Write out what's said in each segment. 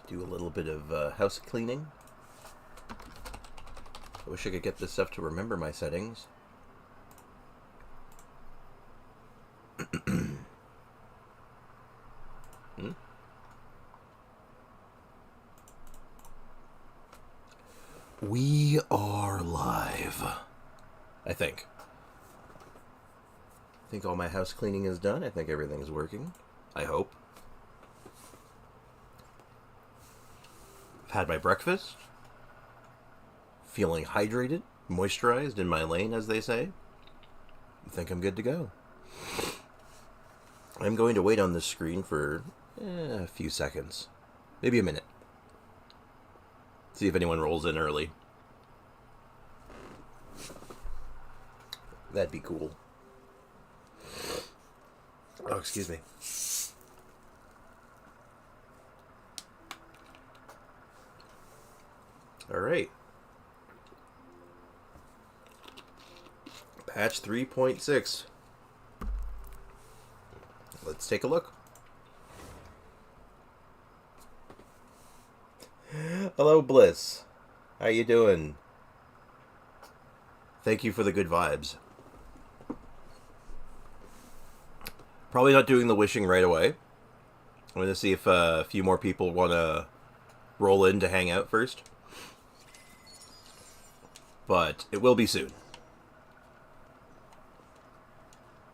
Do a little bit of house cleaning. I wish I could get this stuff to remember my settings. We are live. I think. I think all my house cleaning is done. I think everything's working. I hope. I've had my breakfast. Feeling hydrated, moisturized in my lane, as they say. I think I'm good to go. I'm going to wait on this screen for a few seconds. Maybe a minute. See if anyone rolls in early. That'd be cool. Oh, excuse me. All right. Patch 3.6. Let's take a look. Hello, Bliss. How you doing? Thank you for the good vibes. Probably not doing the wishing right away. I'm going to see if a few more people want to roll in to hang out first. But it will be soon.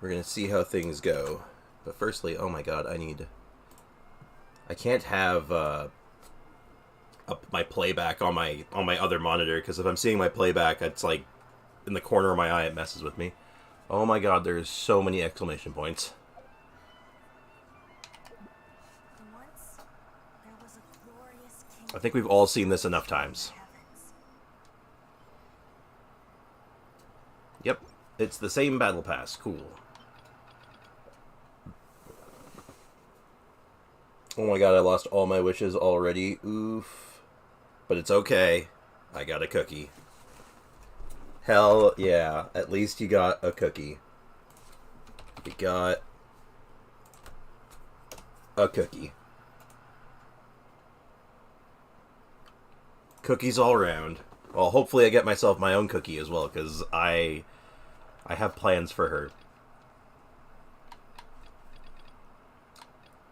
We're going to see how things go. But firstly, oh my god, I can't have my playback on my other monitor, because if I'm seeing my playback, it's like in the corner of my eye, it messes with me. Oh my god, there's so many exclamation points. I think we've all seen this enough times. Yep, it's the same battle pass. Cool. Oh my god, I lost all my wishes already. Oof. But it's okay. I got a cookie. Hell yeah. At least you got a cookie. You got a cookie. Cookies all around. Well, hopefully I get myself my own cookie as well, because I have plans for her.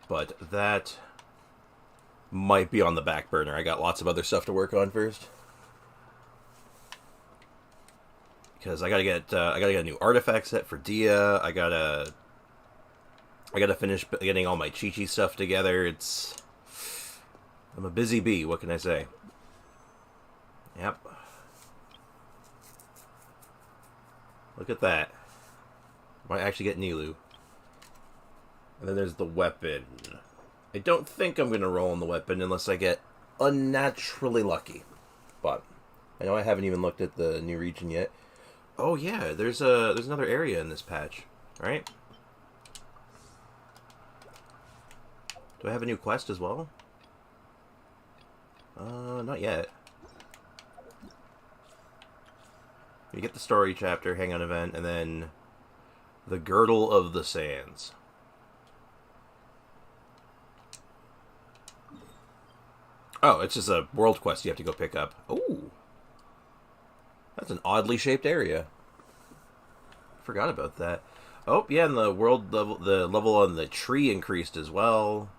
But that might be on the back burner. I got lots of other stuff to work on first. Because I gotta get a new artifact set for Dehya. I gotta finish getting all my Chi-Chi stuff together. I'm a busy bee, what can I say? Yep. Look at that. Might actually get Nilou. And then there's the weapon. I don't think I'm going to roll on the weapon unless I get unnaturally lucky. But I know I haven't even looked at the new region yet. Oh yeah, there's another area in this patch, right? Do I have a new quest as well? Not yet. You get the story chapter, hang on event, and then the Girdle of the Sands. Oh, it's just a world quest you have to go pick up. Ooh. That's an oddly shaped area. Forgot about that. Oh, yeah, and the level on the tree increased as well.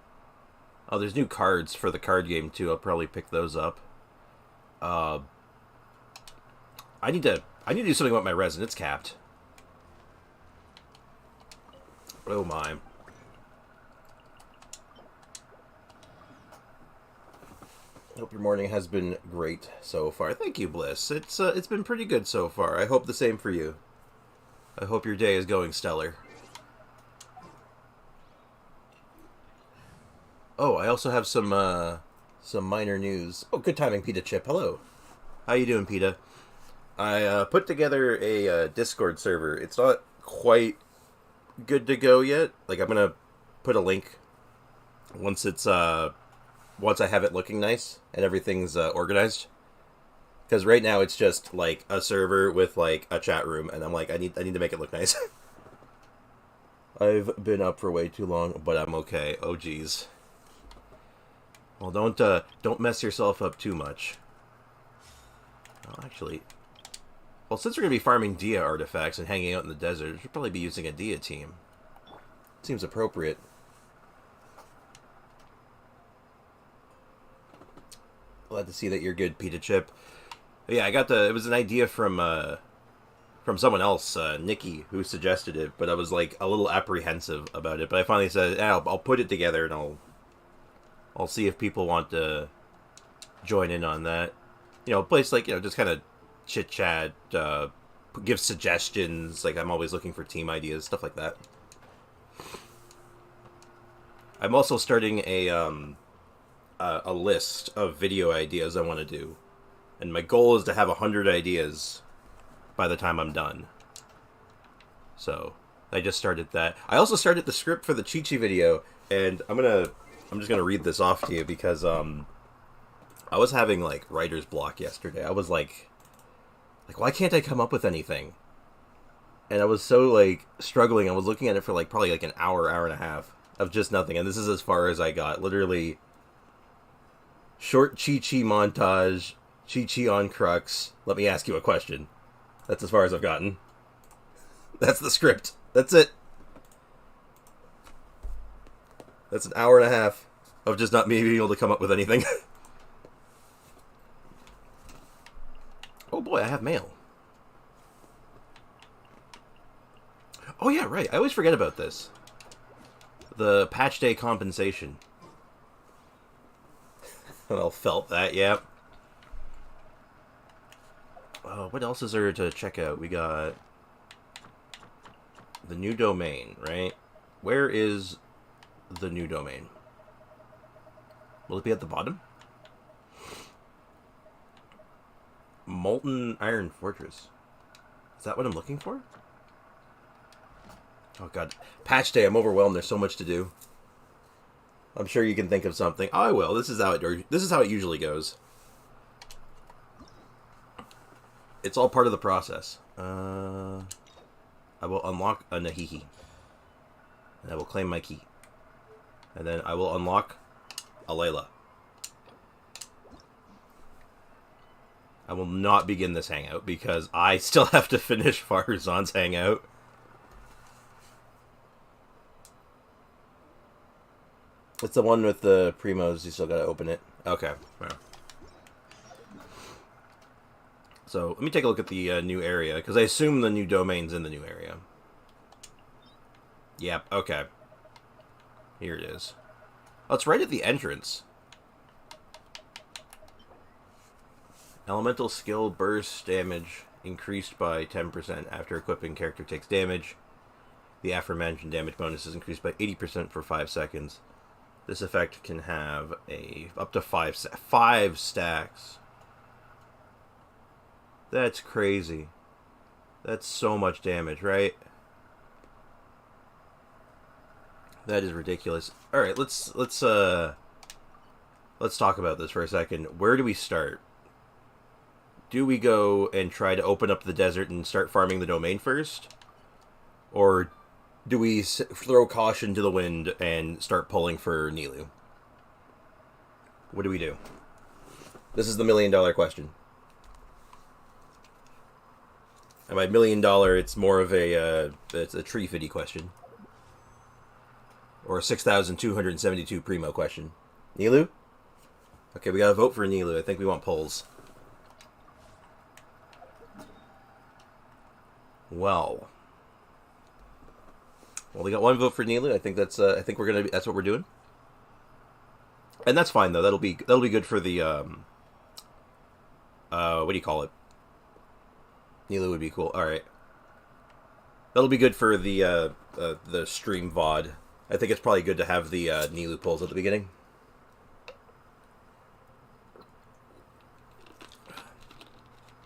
Oh, there's new cards for the card game too. I'll probably pick those up. I need to do something about my resin. It's capped. Oh my. Hope your morning has been great so far. Thank you, Bliss. It's been pretty good so far. I hope the same for you. I hope your day is going stellar. Oh, I also have some minor news. Oh, good timing, Peta Chip. Hello. How you doing, Peta? I put together a Discord server. It's not quite good to go yet. Like, I'm gonna put a link once I have it looking nice and everything's organized. Because right now it's just like a server with like a chat room, and I'm like, I need to make it look nice. I've been up for way too long, but I'm okay. Oh geez. Well, don't mess yourself up too much. Well, actually, well, since we're gonna be farming Dehya artifacts and hanging out in the desert, we should probably be using a Dehya team. Seems appropriate. Glad to see that you're good, Pita Chip. Yeah, I got it was an idea from someone else, Nikki, who suggested it, but I was like a little apprehensive about it. But I finally said, I'll put it together and I'll see if people want to join in on that. You know, a place like, you know, just kind of chit chat, give suggestions. Like, I'm always looking for team ideas, stuff like that. I'm also starting a list of video ideas I want to do, and my goal is to have 100 ideas by the time I'm done. So I just started that. I also started the script for the Chi-Chi video, and I'm just gonna read this off to you because I was having like writer's block yesterday. I was like why can't I come up with anything? And I was so like struggling. I was looking at it for like probably like an hour and a half of just nothing, and this is as far as I got. Literally, short Chi-Chi montage, Chi-Chi on Crux. Let me ask you a question. That's as far as I've gotten. That's the script. That's it. That's an hour and a half of just not me being able to come up with anything. Oh boy, I have mail. Oh yeah, right. I always forget about this. The patch day compensation. Well, felt that, yeah. What else is there to check out? We got the new domain, right? Where is the new domain? Will it be at the bottom? Molten Iron Fortress. Is that what I'm looking for? Oh god. Patch day, I'm overwhelmed. There's so much to do. I'm sure you can think of something. Oh, I will. This is how it usually goes. It's all part of the process. I will unlock a Nahihi. And I will claim my key. And then I will unlock a Layla. I will not begin this hangout because I still have to finish Farzan's hangout. It's the one with the primos. You still gotta open it. Okay. Yeah. So let me take a look at the new area, because I assume the new domain's in the new area. Yep. Okay. Here it is. Oh, it's right at the entrance. Elemental skill burst damage increased by 10% after equipping character takes damage. The aforementioned damage bonus is increased by 80% for 5 seconds. This effect can have up to 5 stacks. That's crazy. That's so much damage, right? That is ridiculous. All right, let's talk about this for a second. Where do we start? Do we go and try to open up the desert and start farming the domain first? Or do we throw caution to the wind and start pulling for Nilou? What do we do? This is the $1 million question. And by $1 million, it's more of it's a tree fitty question. Or a 6,272 primo question. Nilou? Okay, we gotta vote for Nilou. I think we want polls. Well, we got one vote for Nilou. I think that's that's what we're doing. And that's fine though. That'll be good for the what do you call it? Nilou would be cool. All right. That'll be good for the stream VOD. I think it's probably good to have the Nilou polls at the beginning.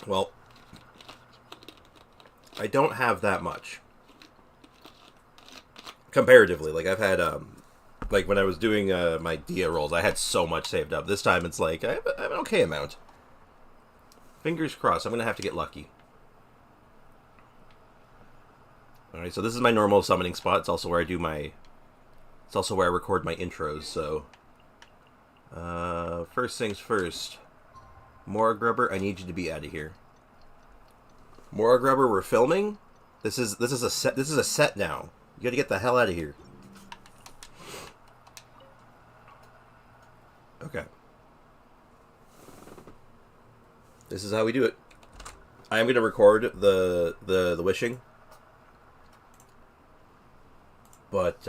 Well, I don't have that much. Comparatively. Like, I've had, like, when I was doing my Dehya rolls, I had so much saved up. This time, it's like, I have an okay amount. Fingers crossed. I'm going to have to get lucky. Alright, so this is my normal summoning spot. It's also where I do my... It's also where I record my intros, so... first things first. Mora Grubber, I need you to be out of here. Mora Grubber, we're filming? This is a set now. You gotta get the hell out of here. Okay. This is how we do it. I am gonna record the wishing. But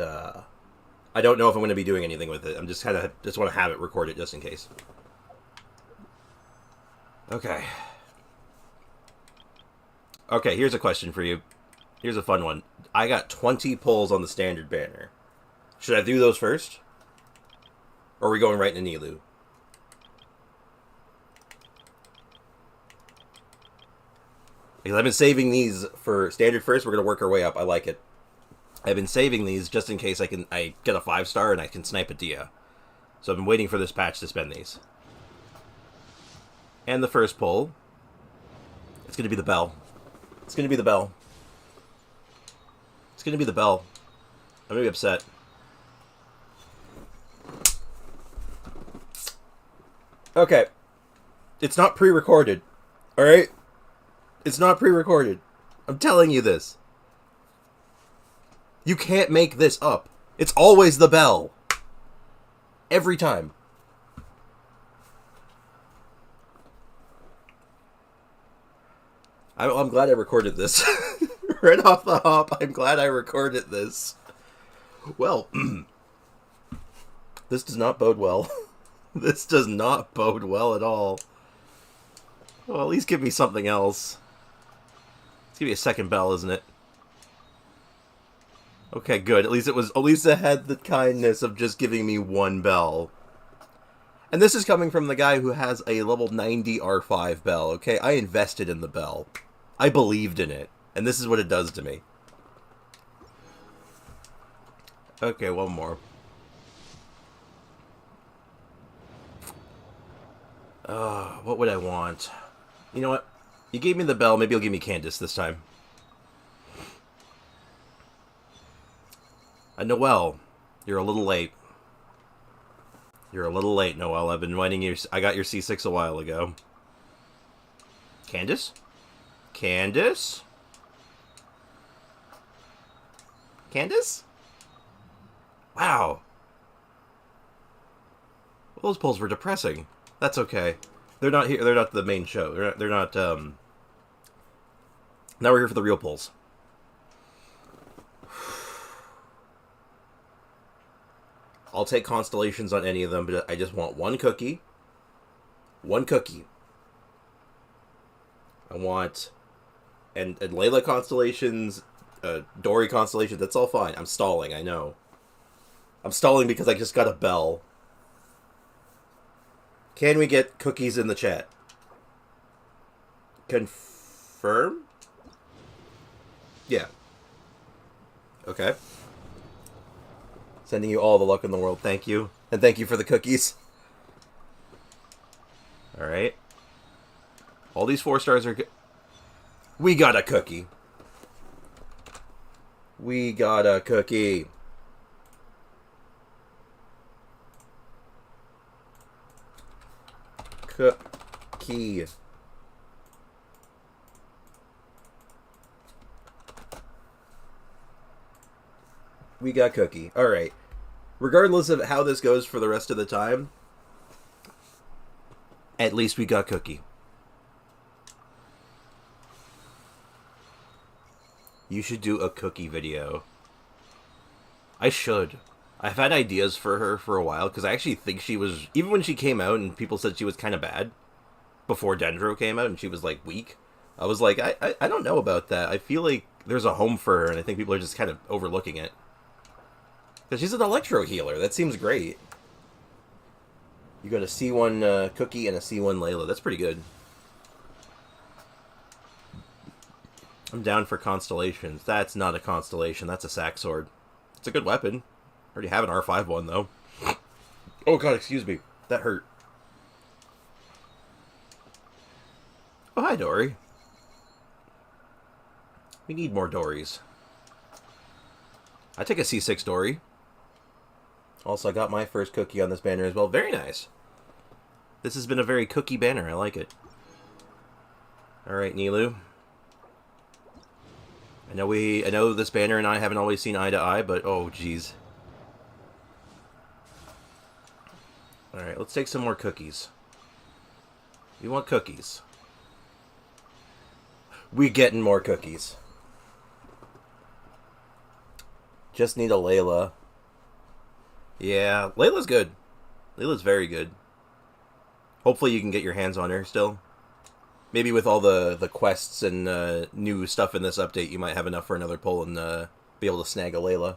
I don't know if I'm gonna be doing anything with it. I'm just wanna have it recorded just in case. Okay. Okay, here's a question for you. Here's a fun one. I got 20 pulls on the standard banner. Should I do those first? Or are we going right into Nilou? Because I've been saving these for standard first. We're going to work our way up. I like it. I've been saving these just in case I get a 5-star and I can snipe a Dehya. So I've been waiting for this patch to spend these. And the first pull. It's going to be the bell. It's going to be the bell. It's going to be the bell. I'm going to be upset. Okay. It's not pre-recorded. Alright? It's not pre-recorded. I'm telling you this. You can't make this up. It's always the bell. Every time. I'm glad I recorded this. Right off the hop, I'm glad I recorded this. Well, this does not bode well. This does not bode well at all. Well, at least give me something else. Let's give me a second bell, isn't it? Okay, good. At least it had the kindness of just giving me one bell. And this is coming from the guy who has a level 90 R5 bell, okay? I invested in the bell. I believed in it. And this is what it does to me. Okay, one more. What would I want? You know what? You gave me the bell, maybe you'll give me Candace this time. Noelle, you're a little late. You're a little late, Noelle. I've been waiting you. I got your C6 a while ago. Candace? Candace? Candace? Wow. Those polls were depressing. That's okay. They're not here. They're not the main show. They're not. Now we're here for the real polls. I'll take constellations on any of them, but I just want one cookie. One cookie. I want... And Layla constellations, Dory constellations, that's all fine. I'm stalling, I know. I'm stalling because I just got a bell. Can we get cookies in the chat? Confirm? Yeah. Okay. Sending you all the luck in the world. Thank you. And thank you for the cookies. Alright. All these 4 stars are good. We got a cookie. We got a cookie. Cookie. We got cookie. Alright. Regardless of how this goes for the rest of the time, at least we got cookie. You should do a cookie video. I should. I've had ideas for her for a while, because I actually think she was... Even when she came out and people said she was kind of bad, before Dendro came out and she was, like, weak, I was like, I don't know about that. I feel like there's a home for her, and I think people are just kind of overlooking it. Because she's an electro healer. That seems great. You got a C1 Cookie and a C1 Layla. That's pretty good. I'm down for constellations. That's not a constellation. That's a sack sword. It's a good weapon. I already have an R5 one, though. Oh, God, excuse me. That hurt. Oh, hi, Dory. We need more Dories. I take a C6 Dory. Also, I got my first cookie on this banner as well. Very nice. This has been a very cookie banner. I like it. Alright, Nilou. I know this banner and I haven't always seen eye to eye, but oh jeez. Alright, let's take some more cookies. We want cookies. We getting more cookies. Just need a Layla. Yeah, Layla's good. Layla's very good. Hopefully you can get your hands on her still. Maybe with all the quests and new stuff in this update, you might have enough for another pull and be able to snag a Layla.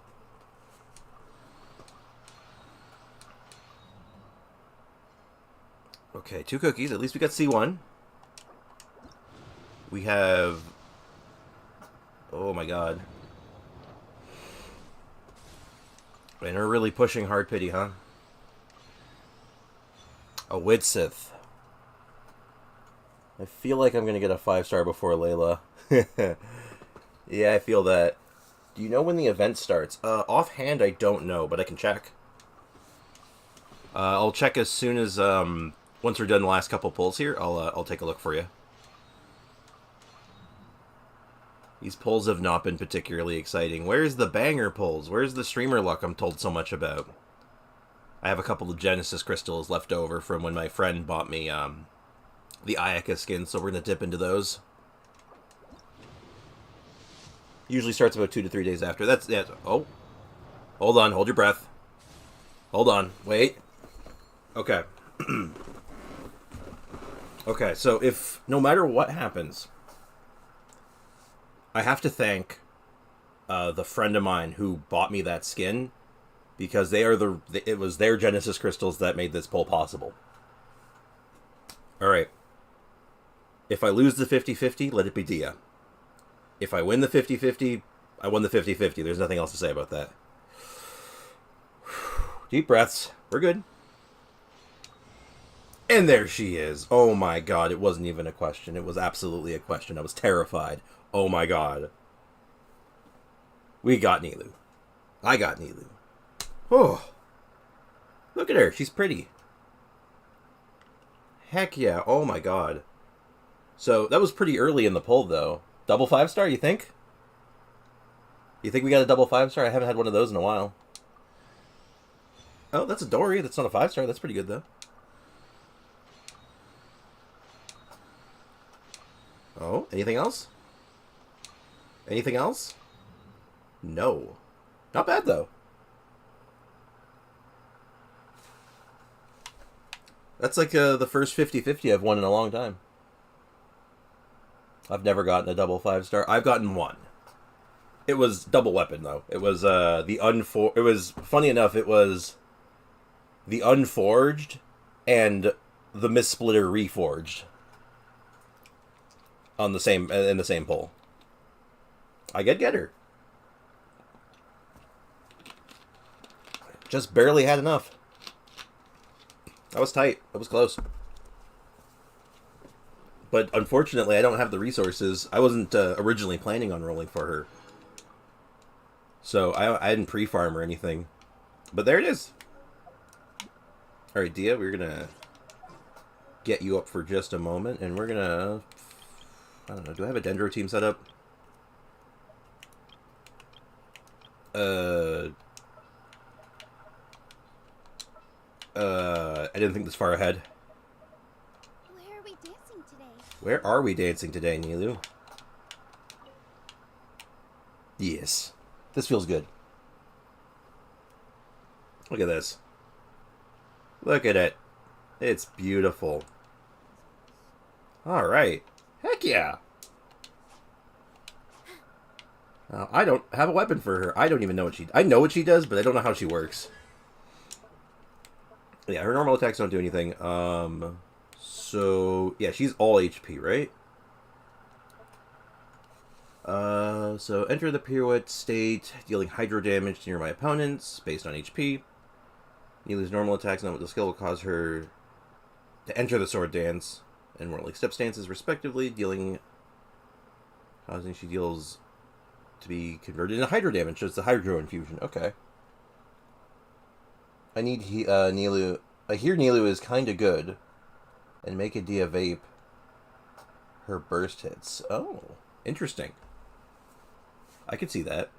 Okay, 2 cookies. At least we got C1. We have... Oh my god. And we're really pushing hard pity, huh? A Widsith. I feel like I'm going to get a 5-star before Layla. Yeah, I feel that. Do you know when the event starts? Offhand, I don't know, but I can check. I'll check as soon as, once we're done the last couple pulls here, I'll take a look for you. These pulls have not been particularly exciting. Where's the banger pulls? Where's the streamer luck I'm told so much about? I have a couple of Genesis crystals left over from when my friend bought me, the Ayaka skin, so we're going to dip into those. Usually starts about 2 to 3 days after. That's... Yeah, oh. Hold on. Hold your breath. Hold on. Wait. Okay. Okay, so if... No matter what happens, I have to thank the friend of mine who bought me that skin, because they are it was their Genesis crystals that made this pull possible. Alright. If I lose the 50-50, let it be Dehya. If I win the 50-50, I won the 50-50. There's nothing else to say about that. Deep breaths. We're good. And there she is. Oh my god, it wasn't even a question. It was absolutely a question. I was terrified. Oh my god. We got Nilou. I got Nilou. Oh. Look at her. She's pretty. Heck yeah. Oh my god. So, that was pretty early in the poll, though. Double 5-star, you think? You think we got a double 5-star? I haven't had one of those in a while. Oh, that's a Dory. That's not a 5-star. That's pretty good, though. Oh, anything else? Anything else? No. Not bad, though. That's like the first 50-50 I've won in a long time. I've never gotten a double 5-star. I've gotten one. It was double weapon, though. It was it was, funny enough, it was the Unforged and the Mistsplitter Reforged on the same in the same pull. I get her. Just barely had enough. That was tight. That was close. But unfortunately, I don't have the resources. I wasn't originally planning on rolling for her. So I didn't pre-farm or anything. But there it is. Alright, Dehya, we're going to get you up for just a moment. And we're going to... I don't know, do I have a Dendro team set up? I didn't think this far ahead. Where are we dancing today? Where are we dancing today, Nilou? Yes. This feels good. Look at this. Look at it. It's beautiful. Alright. Heck yeah. I don't have a weapon for her. I don't even know what she... I know what she does, but I don't know how she works. Yeah, her normal attacks don't do anything. So, yeah, she's all HP, right? So enter the pirouette state, dealing hydro damage to nearby opponents based on HP. Nilou's normal attacks, not what the skill will cause her to enter the sword dance. and more like step stances, respectively, causing she deals to be converted into hydro damage. So it's the hydro infusion. Okay. I need Nilou. I hear Nilou is kind of good, and make a Dehya vape her burst hits. Oh, interesting. I could see that.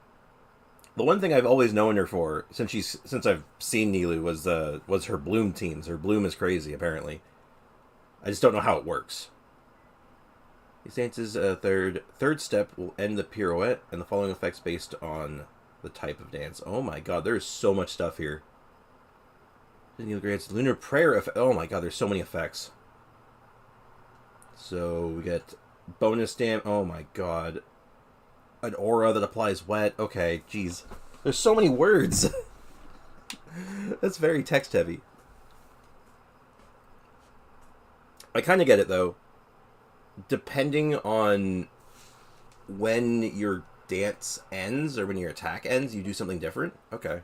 The one thing I've always known her for, since I've seen Nilou, was her bloom teams. Her bloom is crazy, apparently. I just don't know how it works. These dances, third step will end the pirouette, and the following effects based on the type of dance. Oh my god, there's so much stuff here. Nilou grants lunar prayer effect. Oh my god, there's so many effects. So we get bonus damage. Oh my god. An aura that applies wet. Okay, jeez. There's so many words. That's very text heavy. I kind of get it though. Depending on when your dance ends or when your attack ends, you do something different. Okay.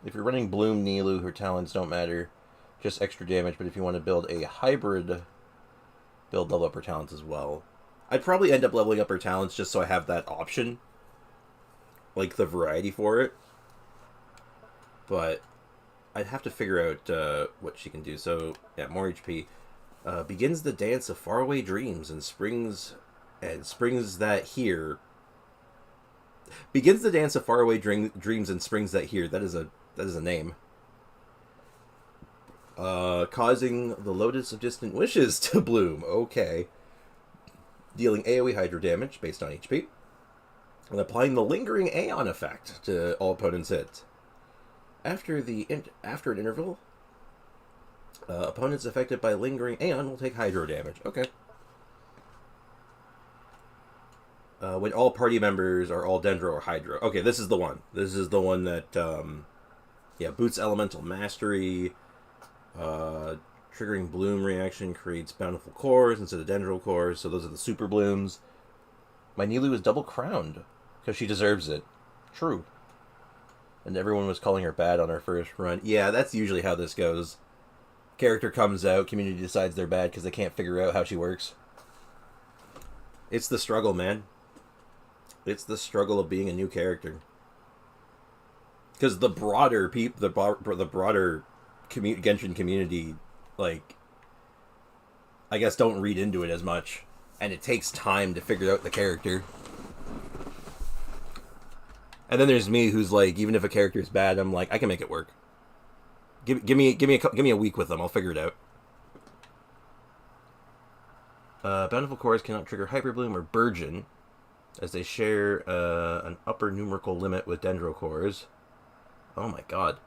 If you're running Bloom Nilou, her talents don't matter. Just extra damage, but if you want to build a hybrid build, level up her talents as well. I'd probably end up leveling up her talents just so I have that option. Like, the variety for it. But I'd have to figure out what she can do. So, yeah, more HP. Begins the dance of faraway dreams and springs that here. Begins the dance of faraway dreams and springs that here. That is a name. Causing the lotus of distant wishes to bloom. Okay. Dealing AoE hydro damage based on HP. And applying the lingering Aeon effect to all opponents' hits. After an interval, opponents affected by lingering Aeon will take hydro damage. Okay. When all party members are all Dendro or Hydro. Okay, this is the one. This is the one that, boosts Elemental Mastery. Triggering Bloom reaction creates Bountiful Cores instead of Dendro Cores. So those are the Super Blooms. My Nilou is double crowned because she deserves it. True. And everyone was calling her bad on her first run. Yeah, that's usually how this goes. Character comes out, community decides they're bad because they can't figure out how she works. It's the struggle, man. It's the struggle of being a new character. Because the broader Genshin community, like, I guess don't read into it as much. And it takes time to figure out the character. And then there's me, who's like, even if a character is bad, I'm like, I can make it work. Give me a week with them. I'll figure it out. Bountiful Cores cannot trigger Hyper Bloom or Burgeon, as they share an upper numerical limit with Dendro Cores. Oh my god.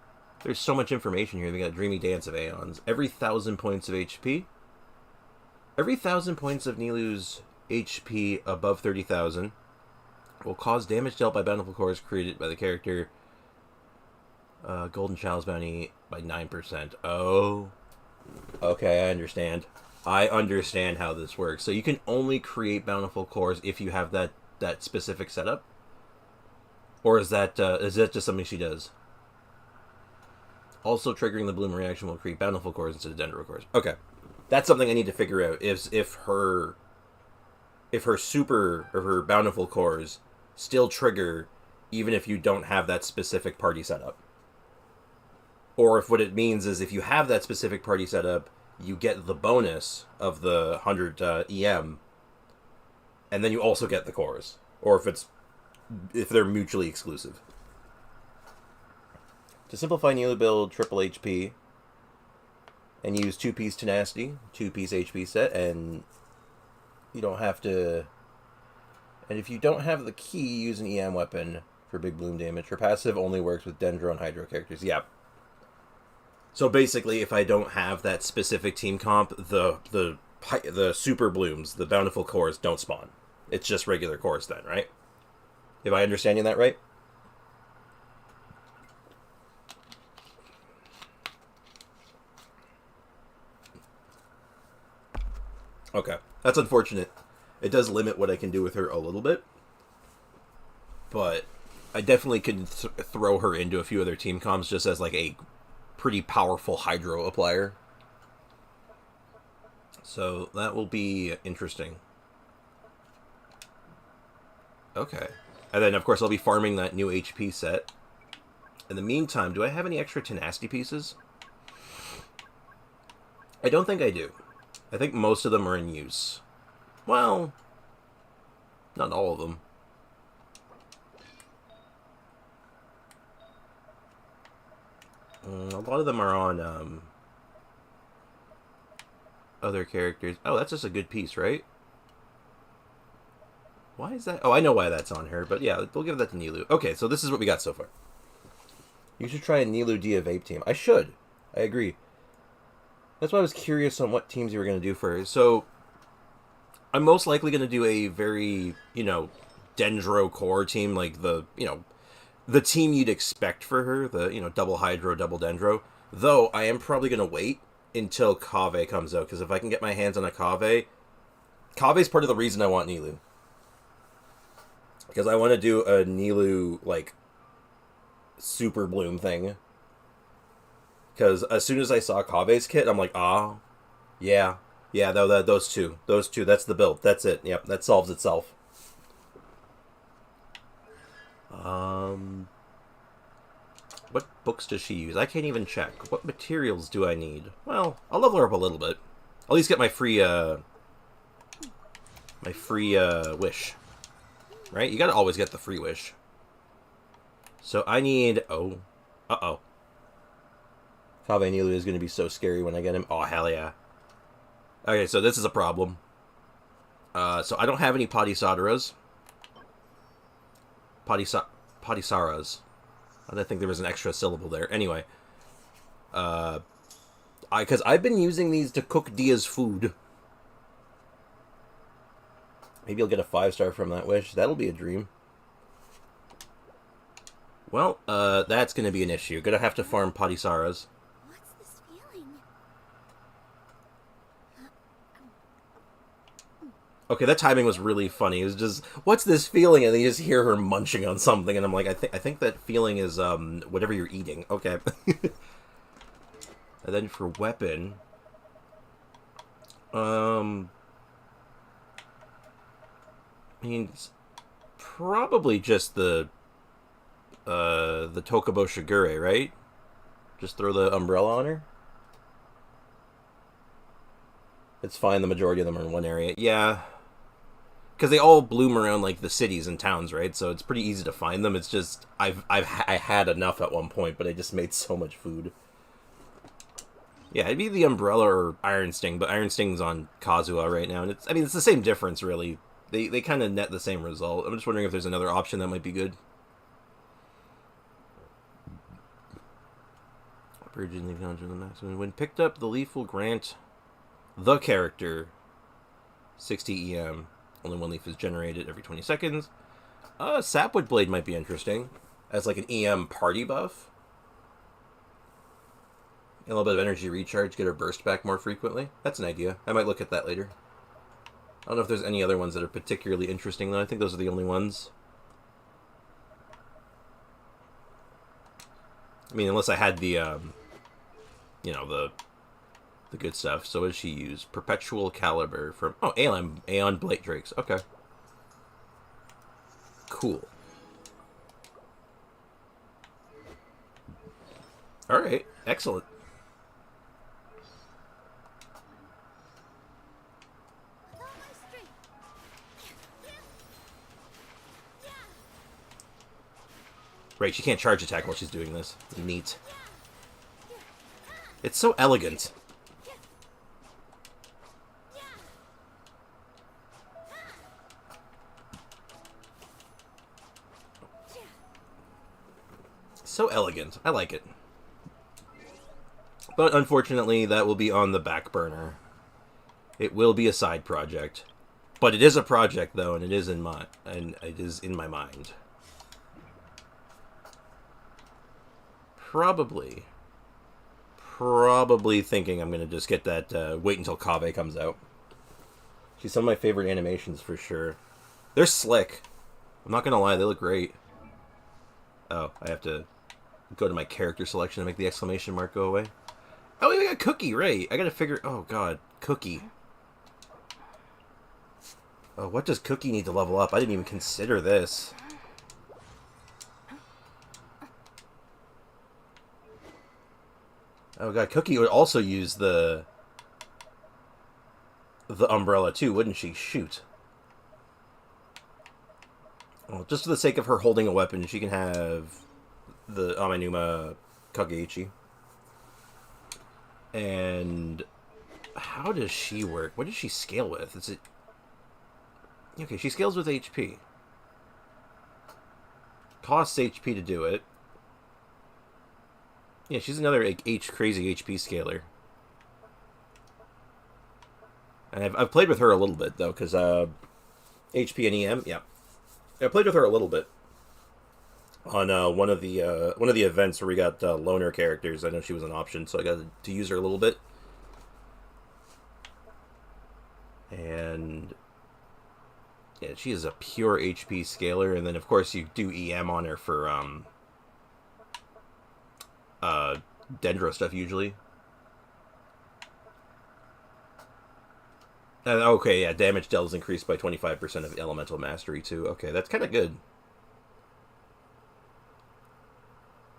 There's so much information here. They got Dreamy Dance of Aeons. Every 1,000 points of HP. Every 1,000 points of Nilou's HP above 30,000 will cause damage dealt by Bountiful Cores created by the character. Golden Chalice Bounty by 9%. Oh. Okay, I understand. I understand how this works. So you can only create Bountiful Cores if you have that specific setup? Or is that just something she does? Also triggering the Bloom reaction will create Bountiful Cores instead of Dendro Cores. Okay. That's something I need to figure out. If her super or her Bountiful Cores still trigger even if you don't have that specific party setup. Or if what it means is if you have that specific party setup, you get the bonus of the 100 EM, and then you also get the cores. Or if they're mutually exclusive. To simplify, Nilou build triple HP and use 2-piece tenacity, 2-piece HP set, and you don't have to. And if you don't have the key, use an EM weapon for big bloom damage. Her passive only works with Dendro and Hydro characters. Yeah. So basically, if I don't have that specific team comp, the super blooms, the bountiful cores, don't spawn. It's just regular cores then, right? Am I understanding that right? Okay. That's unfortunate. It does limit what I can do with her a little bit. But I definitely could throw her into a few other team comps just as like a pretty powerful hydro applier. So that will be interesting. Okay. And then, of course, I'll be farming that new HP set. In the meantime, do I have any extra tenacity pieces? I don't think I do. I think most of them are in use. Well, not all of them. A lot of them are on other characters. Oh, that's just a good piece, right? Why is that? Oh, I know why that's on her, but yeah, we'll give that to Nilou. Okay, so this is what we got so far. You should try a Nilou Dehya vape team. I should. I agree. That's why I was curious on what teams you were going to do for her. So, I'm most likely going to do a very, Dendro core team, like the team you'd expect for her, the, double Hydro, double Dendro. Though, I am probably going to wait until Kaveh comes out, because if I can get my hands on a Kaveh's part of the reason I want Nilou. Because I want to do a Nilou, super bloom thing. Because as soon as I saw Kaveh's kit, I'm like, yeah, those two, that's the build, that's it, yep, that solves itself. What books does she use? I can't even check. What materials do I need? Well, I'll level her up a little bit. I'll at least get my free wish. Right? You gotta always get the free wish. So I need... Oh. Uh-oh. Kaveh Nilou is going to be so scary when I get him. Oh, hell yeah. Okay, so this is a problem. So I don't have any Padisadaras. Padisaras. I think there was an extra syllable there. Anyway. Because I've been using these to cook Dehya's food. Maybe I'll get a 5-star from that wish. That'll be a dream. Well, that's going to be an issue. Gonna have to farm Padisaras. What's this feeling? Okay, that timing was really funny. It was just, what's this feeling? And then you just hear her munching on something, and I'm like, I think that feeling is whatever you're eating. Okay. And then for weapon, I mean, it's probably just the Tokubo Shigure, right? Just throw the umbrella on her. It's fine. The majority of them are in one area. Yeah. Because they all bloom around, the cities and towns, right? So it's pretty easy to find them. It's just, I had enough at one point, but I just made so much food. Yeah, it'd be the umbrella or Iron Sting, but Iron Sting's on Kazuha right now. And it's the same difference, really. They kind of net the same result. I'm just wondering if there's another option that might be good. Virgin leaf down to the maximum. When picked up, the leaf will grant the character 60 EM. Only one leaf is generated every 20 seconds. Sapwood Blade might be interesting. As an EM party buff. A little bit of energy recharge, get her burst back more frequently. That's an idea. I might look at that later. I don't know if there's any other ones that are particularly interesting, though. I think those are the only ones. I mean, unless I had the, the good stuff. So what does she use? Perpetual Caliber from... Oh, Aeon Blade Drakes. Okay. Cool. Alright. Excellent. Right, she can't charge attack while she's doing this. Neat. It's so elegant. So elegant. I like it. But unfortunately, that will be on the back burner. It will be a side project. But it is a project, though, and it is in my mind. Probably thinking I'm going to just get that, wait until Kaveh comes out. She's some of my favorite animations for sure. They're slick. I'm not going to lie, they look great. Oh, I have to go to my character selection to make the exclamation mark go away. Oh, we got Cookie, right. I got to figure... Oh, God. Cookie. Oh, what does Cookie need to level up? I didn't even consider this. Oh god, Cookie would also use the umbrella too, wouldn't she? Shoot. Well, just for the sake of her holding a weapon, she can have the Amanuma Kageichi. And how does she work? What does she scale with? Is it... Okay, she scales with HP. Costs HP to do it. Yeah, she's another crazy HP scaler. And I've played with her a little bit, though, because HP and EM, yeah. I played with her a little bit on one of the events where we got loner characters. I know she was an option, so I got to use her a little bit. And yeah, she is a pure HP scaler, and then of course you do EM on her for Dendro stuff usually. And, okay, yeah, damage dealt is increased by 25% of elemental mastery too. Okay, that's kind of good.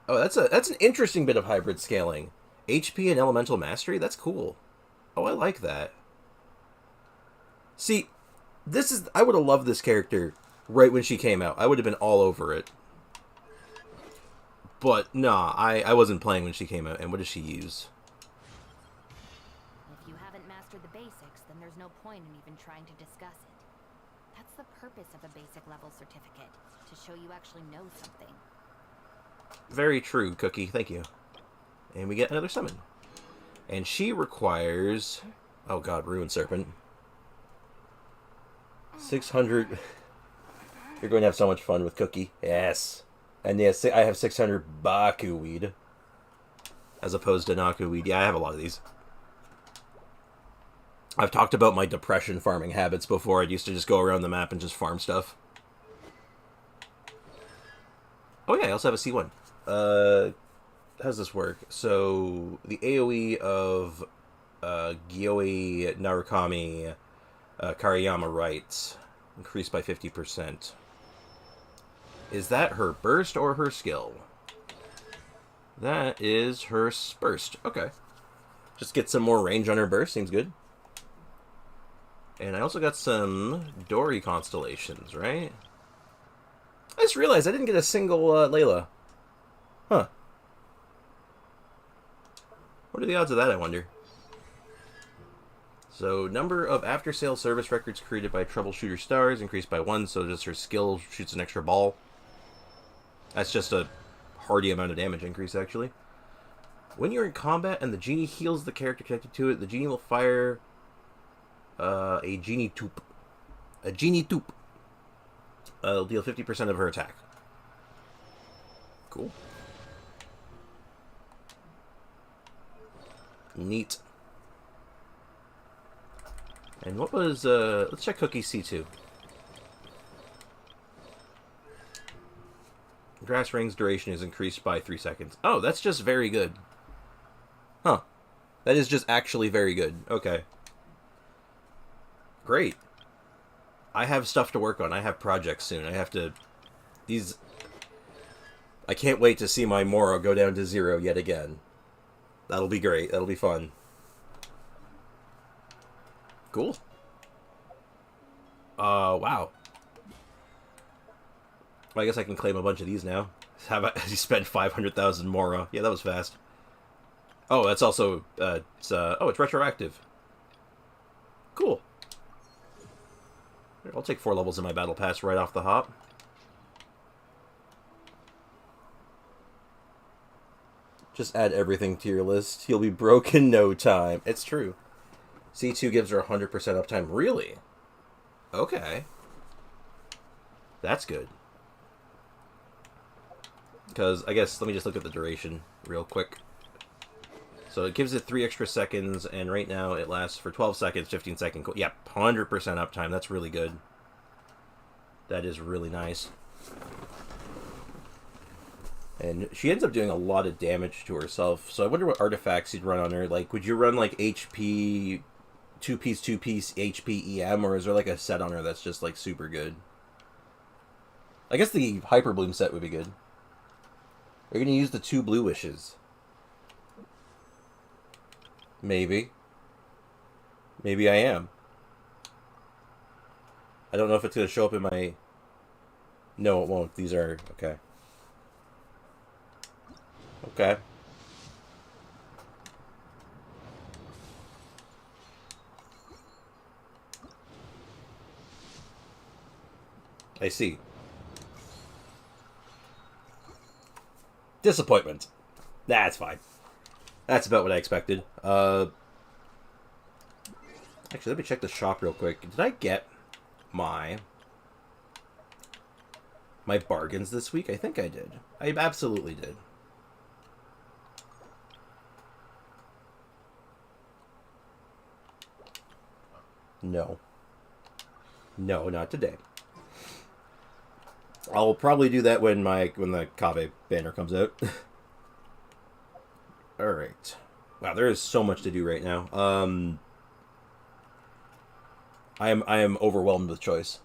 Oh, that's an interesting bit of hybrid scaling. HP and elemental mastery, that's cool. Oh, I like that. See, I would have loved this character right when she came out. I would have been all over it. But, nah, I wasn't playing when she came out. And what does she use? If you haven't mastered the basics, then there's no point in even trying to discuss it. That's the purpose of a basic level certificate, to show you actually know something. Very true, Cookie. Thank you. And we get another summon. And she requires... Oh god, Ruin Serpent. 600... You're going to have so much fun with Cookie. Yes. And yes, I have 600 Baku weed. As opposed to Naku weed. Yeah, I have a lot of these. I've talked about my depression farming habits before. I used to just go around the map and just farm stuff. Oh yeah, I also have a C1. How does this work? So, the AoE of Gyoi Narukami Kariyama writes increased by 50%. Is that her burst or her skill? That is her burst. Okay. Just get some more range on her burst. Seems good. And I also got some Dory constellations, right? I just realized I didn't get a single Layla. Huh. What are the odds of that, I wonder? So, number of after-sale service records created by Troubleshooter Stars increased by 1, so just her skill shoots an extra ball. That's just a hardy amount of damage increase, actually. When you're in combat and the genie heals the character connected to it, the genie will fire a genie toop. A genie toop. It'll deal 50% of her attack. Cool. Neat. And what was, let's check Cookie C2. Grass Ring's duration is increased by 3 seconds. Oh, that's just very good. Huh. That is just actually very good. Okay. Great. I have stuff to work on. I have projects soon. I have to... I can't wait to see my Moro go down to 0 yet again. That'll be great. That'll be fun. Cool. Wow. Well, I guess I can claim a bunch of these now. How about you spent 500,000 Moro? Yeah, that was fast. Oh, that's also, it's retroactive. Cool. I'll take 4 levels in my battle pass right off the hop. Just add everything to your list. You'll be broke in no time. It's true. C2 gives her 100% uptime. Really? Okay. That's good. Because, I guess, let me just look at the duration real quick. So it gives it 3 extra seconds, and right now it lasts for 12 seconds, 15 seconds. Yep, 100% uptime. That's really good. That is really nice. And she ends up doing a lot of damage to herself. So I wonder what artifacts you'd run on her. Like, would you run, like, HP two-piece HP EM, or is there like a set on her that's just like super good? I guess the Hyper Bloom set would be good. Are you going to use the 2 blue wishes? Maybe. Maybe I am. I don't know if it's going to show up in my... No, it won't. These are... Okay. Okay. I see. Disappointment. That's fine. That's about what I expected. Actually, let me check the shop real quick. Did I get my bargains this week? I think I did. I absolutely did. No. No, not today. I'll probably do that when the Kave banner comes out. All right. Wow, there is so much to do right now. I am overwhelmed with choice.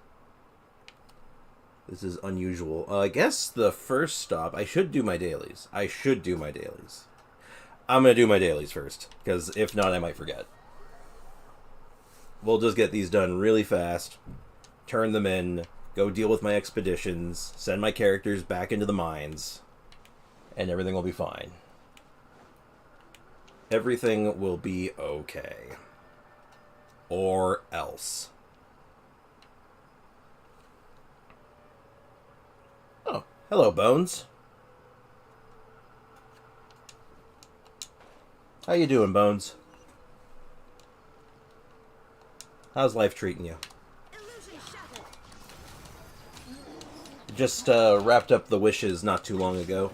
This is unusual. I guess the first stop, I should do my dailies. I'm going to do my dailies first, because if not, I might forget. We'll just get these done really fast, turn them in, go deal with my expeditions, send my characters back into the mines, and everything will be fine. Everything will be okay. Or else. Oh, hello, Bones. How you doing, Bones? How's life treating you? Just wrapped up the wishes not too long ago.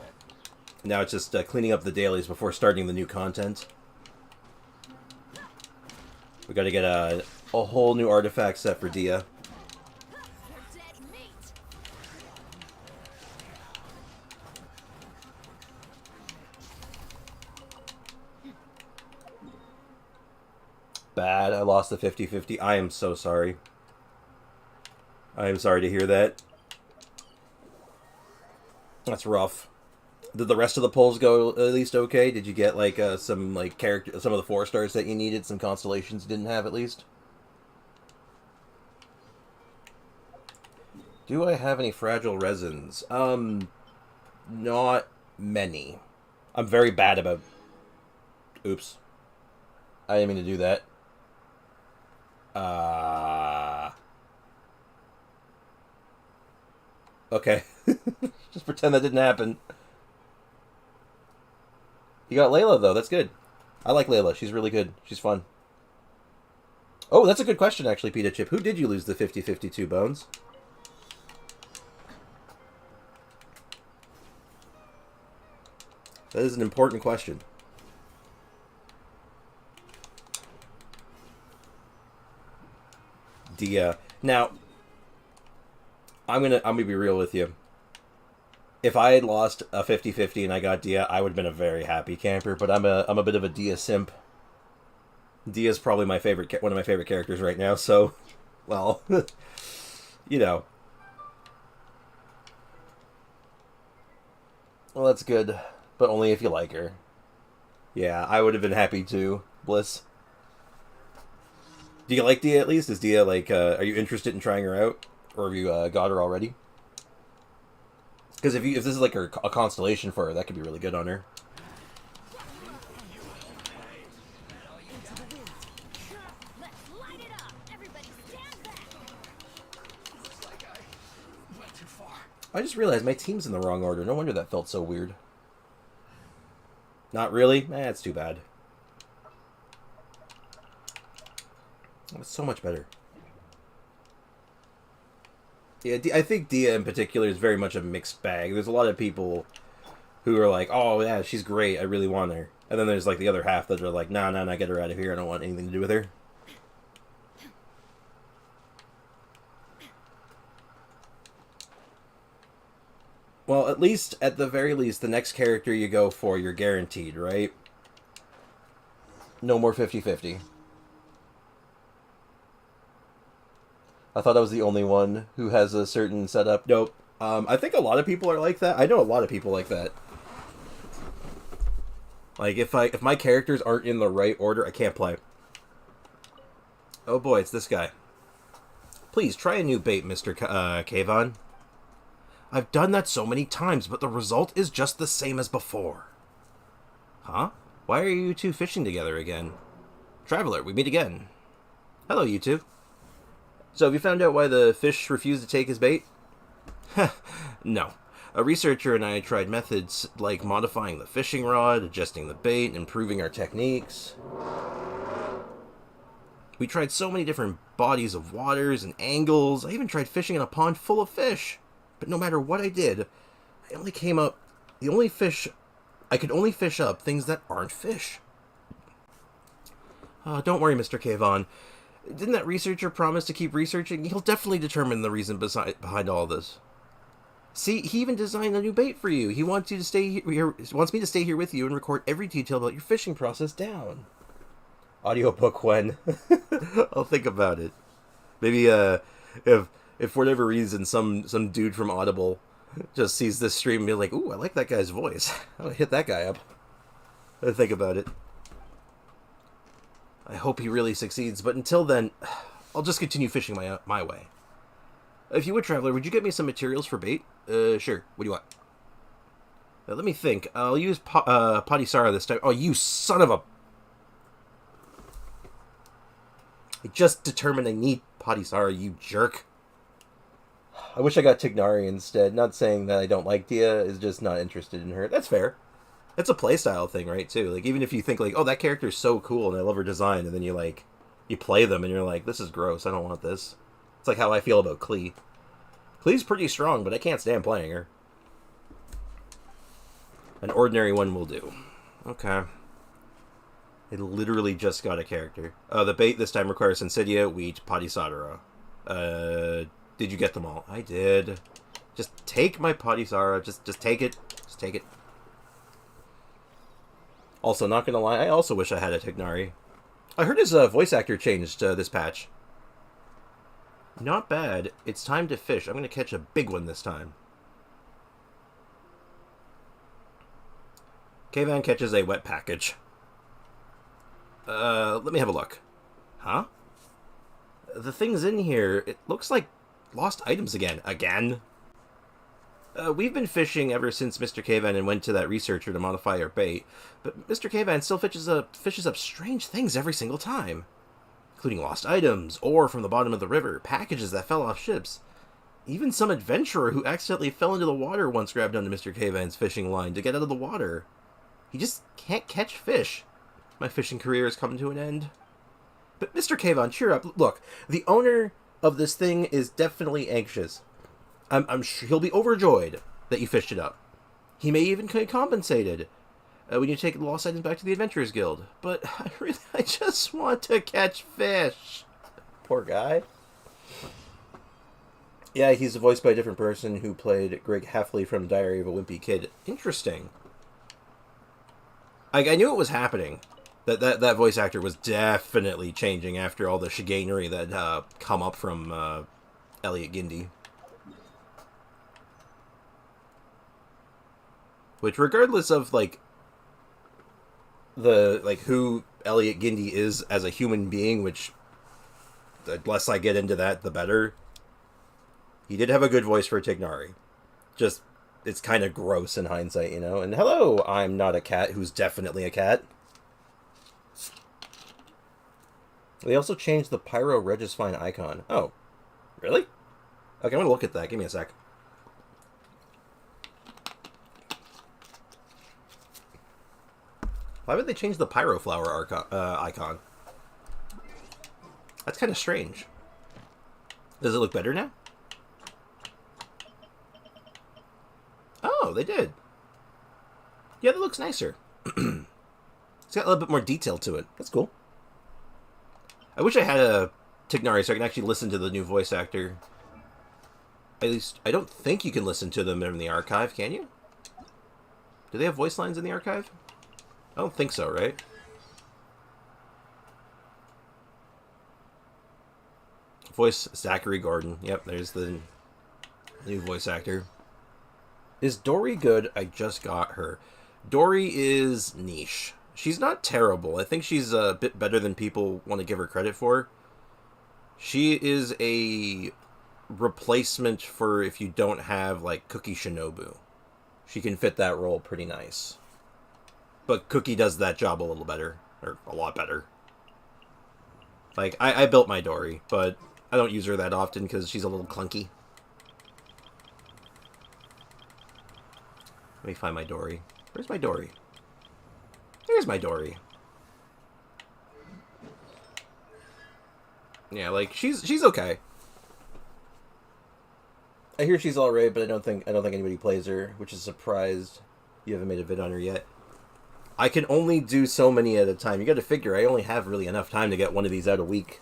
Now it's just cleaning up the dailies before starting the new content. We gotta get a whole new artifact set for Dehya. Bad, I lost the 50-50. I am so sorry. I am sorry to hear that. That's rough. Did the rest of the polls go at least okay? Did you get like some like character, some of the 4 stars that you needed, some constellations you didn't have at least? Do I have any fragile resins? Not many. I'm very bad about... Oops. I didn't mean to do that. Okay. Just pretend that didn't happen. You got Layla, though. That's good. I like Layla. She's really good. She's fun. Oh, that's a good question, actually, Pita Chip. Who did you lose the 50-52, Bones? That is an important question. Dehya. Now, I'm gonna be real with you. If I had lost a 50-50 and I got Dehya, I would have been a very happy camper. But I'm a bit of a Dehya simp. Dehya's probably one of my favorite characters right now. So, well, you know. Well, that's good, but only if you like her. Yeah, I would have been happy too, Bliss. Do you like Dehya at least? Is Dehya like? Are you interested in trying her out, or have you got her already? Because if this is like a constellation for her, that could be really good on her. I just realized my team's in the wrong order. No wonder that felt so weird. Not really? That's too bad. That's so much better. Yeah, I think Dehya in particular is very much a mixed bag. There's a lot of people who are like, oh yeah, she's great, I really want her. And then there's like the other half that are like, nah, get her out of here, I don't want anything to do with her. Well, at the very least, the next character you go for, you're guaranteed, right? No more 50-50. I thought I was the only one who has a certain setup. Nope. I think a lot of people are like that. I know a lot of people like that. Like, if my characters aren't in the right order, I can't play. Oh boy, it's this guy. Please, try a new bait, Mr. Kayvon. I've done that so many times, but the result is just the same as before. Huh? Why are you two fishing together again? Traveler, we meet again. Hello, you two. So, have you found out why the fish refused to take his bait? No. A researcher and I tried methods like modifying the fishing rod, adjusting the bait, and improving our techniques. We tried so many different bodies of waters and angles. I even tried fishing in a pond full of fish. But no matter what I did, I only came up... I could only fish up things that aren't fish. Don't worry, Mr. Kayvon. Didn't that researcher promise to keep researching? He'll definitely determine the reason behind all this. See, he even designed a new bait for you. He wants you to stay here. Wants me to stay here with you and record every detail about your fishing process down. Audiobook when? I'll think about it. Maybe if for whatever reason some dude from Audible just sees this stream and be like, "Ooh, I like that guy's voice. I'll hit that guy up." I'll think about it. I hope he really succeeds, but until then, I'll just continue fishing my way. If you would, Traveler, would you get me some materials for bait? Sure. What do you want? Let me think. I'll use Padisara this time. Oh, you son of a... I just determined I need Padisara, you jerk. I wish I got Tignari instead. Not saying that I don't like Dehya, is just not interested in her. That's fair. It's a playstyle thing, right, too? Like, even if you think, like, oh, that character's so cool and I love her design, and then you play them and you're like, this is gross, I don't want this. It's like how I feel about Klee. Klee's pretty strong, but I can't stand playing her. An ordinary one will do. Okay. I literally just got a character. The bait this time requires Sensidia, Wheat, Padisara. Did you get them all? I did. Just take my Padisara. Just take it. Just take it. Also, not gonna lie, I also wish I had a Tignari. I heard his voice actor changed this patch. Not bad. It's time to fish. I'm gonna catch a big one this time. Kayvon catches a wet package. Let me have a look. Huh? The things in here, it looks like lost items again. Again? We've been fishing ever since Mr. Kayvon and went to that researcher to modify our bait, but Mr. Kayvon still fishes up strange things every single time. Including lost items, ore from the bottom of the river, packages that fell off ships. Even some adventurer who accidentally fell into the water once grabbed onto Mr. Kayvon's fishing line to get out of the water. He just can't catch fish. My fishing career has come to an end. But Mr. Kayvon, cheer up. Look, the owner of this thing is definitely anxious. I'm sure he'll be overjoyed that you fished it up. He may even get compensated when you take the lost items back to the Adventurers Guild. But I just want to catch fish. Poor guy. Yeah, he's voiced by a different person who played Greg Heffley from Diary of a Wimpy Kid. Interesting. I knew it was happening. That voice actor was definitely changing after all the chicanery that come up from Elliot Gindy. Which, regardless of who Elliot Gindy is as a human being, which the less I get into that, the better. He did have a good voice for Tignari. Just, it's kind of gross in hindsight, you know? And hello, I'm not a cat who's definitely a cat. They also changed the Pyro Regisfine icon. Oh, really? Okay, I'm gonna look at that. Give me a sec. Why would they change the Pyro Flower icon? That's kind of strange. Does it look better now? Oh, they did. Yeah, that looks nicer. It's got a little bit more detail to it. That's cool. I wish I had a Tignari so I can actually listen to the new voice actor. At least, I don't think you can listen to them in the archive, can you? Do they have voice lines in the archive? I don't think so, right? Voice Zachary Gordon. Yep, there's the new voice actor. Is Dory good? I just got her. Dory is niche. She's not terrible. I think she's a bit better than people want to give her credit for. She is a replacement for if you don't have, like, Cookie Shinobu. She can fit that role pretty nice. But Cookie does that job a little better. Or a lot better. Like, I built my Dory, but I don't use her that often because she's a little clunky. Let me find my Dory. Where's my Dory? There's my Dory. Yeah, like, she's okay. I hear she's alright, but I don't think anybody plays her, which is surprised you haven't made a vid on her yet. I can only do so many at a time. You got to figure I only have really enough time to get one of these out a week,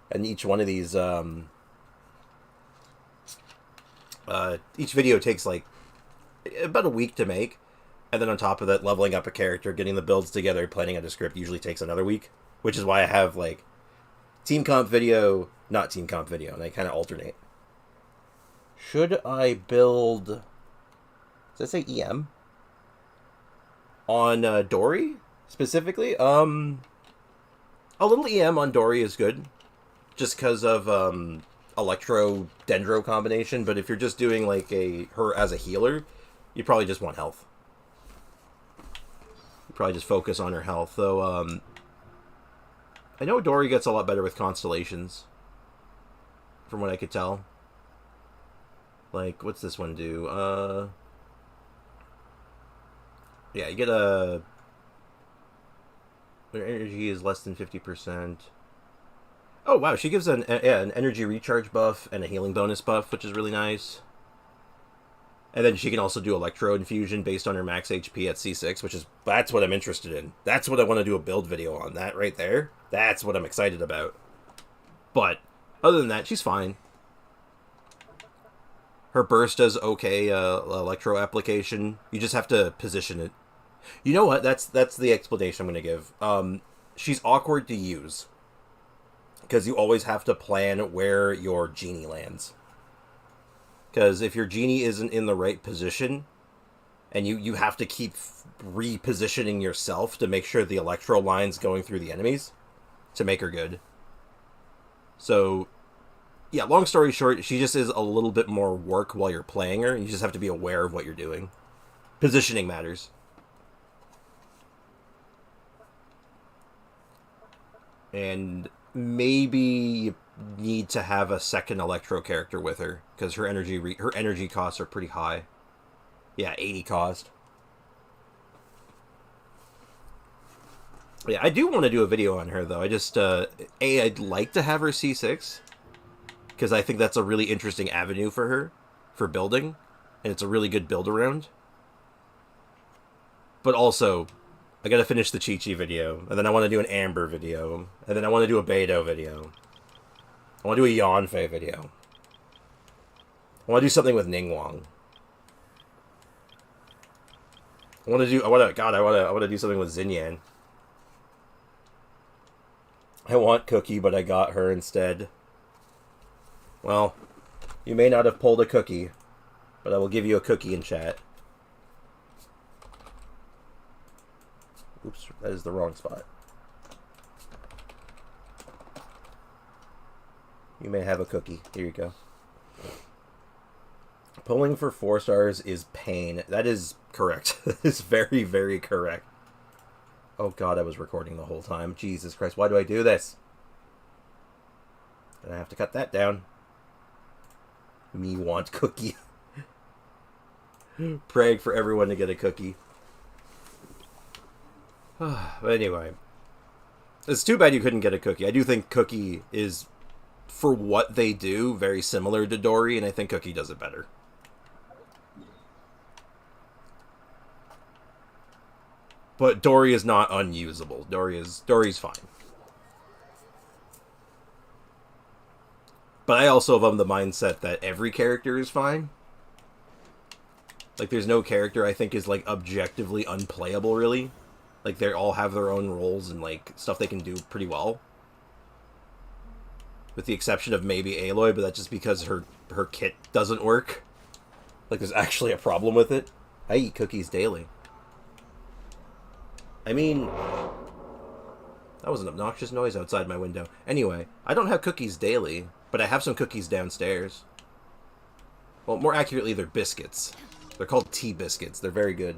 and each one of these each video takes like about a week to make, and then on top of that, leveling up a character, getting the builds together, planning out a script usually takes another week, which is why I have like team comp video, not team comp video, and I kind of alternate. Should I build... Does that say EM? On Dory, specifically? A little EM on Dory is good. Just because of Electro-Dendro combination. But if you're just doing like her as a healer, you probably just want health. You probably just focus on her health. Though, I know Dory gets a lot better with constellations. From what I could tell. Like, what's this one do? Yeah, you get a... Their energy is less than 50%. Oh, wow, she gives an energy recharge buff and a healing bonus buff, which is really nice. And then she can also do Electro Infusion based on her max HP at C6, which is... That's what I'm interested in. That's what I want to do a build video on. That right there. That's what I'm excited about. But, other than that, she's fine. Her burst does okay electro application. You just have to position it. You know what? That's the explanation I'm going to give. She's awkward to use. Because you always have to plan where your genie lands. Because if your genie isn't in the right position, and you have to keep repositioning yourself to make sure the electro line's going through the enemies to make her good. So... Yeah, long story short, she just is a little bit more work while you're playing her, and you just have to be aware of what you're doing. Positioning matters. And maybe you need to have a second Electro character with her, because her energy costs are pretty high. Yeah, 80 cost. Yeah, I do want to do a video on her, though. I just, I'd like to have her C6, because I think that's a really interesting avenue for her, for building, and it's a really good build-around. But also, I gotta finish the Chi-Chi video, and then I want to do an Amber video, and then I want to do a Beidou video. I want to do a Yanfei video. I want to do something with Ningguang. I want to do something with Xinyan. I want Cookie, but I got her instead. Well, you may not have pulled a cookie, but I will give you a cookie in chat. Oops, that is the wrong spot. You may have a cookie. Here you go. Pulling for 4 stars is pain. That is correct. That is very, very correct. Oh god, I was recording the whole time. Jesus Christ, why do I do this? And I have to cut that down. Me want cookie. Praying for everyone to get a cookie. But anyway. It's too bad you couldn't get a cookie. I do think Cookie is, for what they do, very similar to Dory, and I think Cookie does it better. But Dory is not unusable. Dory's fine. But I also am of the mindset that every character is fine. Like, there's no character I think is, like, objectively unplayable, really. Like, they all have their own roles and, like, stuff they can do pretty well. with the exception of maybe Aloy, but that's just because her kit doesn't work. Like, there's actually a problem with it. I eat cookies daily. I mean, that was an obnoxious noise outside my window. Anyway, I don't have cookies daily, but I have some cookies downstairs. Well, more accurately, they're biscuits. They're called tea biscuits. They're very good.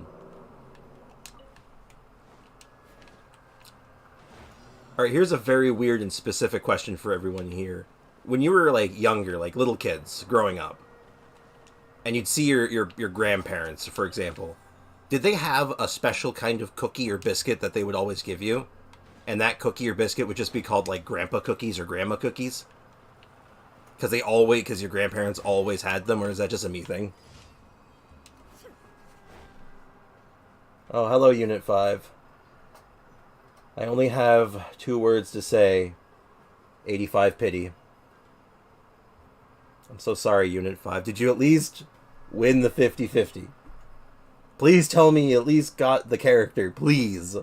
Alright, here's a very weird and specific question for everyone here. When you were, like, younger, like little kids, growing up, and you'd see your grandparents, for example, did they have a special kind of cookie or biscuit that they would always give you? And that cookie or biscuit would just be called, like, grandpa cookies or grandma cookies? Because your grandparents always had them, or is that just a me thing? Oh, hello, Unit 5. I only have 2 words to say. 85 pity. I'm so sorry, Unit 5. Did you at least win the 50-50? Please tell me you at least got the character, please.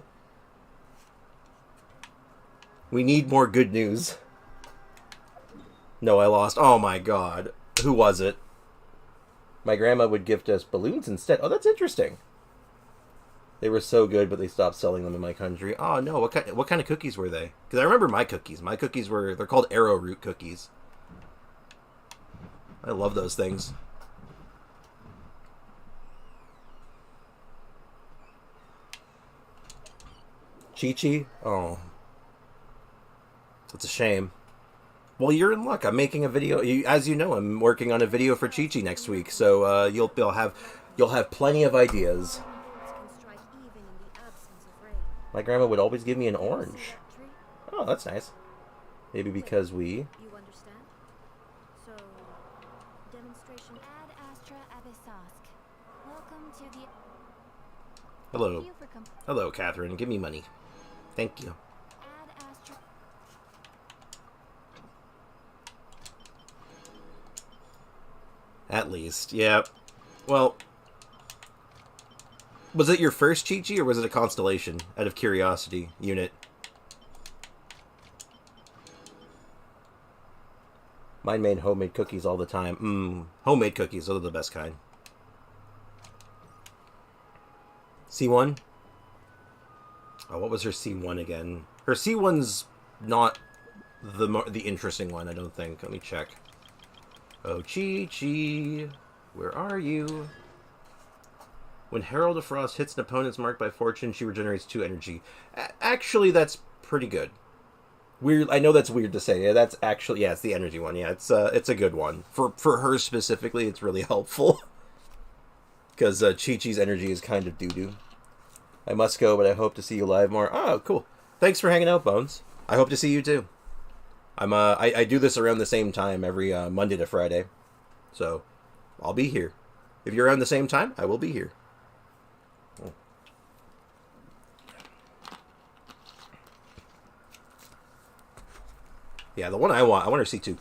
We need more good news. No, I lost. Oh my god. Who was it? My grandma would gift us balloons instead. Oh, that's interesting. They were so good, but they stopped selling them in my country. Oh no, what kind of cookies were they? Because I remember my cookies. My cookies they're called arrowroot cookies. I love those things. Chi-Chi? Oh. It's a shame. Well, you're in luck. I'm making a video. As you know, I'm working on a video for Chi-Chi next week, so you'll have plenty of ideas. My grandma would always give me an orange. Oh, that's nice. Maybe because we... You understand? So, demonstration. Ad Astra Abyssosque. Welcome to the... Hello. Thank you for Hello, Catherine. Give me money. Thank you. Ad Astra... At least. Yeah. Well... Was it your first Chi-Chi, or was it a constellation? Out of curiosity, Unit. Mine made homemade cookies all the time. Homemade cookies, those are the best kind. C1? Oh, what was her C1 again? Her C1's not the interesting one, I don't think. Let me check. Oh, Chi-Chi, where are you? When Herald of Frost hits an opponent's marked by fortune, she regenerates 2 energy. Actually, that's pretty good. Weird. I know that's weird to say. Yeah, that's actually... Yeah, it's the energy one. Yeah, it's a good one. For her specifically, it's really helpful. Because Chi-Chi's energy is kind of doo-doo. I must go, but I hope to see you live more. Oh, cool. Thanks for hanging out, Bones. I hope to see you, too. I do this around the same time every Monday to Friday. So, I'll be here. If you're around the same time, I will be here. Yeah, the one I want her C2.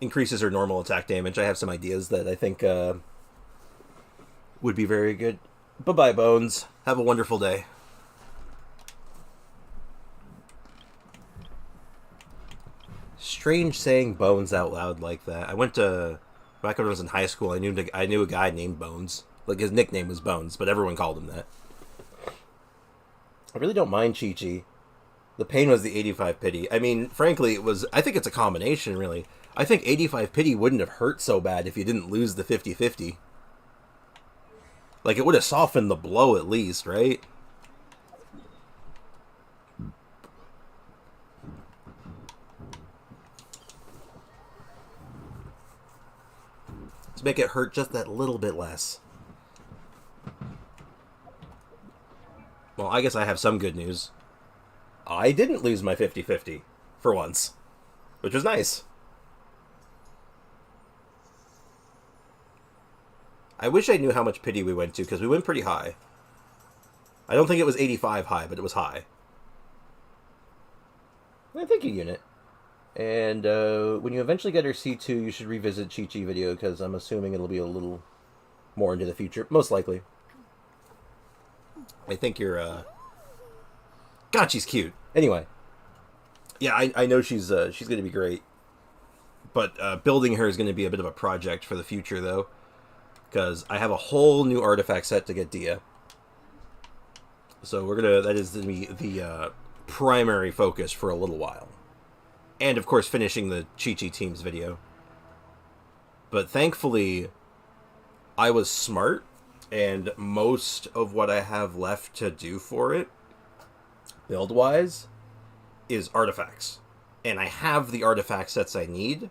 Increases her normal attack damage. I have some ideas that I think would be very good. Bye-bye, Bones. Have a wonderful day. Strange saying Bones out loud like that. I went to... Back when I was in high school, I knew a guy named Bones. Like, his nickname was Bones, but everyone called him that. I really don't mind Chi-Chi. The pain was the 85 pity. I mean, frankly, I think it's a combination, really. I think 85 pity wouldn't have hurt so bad if you didn't lose the 50-50. Like, it would have softened the blow at least, right? Let's make it hurt just that little bit less. Well, I guess I have some good news. I didn't lose my 50-50, for once. Which was nice. I wish I knew how much pity we went to, because we went pretty high. I don't think it was 85 high, but it was high. Well, thank you, Unit. And when you eventually get her C2, you should revisit Chi-Chi video, because I'm assuming it'll be a little more into the future. Most likely. I think you're, God, she's cute. Anyway. Yeah, I know she's going to be great, but building her is going to be a bit of a project for the future, though, because I have a whole new artifact set to get Dehya. So that is going to be the primary focus for a little while, and of course finishing the Chi-Chi teams video. But thankfully, I was smart, and most of what I have left to do for it, build-wise, is artifacts. And I have the artifact sets I need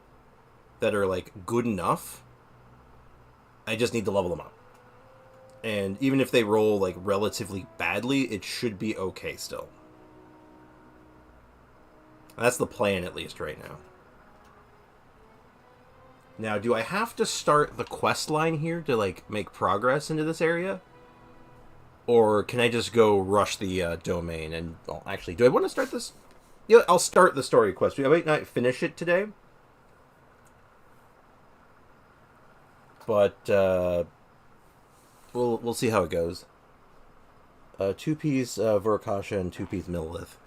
that are, like, good enough. I just need to level them up. And even if they roll, like, relatively badly, it should be okay still. That's the plan, at least, right now. Now, do I have to start the quest line here to, like, make progress into this area? Or can I just go rush the domain? And, well, actually, do I want to start this? Yeah, I'll start the story quest. I might not finish it today. But, we'll see how it goes. 2-piece Vorakasha and 2-piece Millith.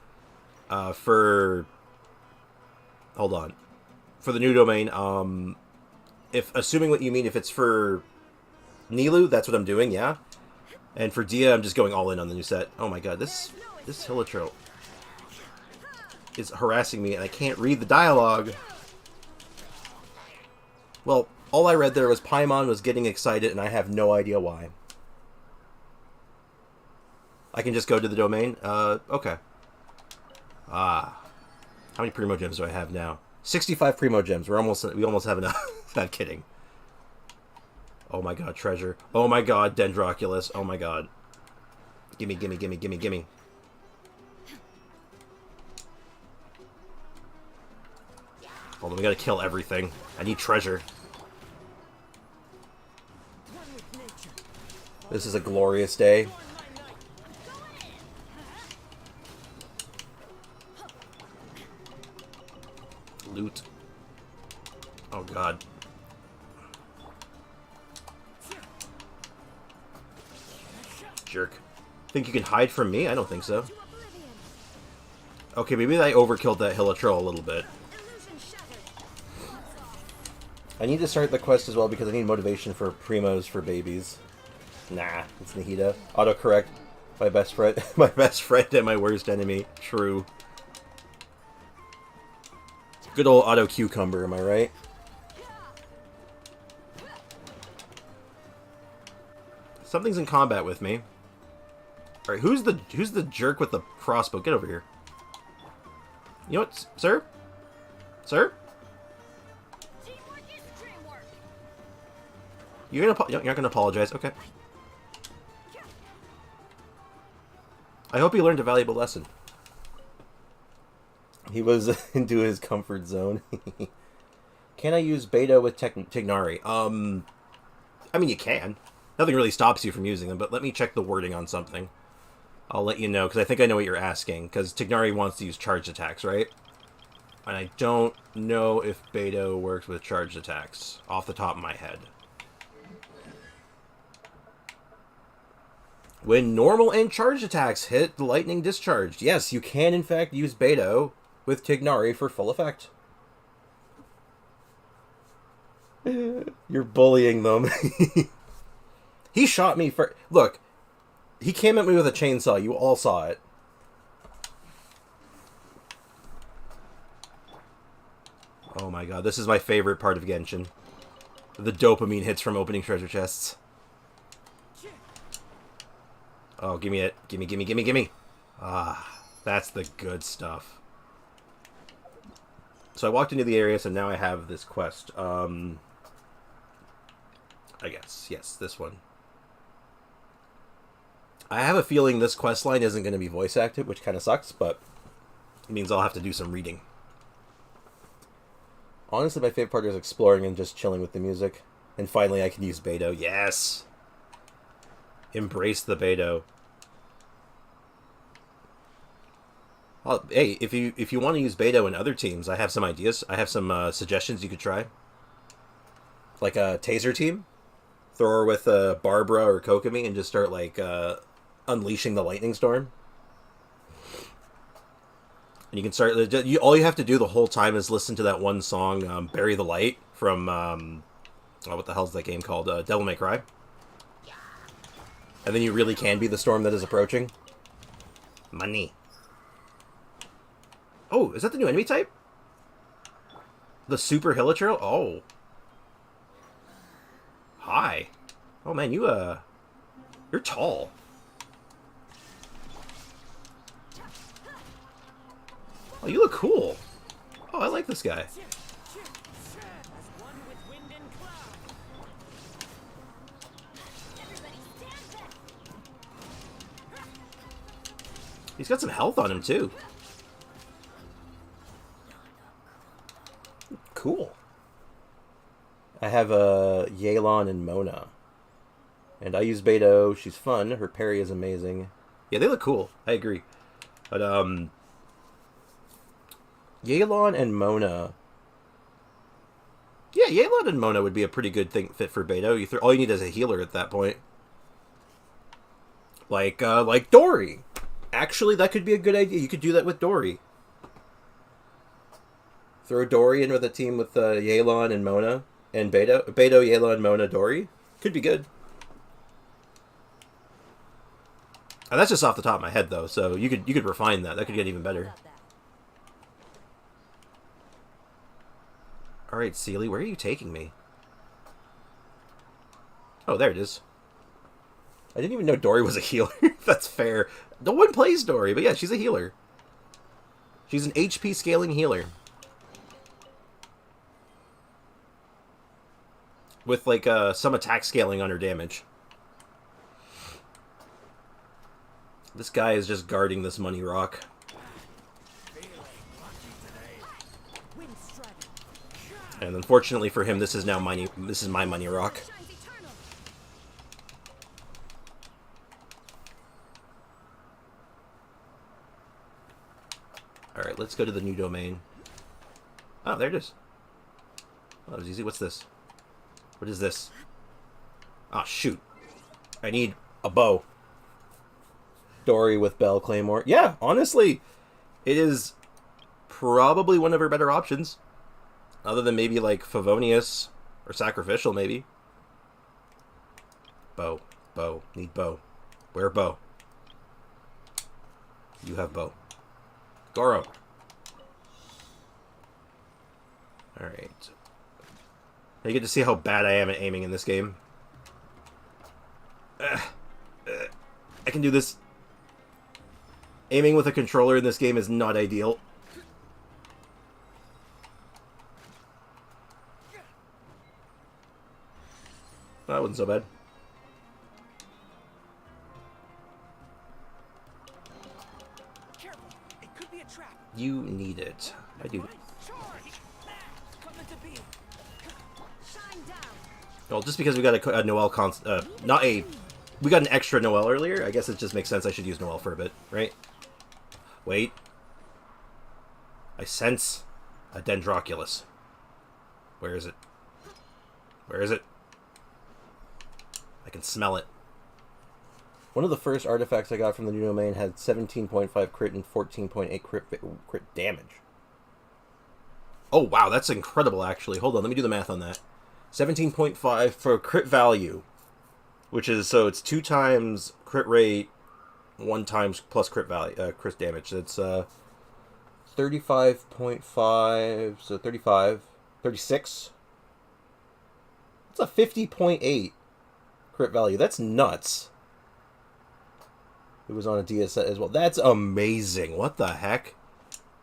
Hold on. For the new domain, assuming what you mean, if it's for Nilou, that's what I'm doing, yeah? And for Dehya, I'm just going all in on the new set. Oh my god, this Hilichurl is harassing me, and I can't read the dialogue. Well, all I read there was Paimon was getting excited, and I have no idea why. I can just go to the domain? Okay. How many Primo Gems do I have now? 65 Primo Gems. We almost have enough. Not kidding. Oh my god, treasure. Oh my god, Dendroculus. Oh my god. Gimme, gimme, gimme, gimme, gimme. Hold on, we gotta kill everything. I need treasure. This is a glorious day. Loot. Oh god. Jerk. Think you can hide from me? I don't think so. Okay, maybe I overkilled that Hilichurl a little bit. I need to start the quest as well because I need motivation for primos for babies. Nah, it's Nahida. Autocorrect. My best friend my best friend and my worst enemy. True. Good old auto cucumber, am I right? Something's in combat with me. Alright, who's the jerk with the crossbow? Get over here. You know what, sir? Sir? You're not gonna apologize, okay. I hope he learned a valuable lesson. He was into his comfort zone. Can I use beta with Tignari? I mean, you can. Nothing really stops you from using them, but let me check the wording on something. I'll let you know, because I think I know what you're asking, because Tignari wants to use charged attacks, right? And I don't know if beta works with charged attacks, off the top of my head. When normal and charged attacks hit the lightning discharged, yes, you can in fact use beta with Tignari for full effect. You're bullying them. He shot me for... Look, he came at me with a chainsaw. You all saw it. Oh my god, this is my favorite part of Genshin. The dopamine hits from opening treasure chests. Oh, give me it. Gimme, gimme, gimme, gimme. Ah, that's the good stuff. So I walked into the area, so now I have this quest. I guess. Yes, this one. I have a feeling this quest line isn't going to be voice acted, which kind of sucks, but it means I'll have to do some reading. Honestly, my favorite part is exploring and just chilling with the music. And finally, I can use Beto. Yes! Embrace the Beto. Hey, if you want to use Beto in other teams, I have some ideas. I have some suggestions you could try. Like a taser team. Throw her with Barbara or Kokomi and just start like unleashing the lightning storm. And you can start... all you have to do the whole time is listen to that one song, Bury the Light, from... what the hell's that game called? Devil May Cry. And then you really can be the storm that is approaching. Money. Oh, is that the new enemy type? The Super Hilichurl? Oh. Hi. Oh man, you're tall. Oh, you look cool. Oh, I like this guy. He's got some health on him, too. Cool. I have Yelan and Mona. And I use Beto. She's fun. Her parry is amazing. Yeah, they look cool. I agree. But, Yelan and Mona... Yeah, Yelan and Mona would be a pretty good fit for Beto. All you need is a healer at that point. Like Dory. Actually, that could be a good idea. You could do that with Dory. Throw Dory in with a team with Yelan and Mona and Beto, Yelan, Mona, Dory. Could be good. And that's just off the top of my head, though. So you could refine that. That could get even better. All right, Seely, where are you taking me? Oh, there it is. I didn't even know Dory was a healer. That's fair. No one plays Dory, but yeah, she's a healer. She's an HP scaling healer. With, like, some attack scaling on her damage. This guy is just guarding this money rock. And unfortunately for him, this is my money rock. Alright, let's go to the new domain. Oh, there it is. Oh, that was easy. What's this? What is this? Ah, oh, shoot. I need a bow. Dory with Bell Claymore. Yeah, honestly, it is probably one of her better options. Other than maybe, like, Favonius or Sacrificial, maybe. Bow. Bow. Need bow. Where bow? You have bow. Goro. Alright. Now you get to see how bad I am at aiming in this game. I can do this. Aiming with a controller in this game is not ideal. That wasn't so bad. You need it. I do. Well, just because we got a Noelle we got an extra Noelle earlier, I guess it just makes sense I should use Noelle for a bit, right? Wait. I sense a Dendroculus. Where is it? Where is it? I can smell it. One of the first artifacts I got from the new domain had 17.5 crit and 14.8 crit damage. Oh, wow, that's incredible, actually. Hold on, let me do the math on that. 17.5 for crit value, which is, so it's 2 times crit rate, 1 times plus crit value, crit damage. It's 35.5, so 35, 36. That's a 50.8 crit value. That's nuts. It was on a DS set as well. That's amazing. What the heck?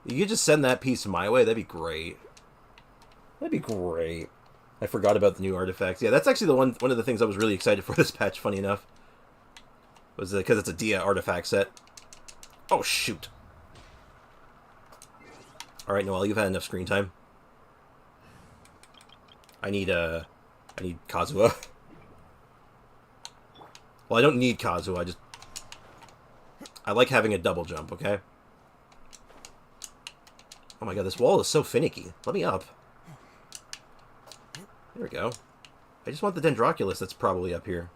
You could just send that piece my way. That'd be great. That'd be great. I forgot about the new artifacts. Yeah, that's actually one of the things I was really excited for this patch, funny enough. Was because it's a Dehya artifact set. Oh, shoot. Alright, Noelle, you've had enough screen time. I need Kazuha. Well, I don't need Kazuha, I like having a double jump, okay? Oh my god, this wall is so finicky. Let me up. There we go. I just want the Dendroculus that's probably up here.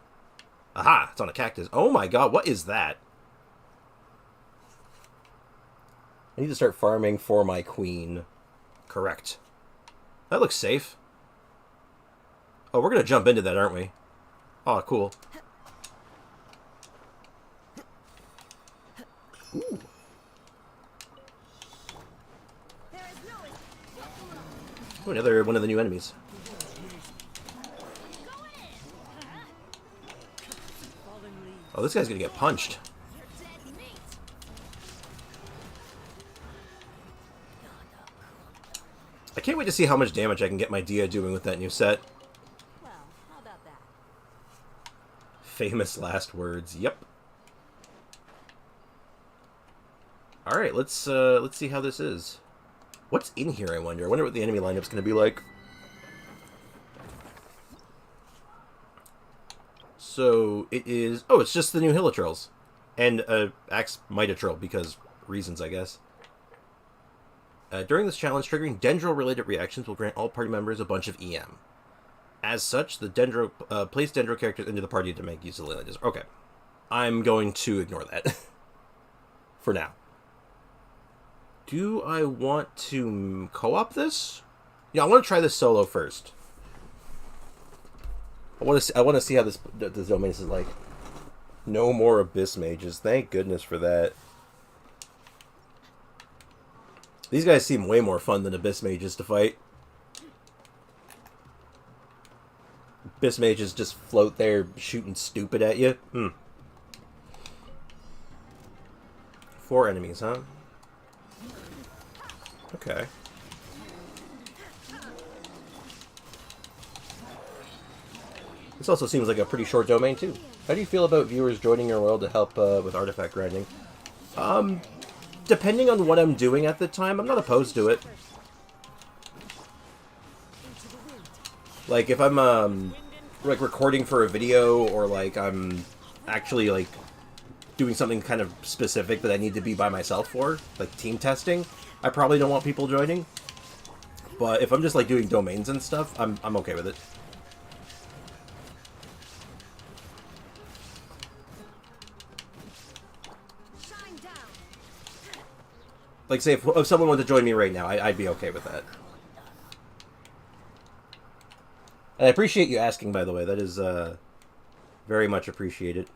Aha! It's on a cactus. Oh my god, what is that? I need to start farming for my queen. Correct. That looks safe. Oh, we're going to jump into that, aren't we? Oh, cool. Ooh. Oh, another one of the new enemies. Oh, this guy's going to get punched. I can't wait to see how much damage I can get my Dehya doing with that new set. Well, how about that? Famous last words. Yep. All right, let's see how this is. What's in here? I wonder what the enemy lineup's going to be like. So it is. Oh, it's just the new Hilitrils and Axe Mitatril because reasons, I guess. During this challenge, triggering Dendro-related reactions will grant all party members a bunch of EM. As such, the Dendro place Dendro characters into the party to make use of the languages. Okay, I'm going to ignore that for now. Do I want to co-op this? Yeah, I want to try this solo first. I want to see how this domain is like. No more Abyss Mages. Thank goodness for that. These guys seem way more fun than Abyss Mages to fight. Abyss Mages just float there shooting stupid at you. 4 enemies, huh? Okay. This also seems like a pretty short domain, too. How do you feel about viewers joining your world to help with artifact grinding? Depending on what I'm doing at the time, I'm not opposed to it. Like, if I'm, like, recording for a video, or, like, I'm actually, like, doing something kind of specific that I need to be by myself for, like team testing, I probably don't want people joining. But if I'm just, like, doing domains and stuff, I'm okay with it. Like, say, if someone wanted to join me right now, I'd be okay with that. And I appreciate you asking, by the way. That is, very much appreciated.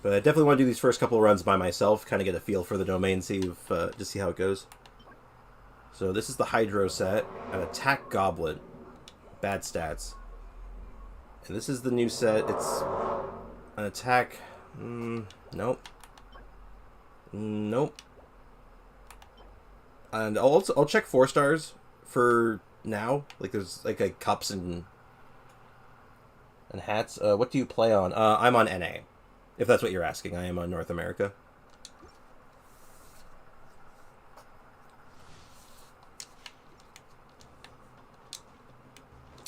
But I definitely want to do these first couple of runs by myself, kind of get a feel for the domain, see if, just see how it goes. So this is the Hydro set, an Attack Goblet, bad stats. And this is the new set. It's an attack. Nope. Nope. And I'll check 4 stars for now. Like there's like cups and hats. What do you play on? I'm on NA. If that's what you're asking, I am on North America.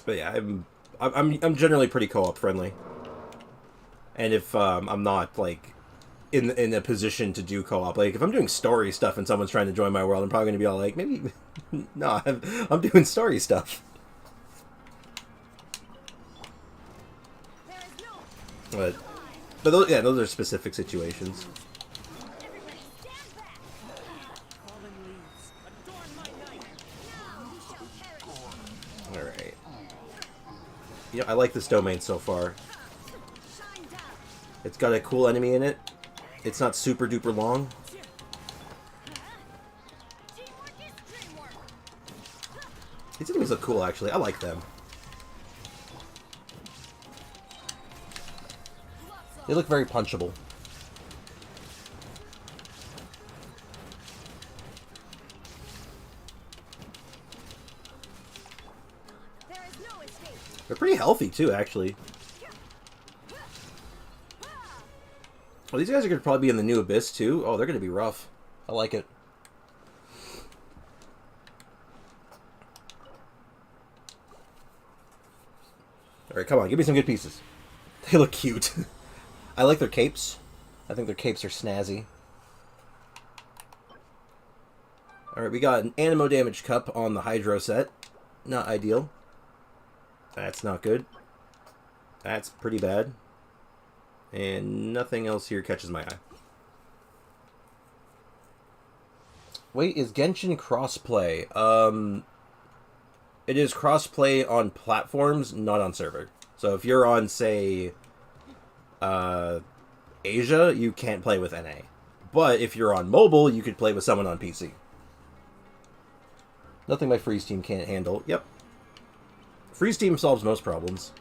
But yeah, I'm generally pretty co-op friendly, and if I'm not like in a position to do co-op, like if I'm doing story stuff and someone's trying to join my world, I'm probably gonna be all like, maybe no, I'm doing story stuff. But those, yeah, those are specific situations. Yeah, I like this domain so far. It's got a cool enemy in it. It's not super duper long. These enemies look cool, actually. I like them. They look very punchable. They're pretty healthy, too, actually. Well, these guys are going to probably be in the new Abyss, too. Oh, they're going to be rough. I like it. Alright, come on. Give me some good pieces. They look cute. I like their capes. I think their capes are snazzy. Alright, we got an Animo Damage Cup on the Hydro set. Not ideal. That's not good. That's pretty bad. And nothing else here catches my eye. Wait, is Genshin crossplay? It is crossplay on platforms, not on server. So if you're on, say, Asia, you can't play with NA. But if you're on mobile, you could play with someone on PC. Nothing my freeze team can't handle. Yep. Freeze team solves most problems.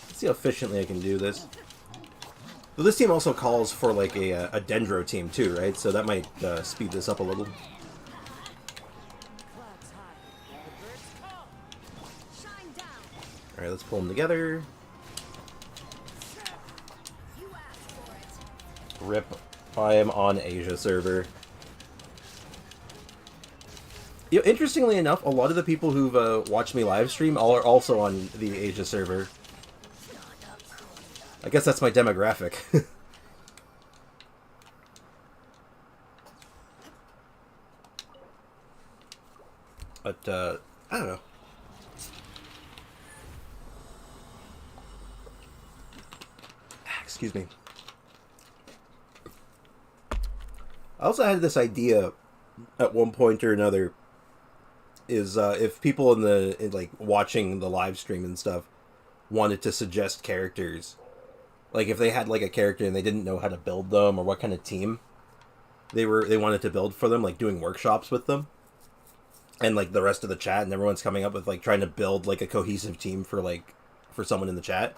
Let's see how efficiently I can do this. Well, this team also calls for like a Dendro team too, right? So that might speed this up a little. Alright, let's pull them together. Rip. I am on Asia server. You know, interestingly enough, a lot of the people who've watched me live stream are also on the Asia server. I guess that's my demographic. But, I don't know. Excuse me. I also had this idea at one point or another is if people like watching the live stream and stuff wanted to suggest characters, like if they had like a character and they didn't know how to build them or what kind of team they wanted to build for them, like doing workshops with them and like the rest of the chat, and everyone's coming up with like trying to build like a cohesive team for someone in the chat.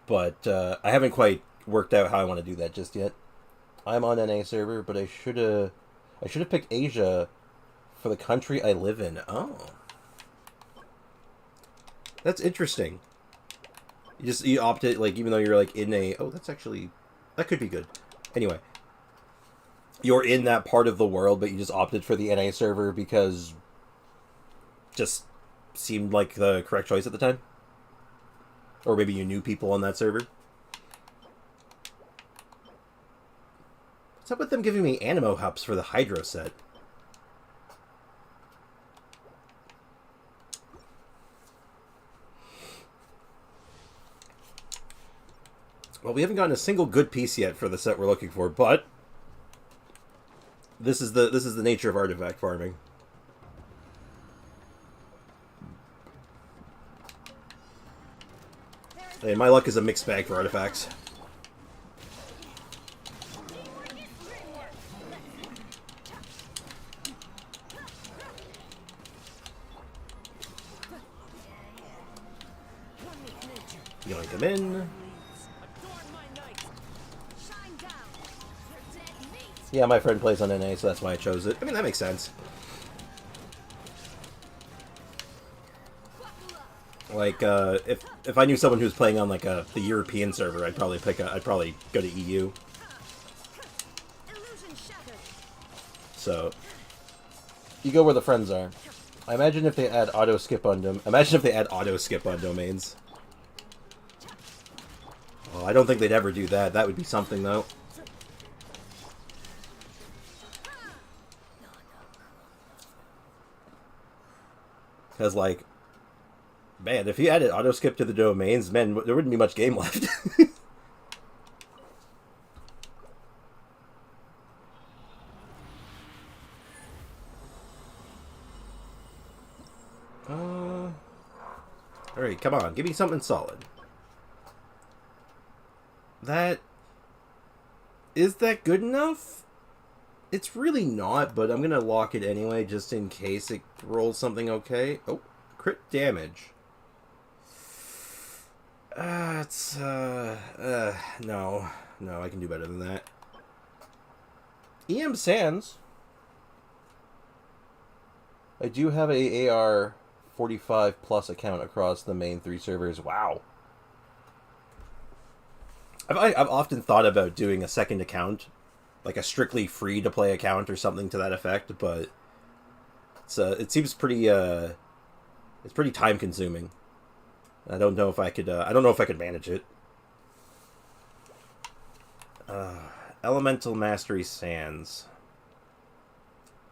But I haven't quite worked out how I want to do that just yet. I'm on NA server, but I should have picked Asia for the country I live in. Oh, that's interesting. You opted, like, even though you're like in a, oh, that could be good. Anyway, you're in that part of the world, but you just opted for the NA server because just seemed like the correct choice at the time. Or maybe you knew people on that server. What's up with them giving me Animo Hups for the Hydro set? Well, we haven't gotten a single good piece yet for the set we're looking for, but this is the nature of artifact farming. And my luck is a mixed bag for artifacts. Yoink them in. Yeah, my friend plays on NA, so that's why I chose it. I mean, that makes sense. Like, if I knew someone who was playing on like the European server, I'd probably go to EU. So, you go where the friends are. I imagine if they add auto skip on domains. Well, I don't think they'd ever do that. That would be something, though. Because, like, man, if you added auto skip to the domains, man, there wouldn't be much game left. Alright, come on, give me something solid. Is that good enough? It's really not, but I'm gonna lock it anyway, just in case it rolls something okay. Oh, crit damage. No, I can do better than that. EM Sands. I do have a AR 45 plus account across the main 3 servers. Wow. I've often thought about doing a second account, like a strictly free to play account or something to that effect, but it seems pretty it's pretty time consuming. I don't know if I could manage it. Elemental Mastery Sands.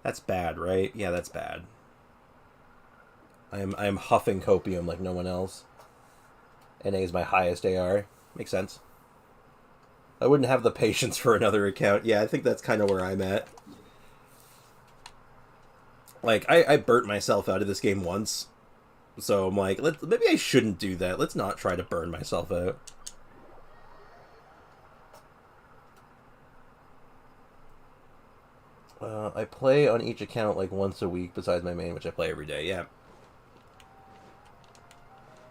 That's bad, right? Yeah, that's bad. I am huffing copium like no one else. NA is my highest AR. Makes sense. I wouldn't have the patience for another account. Yeah, I think that's kind of where I'm at. Like, I burnt myself out of this game once. So I'm like, maybe I shouldn't do that. Let's not try to burn myself out. I play on each account like once a week besides my main, which I play every day. Yeah.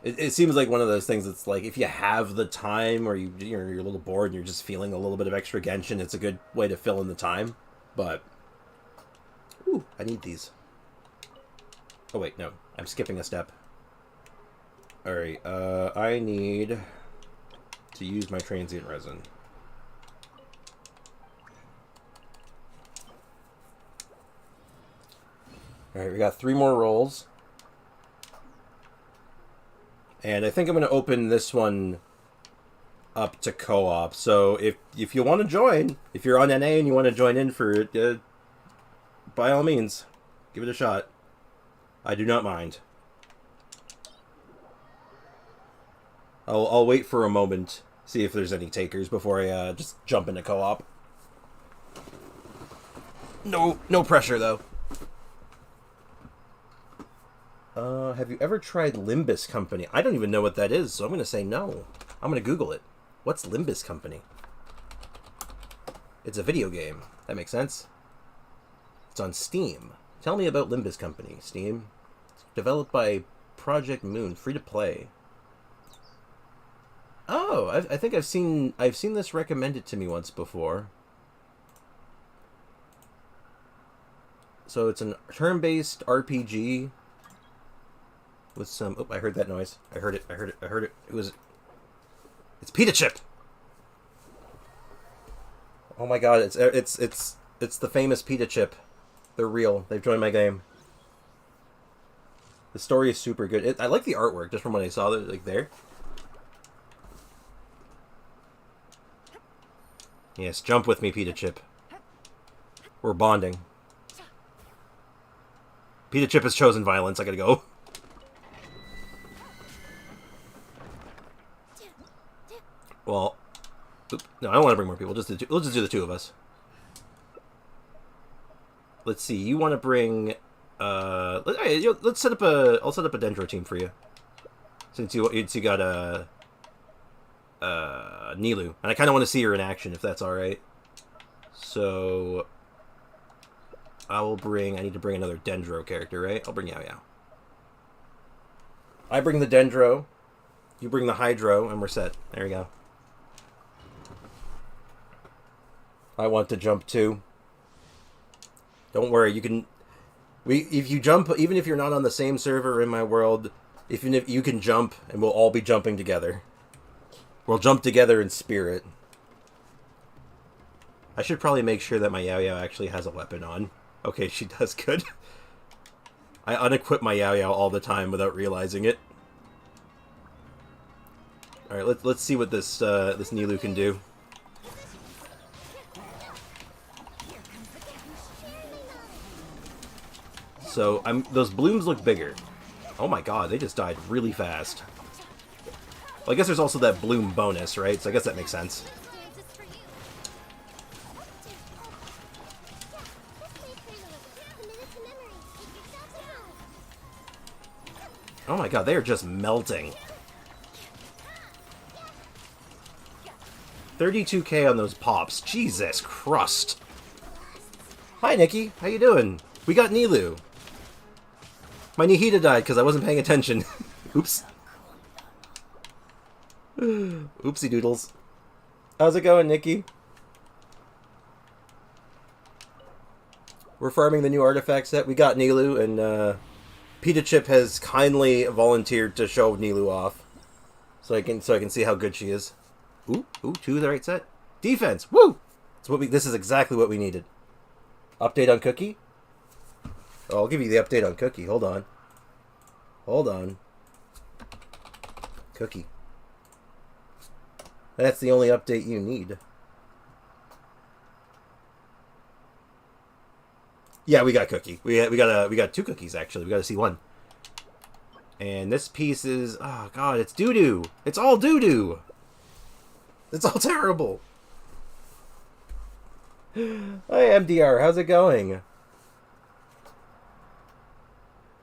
It seems like one of those things that's like, if you have the time or you're a little bored and you're just feeling a little bit of extra Genshin, it's a good way to fill in the time. But, ooh, I need these. Oh wait, no, I'm skipping a step. Alright, I need to use my transient resin. Alright, we got 3 more rolls. And I think I'm going to open this one up to co-op. So if you want to join, if you're on NA and you want to join in for it, by all means, give it a shot. I do not mind. I'll wait for a moment, see if there's any takers before I just jump into co-op. No pressure though. Have you ever tried Limbus Company? I don't even know what that is, so I'm going to say no. I'm going to Google it. What's Limbus Company? It's a video game. That makes sense. It's on Steam. Tell me about Limbus Company, Steam. It's developed by Project Moon, free to play. Oh, I think I've seen this recommended to me once before. So it's an turn-based RPG with some... Oh, I heard that noise. I heard it. It was... It's Pita Chip! Oh my god, it's the famous Pita Chip. They're real. They've joined my game. The story is super good. I like the artwork, just from what I saw, like, there. Yes, jump with me, Pita Chip. We're bonding. Pita Chip has chosen violence. I gotta go. Well, no, I don't want to bring more people. We'll just do the 2 of us. Let's see. You want to bring? Let's set up a. I'll set up a Dendro team for you. Since you got a Nilou, and I kind of want to see her in action, if that's all right. So I need to bring another Dendro character, right? I'll bring Yao Yao. I bring the Dendro. You bring the Hydro, and we're set. There we go. I want to jump too. Don't worry, you can... If you jump, even if you're not on the same server in my world, if you can jump, and we'll all be jumping together. We'll jump together in spirit. I should probably make sure that my Yao Yao actually has a weapon on. Okay, she does. Good. I unequip my Yao Yao all the time without realizing it. Alright, let's see what this Nilou can do. So, those blooms look bigger. Oh my god, they just died really fast. Well, I guess there's also that bloom bonus, right? So I guess that makes sense. Oh my god, they are just melting. 32k on those pops. Jesus Christ. Hi, Nikki. How you doing? We got Nilou. My Nihita died because I wasn't paying attention. Oops. Oopsie doodles. How's it going, Nikki? We're farming the new artifact set. We got Nilou, and Pita Chip has kindly volunteered to show Nilou off, so I can see how good she is. Ooh, 2 of the right set. Defense. Woo! This is exactly what we needed. Update on Cookie. Oh, I'll give you the update on Cookie. Hold on. Cookie. That's the only update you need. Yeah, we got cookie. We got two cookies actually. We got to see one. And this piece is, oh god, it's doo-doo. It's all doo-doo. It's all terrible. Hi MDR, how's it going?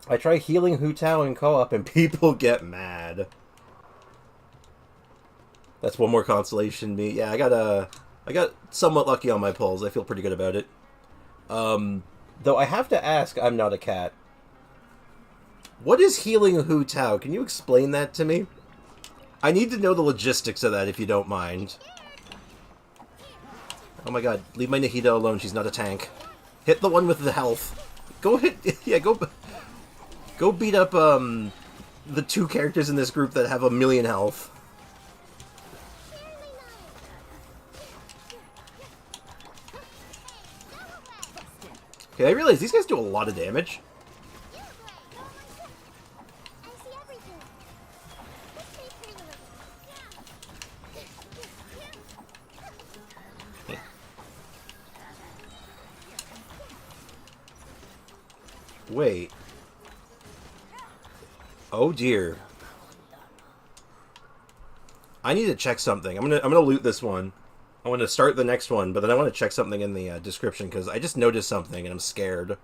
I try healing Hu Tao in co-op and people get mad. That's one more consolation me. Yeah, I got somewhat lucky on my pulls. I feel pretty good about it. Though I have to ask, I'm not a cat. What is healing Hu Tao? Can you explain that to me? I need to know the logistics of that if you don't mind. Oh my god, leave my Nahida alone, she's not a tank. Hit the one with the health. Go hit, yeah, go beat up, the two characters in this group that have 1,000,000 health. Okay, I realize these guys do a lot of damage. Wait. Oh dear. I need to check something. I'm gonna loot this one. I want to start the next one, but then I want to check something in the description because I just noticed something and I'm scared.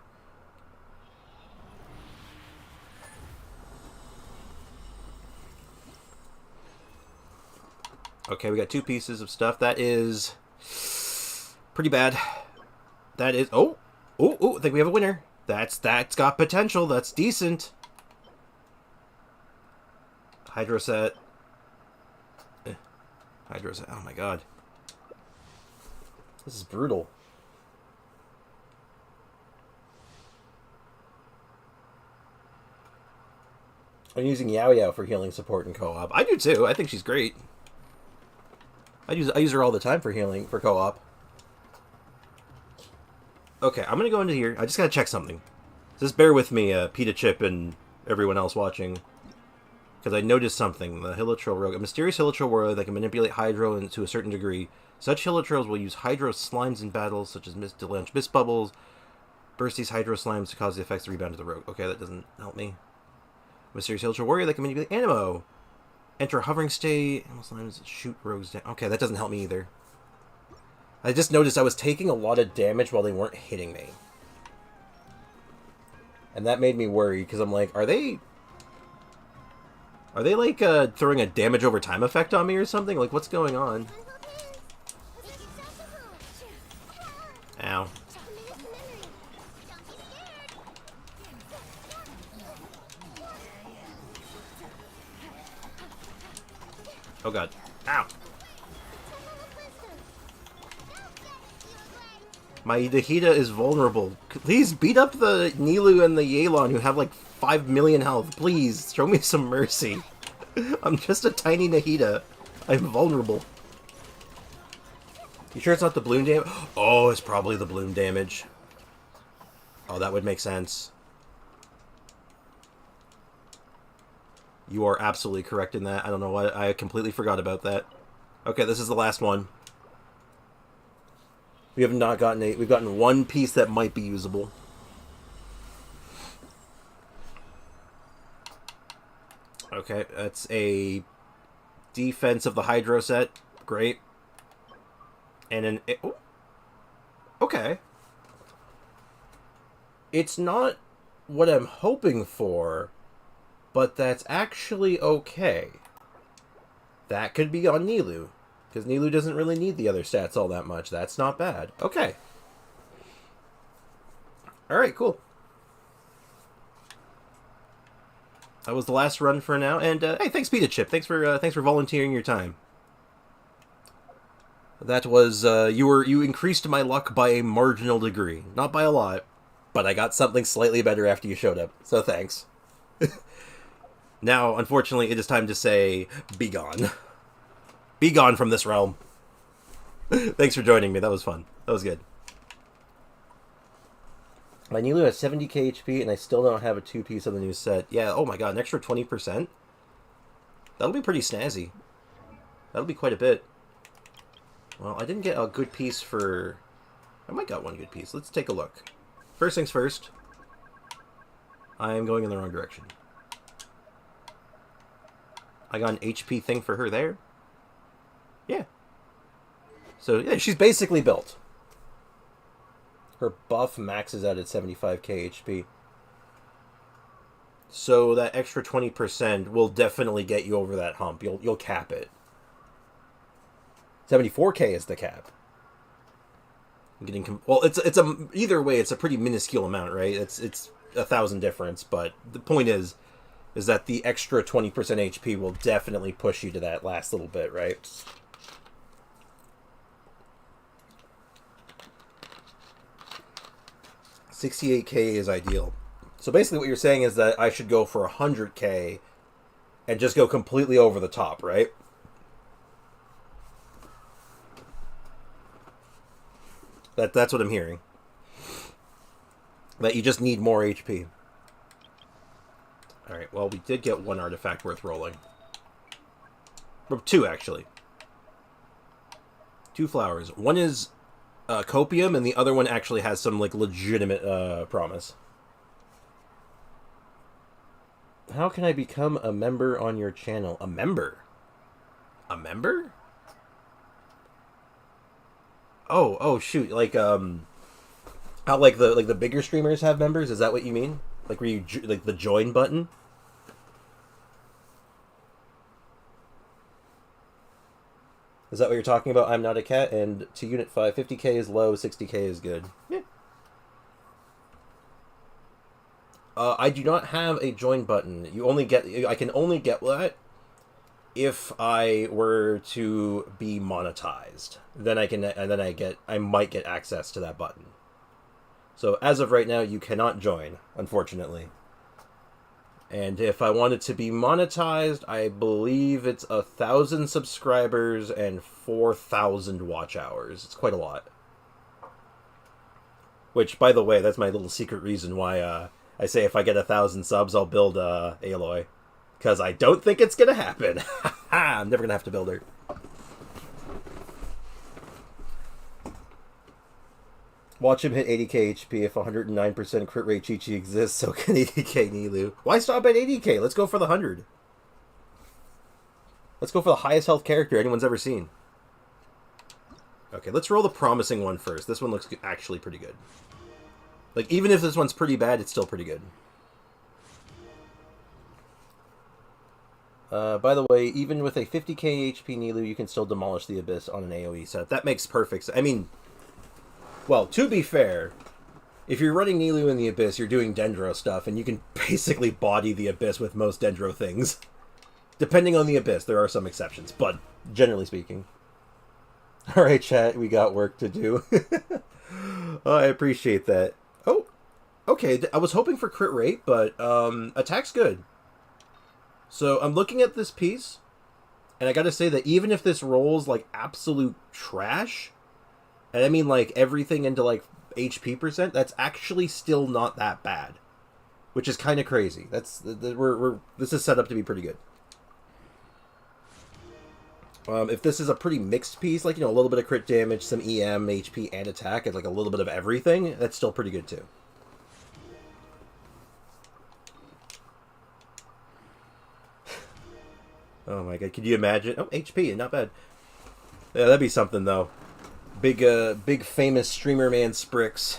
Okay, we got two pieces of stuff. That is pretty bad. That is... Oh! I think we have a winner. That's got potential. That's decent. Hydro set. Hydro set. Oh my god. This is brutal. I'm using Yao Yao for healing support in co-op. I do too. I think she's great. I use her all the time for healing for co-op. Okay, I'm gonna go into here. I just gotta check something. Just bear with me, Pita Chip and everyone else watching. Because I noticed something. The Hilichurl Rogue. A mysterious Hilichurl warrior that can manipulate Hydro to a certain degree. Such Hilichurls will use Hydro Slimes in battles, such as to launch Mist Bubbles, burst these Hydro Slimes to cause the effects to rebound to the Rogue. Okay, that doesn't help me. A mysterious Hilichurl warrior that can manipulate Animo. Enter a hovering state. Animal Slimes shoot Rogues down. Okay, that doesn't help me either. I just noticed I was taking a lot of damage while they weren't hitting me. And that made me worry, because I'm like, are they like, throwing a damage over time effect on me or something? Like, what's going on? Ow. Oh god. Ow. My Dehya is vulnerable. Please beat up the Nilou and the Yelan who have like 5,000,000 health. Please, show me some mercy. I'm just a tiny Nahida. I'm vulnerable. You sure it's not the bloom damage? Oh, it's probably the bloom damage. Oh, that would make sense. You are absolutely correct in that. I don't know why I completely forgot about that. Okay, this is the last one. We have not gotten we've gotten one piece that might be usable. Okay, that's a defense of the Hydro set. Great. And an... Oh. Okay. It's not what I'm hoping for, but that's actually okay. That could be on Nilou, because Nilou doesn't really need the other stats all that much. That's not bad. Okay. Alright, cool. That was the last run for now, and hey, thanks Pita Chip. Thanks for volunteering your time. That was you increased my luck by a marginal degree, not by a lot, but I got something slightly better after you showed up. So thanks. Now, unfortunately, it is time to say, be gone. Be gone from this realm. Thanks for joining me. That was fun. That was good. My Nilou has 70k HP, and I still don't have a 2-piece of the new set. Yeah, oh my god, an extra 20%? That'll be pretty snazzy. That'll be quite a bit. Well, I didn't get a good piece for... I might got one good piece. Let's take a look. First things first. I am going in the wrong direction. I got an HP thing for her there. Yeah. So, yeah, she's basically built. Her buff maxes out at 75k HP. So that extra 20% will definitely get you over that hump. You'll cap it. 74k is the cap. Well, it's a either way, it's a pretty minuscule amount, right? It's 1,000 difference, but the point is that the extra 20% HP will definitely push you to that last little bit, right? $68k is ideal. So basically what you're saying is that I should go for 100k and just go completely over the top, right? That's what I'm hearing. That you just need more HP. Alright, well, we did get one artifact worth rolling. Or two, actually. 2 flowers. One is copium, and the other one actually has some, like, legitimate promise. How can I become a member on your channel? A member? A member? Oh, shoot. Like, how, like, the bigger streamers have members? Is that what you mean? Like, where you, like, the join button? Is that what you're talking about? I'm not a cat, and to Unit 5, 50k is low, 60k is good. Yeah. I do not have a join button. I can only get that if I were to be monetized. Then I might get access to that button. So as of right now, you cannot join, unfortunately. And if I wanted to be monetized, I believe it's 1,000 subscribers and 4,000 watch hours. It's quite a lot. Which, by the way, that's my little secret reason why I say if I get 1,000 subs, I'll build Aloy. Because I don't think it's going to happen. I'm never going to have to build her. Watch him hit 80k HP if 109% crit rate Chi-Chi exists, so can 80k Nilou. Why stop at 80k? Let's go for the 100. Let's go for the highest health character anyone's ever seen. Okay, let's roll the promising one first. This one looks actually pretty good. Like, even if this one's pretty bad, it's still pretty good. By the way, even with a 50k HP Nilou, you can still demolish the Abyss on an AoE setup. That makes perfect sense. I mean, well, to be fair, if you're running Nilou in the Abyss, you're doing Dendro stuff, and you can basically body the Abyss with most Dendro things. Depending on the Abyss, there are some exceptions, but generally speaking. Alright, chat, we got work to do. Oh, I appreciate that. Oh, okay, I was hoping for crit rate, but attack's good. So I'm looking at this piece, and I gotta say that even if this rolls like absolute trash, and I mean like everything into like HP percent, that's actually still not that bad, which is kind of crazy. This is set up to be pretty good. If this is a pretty mixed piece, like, you know, a little bit of crit damage, some EM, HP, and attack, and like a little bit of everything, that's still pretty good too. Oh my god, could you imagine? Oh, HP, not bad. Yeah, that'd be something though. Big famous streamer man Sprix.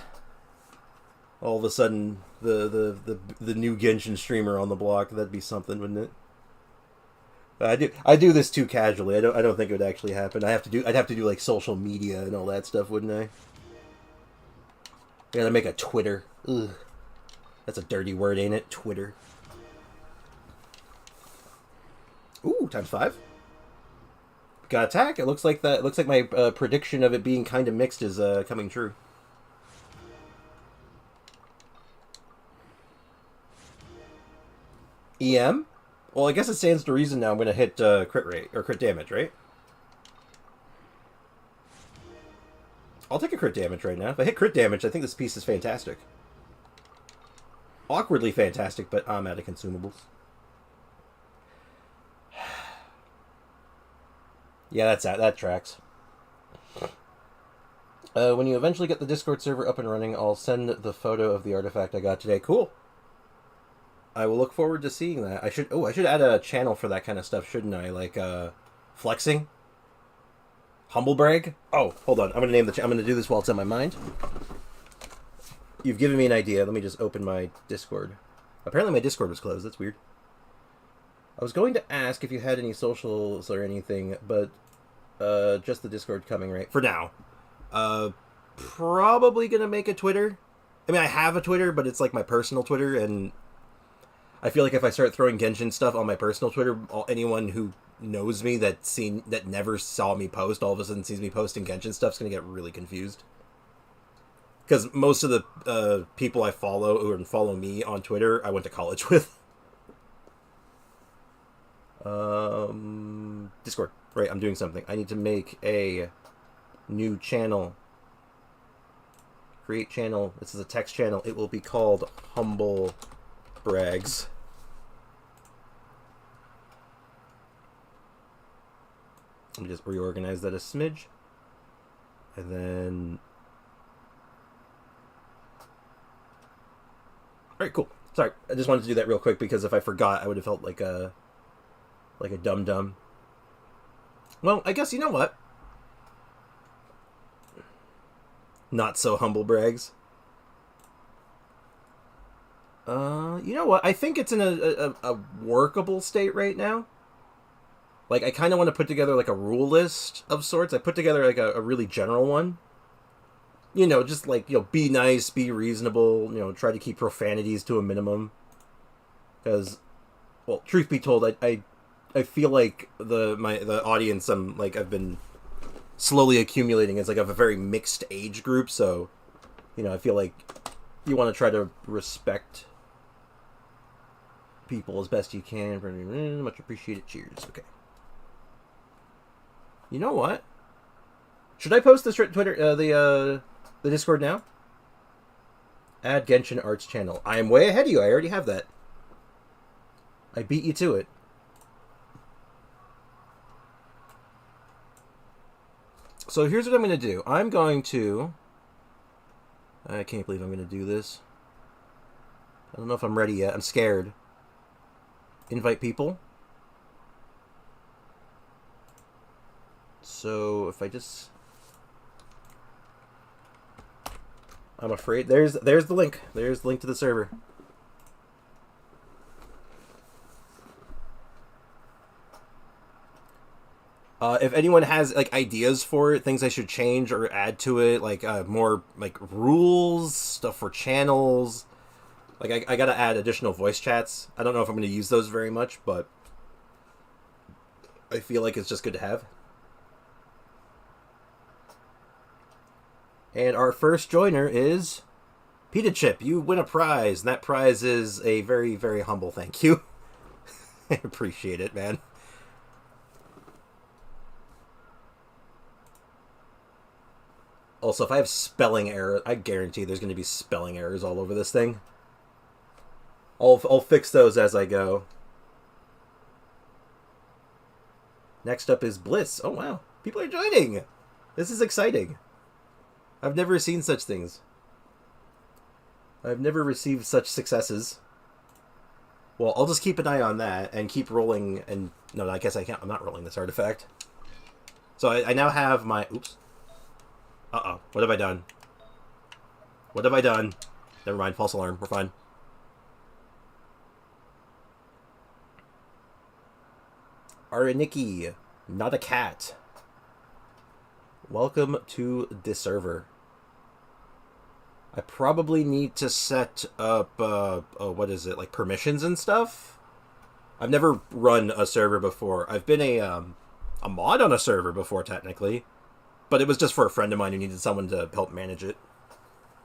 All of a sudden, the new Genshin streamer on the block. That'd be something, wouldn't it? I do this too casually. I don't think it would actually happen. I'd have to do like social media and all that stuff, wouldn't I? I gotta make a Twitter. Ugh. That's a dirty word, ain't it? Twitter. Ooh, ×5. Got attack. It looks like that. It looks like my prediction of it being kind of mixed is coming true. EM? Well, I guess it stands to reason now I'm going to hit crit rate, or crit damage, right? I'll take a crit damage right now. If I hit crit damage, I think this piece is fantastic. Awkwardly fantastic, but I'm out of consumables. Yeah, that tracks. When you eventually get the Discord server up and running, I'll send the photo of the artifact I got today. Cool. I will look forward to seeing that. I should add a channel for that kind of stuff, shouldn't I? Like, flexing? Humble brag? Oh, hold on. I'm gonna do this while it's on my mind. You've given me an idea. Let me just open my Discord. Apparently my Discord was closed. That's weird. I was going to ask if you had any socials or anything, but just the Discord coming right for now. Probably gonna make a Twitter. I mean, I have a Twitter, but it's like my personal Twitter, and I feel like if I start throwing Genshin stuff on my personal Twitter, anyone who knows me that never saw me post all of a sudden sees me posting Genshin stuff is gonna get really confused. Because most of the people I follow or follow me on Twitter, I went to college with. Discord. Right, I'm doing something. I need to make a new channel. Create channel. This is a text channel. It will be called Humble Brags. Let me just reorganize that a smidge. And then... Alright, cool. Sorry, I just wanted to do that real quick because if I forgot, I would have felt like a dum-dum. Well, I guess you know what? Not so humble brags. You know what? I think it's in a workable state right now. Like, I kind of want to put together, like, a rule list of sorts. I put together, like, a really general one. You know, just, like, you know, be nice, be reasonable, you know, try to keep profanities to a minimum. Because, well, truth be told, I feel like the audience I've been slowly accumulating is, like, of a very mixed age group, so, you know, I feel like you want to try to respect people as best you can. Much appreciated. Cheers. Okay. You know what? Should I post this Twitter, the Discord now? Add Genshin Arts channel. I am way ahead of you. I already have that. I beat you to it. So here's what I'm going to do. I'm going to... I can't believe I'm going to do this. I don't know if I'm ready yet. I'm scared. Invite people. So if I just... I'm afraid... There's the link. There's the link to the server. If anyone has like ideas for it, things I should change or add to it, like more like rules, stuff for channels, like I gotta add additional voice chats. I don't know if I'm going to use those very much, but I feel like it's just good to have. And our first joiner is Pita Chip. You win a prize, and that prize is a very, very humble thank you. I appreciate it, man. Also, if I have spelling errors, I guarantee there's going to be spelling errors all over this thing. I'll fix those as I go. Next up is Bliss. Oh, wow. People are joining. This is exciting. I've never seen such things. I've never received such successes. Well, I'll just keep an eye on that and keep rolling. And no, I guess I can't. I'm not rolling this artifact. So I now have my... Oops. Uh-oh. What have I done? What have I done? Never mind. False alarm. We're fine. Araniki. Not a cat. Welcome to the server. I probably need to set up, what is it? Like permissions and stuff? I've never run a server before. I've been a mod on a server before, technically. But it was just for a friend of mine who needed someone to help manage it.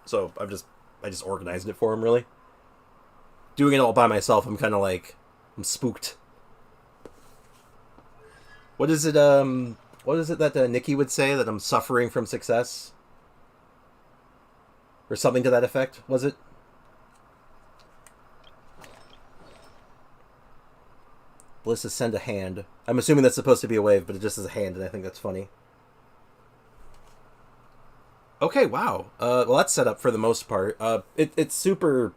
So I just organized it for him, really. Doing it all by myself, I'm kind of like, I'm spooked. What is it that Nikki would say, that I'm suffering from success? Or something to that effect, was it? Bliss is send a hand. I'm assuming that's supposed to be a wave, but it just is a hand, and I think that's funny. Okay, wow. Well, that's set up for the most part. It's super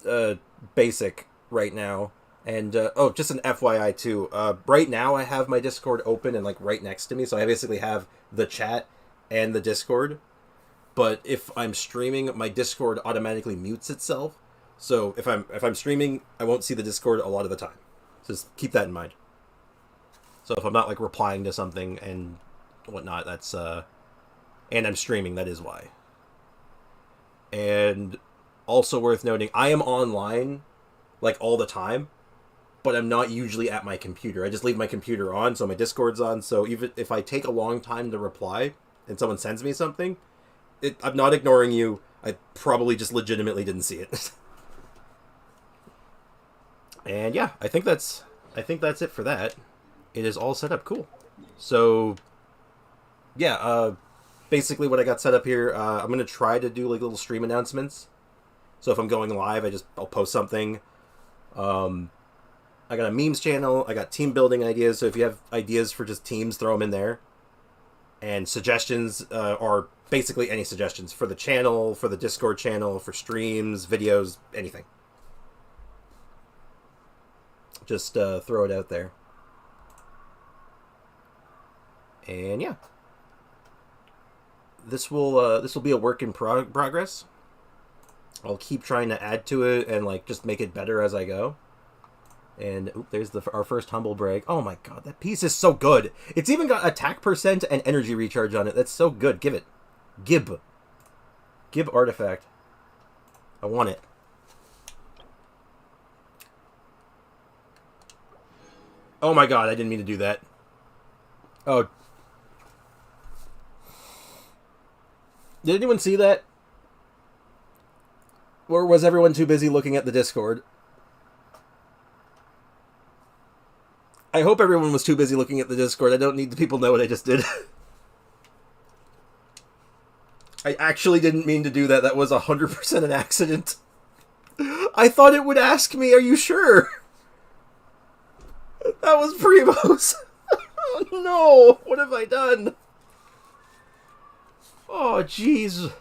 uh, basic right now. And oh, just an FYI too. Right now, I have my Discord open and like right next to me, so I basically have the chat and the Discord. But if I'm streaming, my Discord automatically mutes itself. So if I'm streaming, I won't see the Discord a lot of the time. Just keep that in mind. So if I'm not like replying to something and whatnot, that's and I'm streaming, that is why. And also worth noting, I am online like all the time, but I'm not usually at my computer. I just leave my computer on, so my Discord's on. So even if I take a long time to reply and someone sends me something, I'm not ignoring you. I probably just legitimately didn't see it. And yeah, I think that's it for that. It is all set up cool. So yeah, basically what I got set up here, I'm gonna try to do like little stream announcements. So if I'm going live, I'll post something. I got a memes channel. I got team building ideas. So if you have ideas for just teams, throw them in there. And suggestions are basically any suggestions for the channel, for the Discord channel, for streams, videos, anything. Just throw it out there. And yeah, this will be a work in progress. I'll keep trying to add to it and like just make it better as I go. And there's our first humble brag. Oh my god, that piece is so good. It's even got attack percent and energy recharge on it. That's so good. Give it. Gib artifact. I want it. Oh my god, I didn't mean to do that. Oh. Did anyone see that? Or was everyone too busy looking at the Discord? I hope everyone was too busy looking at the Discord. I don't need the people to know what I just did. I actually didn't mean to do that. That was 100% an accident. I thought it would ask me, are you sure? That was Primo's. Oh no! What have I done? Oh, jeez.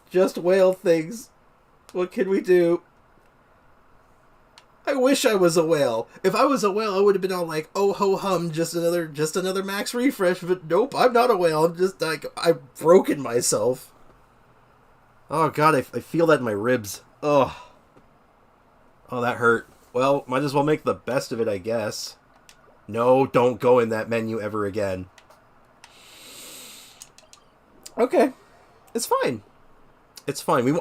Just whale things. What can we do? I wish I was a whale. If I was a whale, I would have been all like, "Oh ho hum, just another max refresh." But nope, I'm not a whale. I'm just like I've broken myself. Oh god, I feel that in my ribs. Oh, that hurt. Well, might as well make the best of it, I guess. No, don't go in that menu ever again. Okay, it's fine. It's fine. We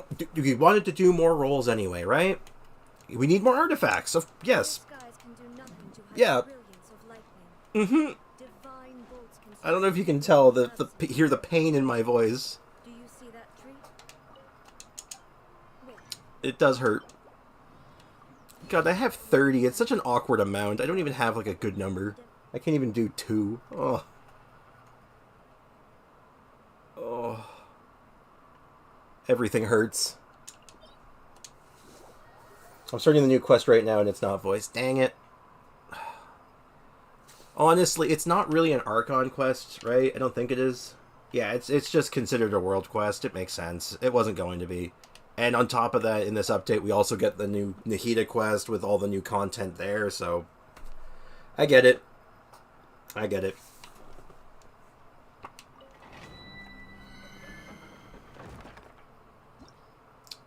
wanted to do more rolls anyway, right? We need more artifacts. So yes. Yeah. Mm-hmm. I don't know if you can tell hear the pain in my voice. Do you see that tree? It does hurt. God, I have 30. It's such an awkward amount. I don't even have like a good number. I can't even do 2. Oh. Oh. Everything hurts. I'm starting the new quest right now and it's not voiced. Dang it. Honestly, it's not really an Archon quest, right? I don't think it is. Yeah, it's just considered a world quest. It makes sense. It wasn't going to be. And on top of that, in this update, we also get the new Nahida quest with all the new content there, so I get it. I get it.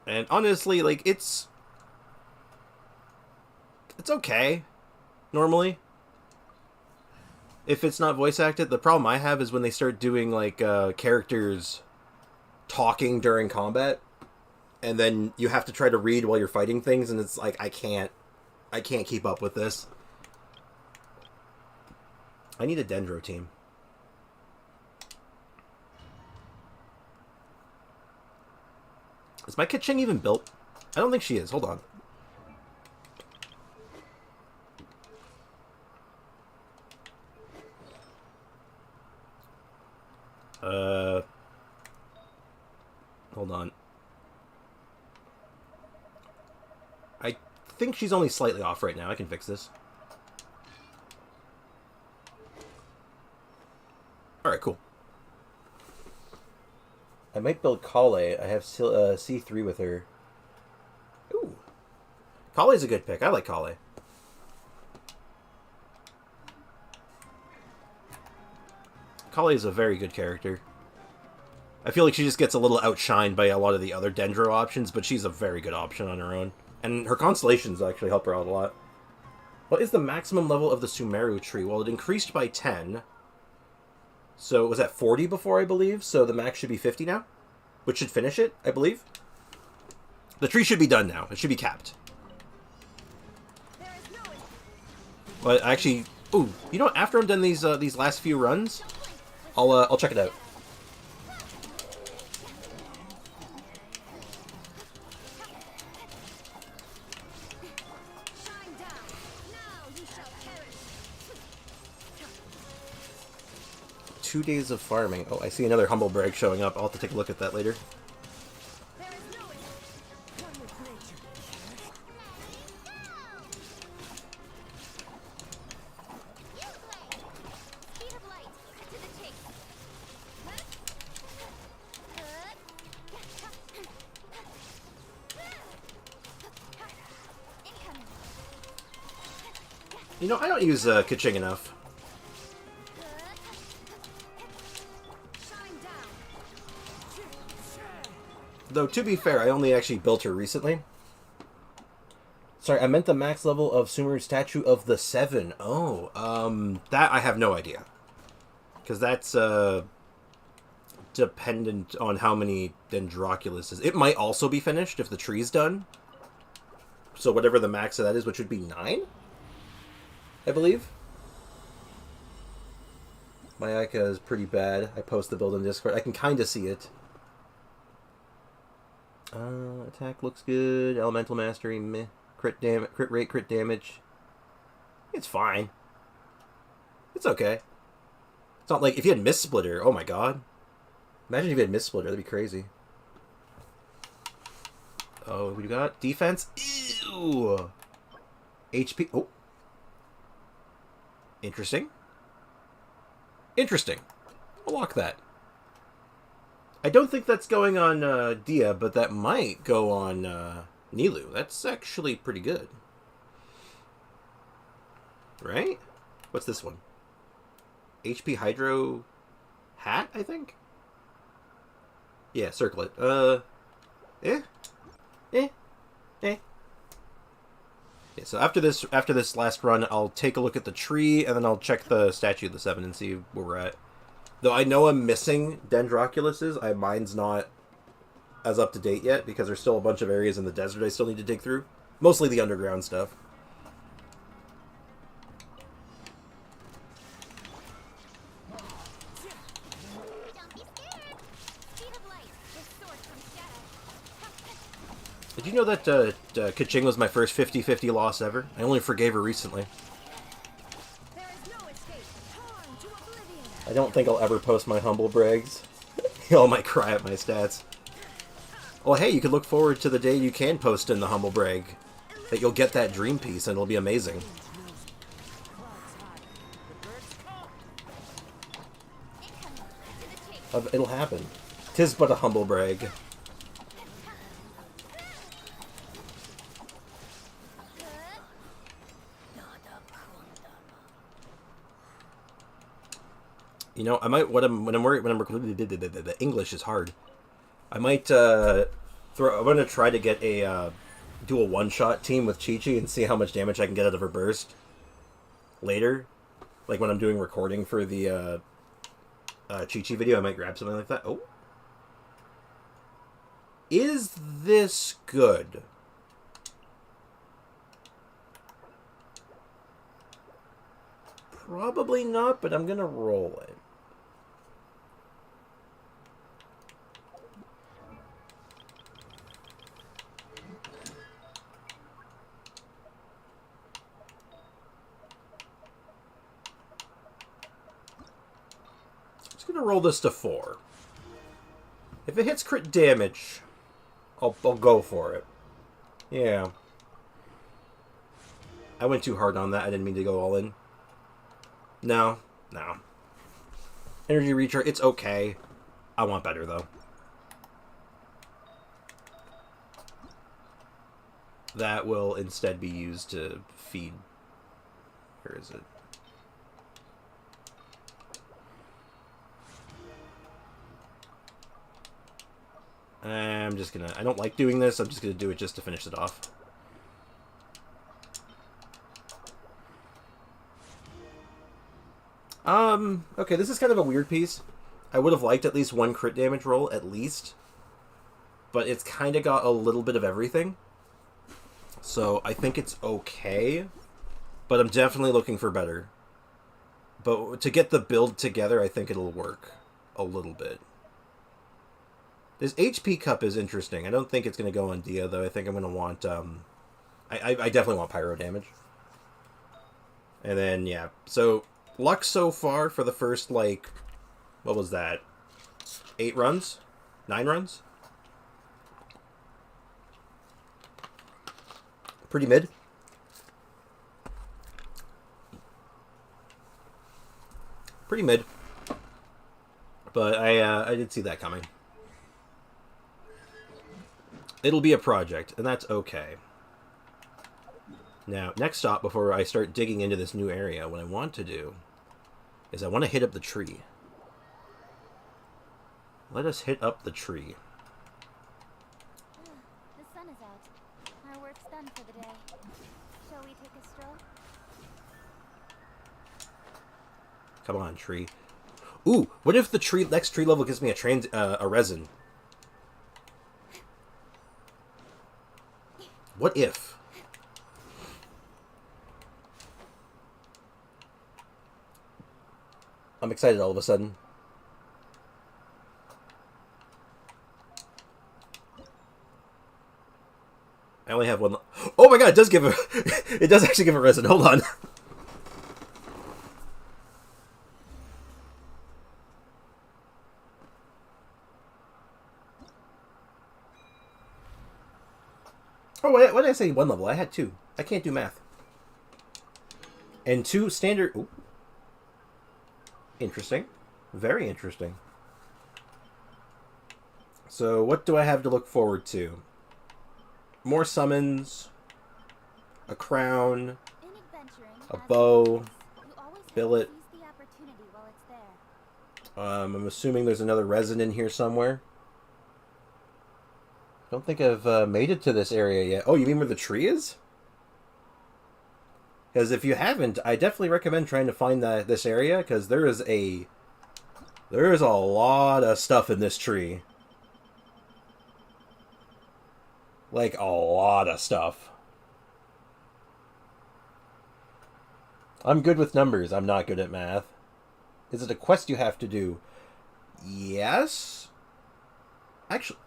And honestly, like, it's okay, normally. If it's not voice acted, the problem I have is when they start doing, like, characters talking during combat, and then you have to try to read while you're fighting things, and it's like, I can't keep up with this. I need a Dendro team. Is my Kaching even built? I don't think she is. Hold on. Hold on. I think she's only slightly off right now. I can fix this. cool. I might build Kale. I have C3 with her. Ooh. Kale's a good pick. I like Kale. Kale is a very good character. I feel like she just gets a little outshined by a lot of the other Dendro options, but she's a very good option on her own. And her constellations actually help her out a lot. What is the maximum level of the Sumeru tree? Well, it increased by 10. So it was at 40 before, I believe. So the max should be 50 now, which should finish it, I believe. The tree should be done now. It should be capped. But actually, ooh, you know what? After I'm done these last few runs, I'll check it out. Two days of farming. Oh, I see another humble brag showing up. I'll have to take a look at that later. You know, I don't use Kaching enough. Though, to be fair, I only actually built her recently. Sorry, I meant the max level of Sumeru's Statue of the 7. Oh, that I have no idea. Because that's, dependent on how many Dendroculus is. It might also be finished if the tree's done. So whatever the max of that is, which would be 9? I believe. My Ica is pretty bad. I post the build in Discord. I can kind of see it. Attack looks good. Elemental Mastery, meh. Crit rate, crit damage. It's fine. It's okay. It's not like if you had Mist Splitter. Oh my god. Imagine if you had Mist Splitter. That'd be crazy. Oh, what do you got? Defense? Ew. HP. Oh. Interesting. Interesting. I'll lock that. I don't think that's going on Dehya, but that might go on Nilou. That's actually pretty good. Right? What's this one? HP Hydro Hat, I think? Yeah, circlet. Yeah, so after this last run, I'll take a look at the tree, and then I'll check the Statue of the 7 and see where we're at. Though I know I'm missing Dendroculuses, mine's not as up to date yet, because there's still a bunch of areas in the desert I still need to dig through. Mostly the underground stuff. Did you know that Kaching was my first 50-50 loss ever? I only forgave her recently. I don't think I'll ever post my humble brags. Y'all might cry at my stats. Well, hey, you could look forward to the day you can post in the humble brag. That you'll get that dream piece and it'll be amazing. It'll happen. 'Tis but a humble brag. You know, I might when I'm recording. The English is hard. I might I'm gonna try to get do a one-shot team with Chi-Chi and see how much damage I can get out of her burst later. Like when I'm doing recording for the Chi-Chi video, I might grab something like that. Oh, is this good? Probably not, but I'm gonna roll it. Just gonna roll this to 4. If it hits crit damage, I'll go for it. Yeah. I went too hard on that. I didn't mean to go all in. No. Energy recharge, it's okay. I want better, though. That will instead be used to feed... Where is it? I'm just gonna... I don't like doing this. I'm just gonna do it just to finish it off. Okay, this is kind of a weird piece. I would have liked at least one crit damage roll, at least. But it's kind of got a little bit of everything. So I think it's okay. But I'm definitely looking for better. But to get the build together, I think it'll work a little bit. This HP cup is interesting. I don't think it's going to go on Dehya, though. I think I'm going to want... I definitely want pyro damage. And then, yeah. So, luck so far for the first, like... What was that? 8 runs? 9 runs? Pretty mid. Pretty mid. But I did see that coming. It'll be a project, and that's okay. Now, next stop, before I start digging into this new area, what I want to do is I want to hit up the tree. Let us hit up the tree. The sun is out. Our work's done for the day. Shall we take a stroll? Come on, tree. Ooh, what if the next tree level gives me a resin? What if? I'm excited all of a sudden. I only have one. Oh my god, it does give a... It does actually give a resin. Hold on. Oh, what did I say? 1 level. I had 2. I can't do math. And 2 standard... Ooh. Interesting. Very interesting. So, what do I have to look forward to? More summons. A crown. A bow. Billet. I'm assuming there's another resin in here somewhere. Don't think I've made it to this area yet. Oh, you mean where the tree is? Because if you haven't, I definitely recommend trying to find this area, because there is a lot of stuff in this tree. Like, a lot of stuff. I'm good with numbers. I'm not good at math. Is it a quest you have to do? Yes? Actually...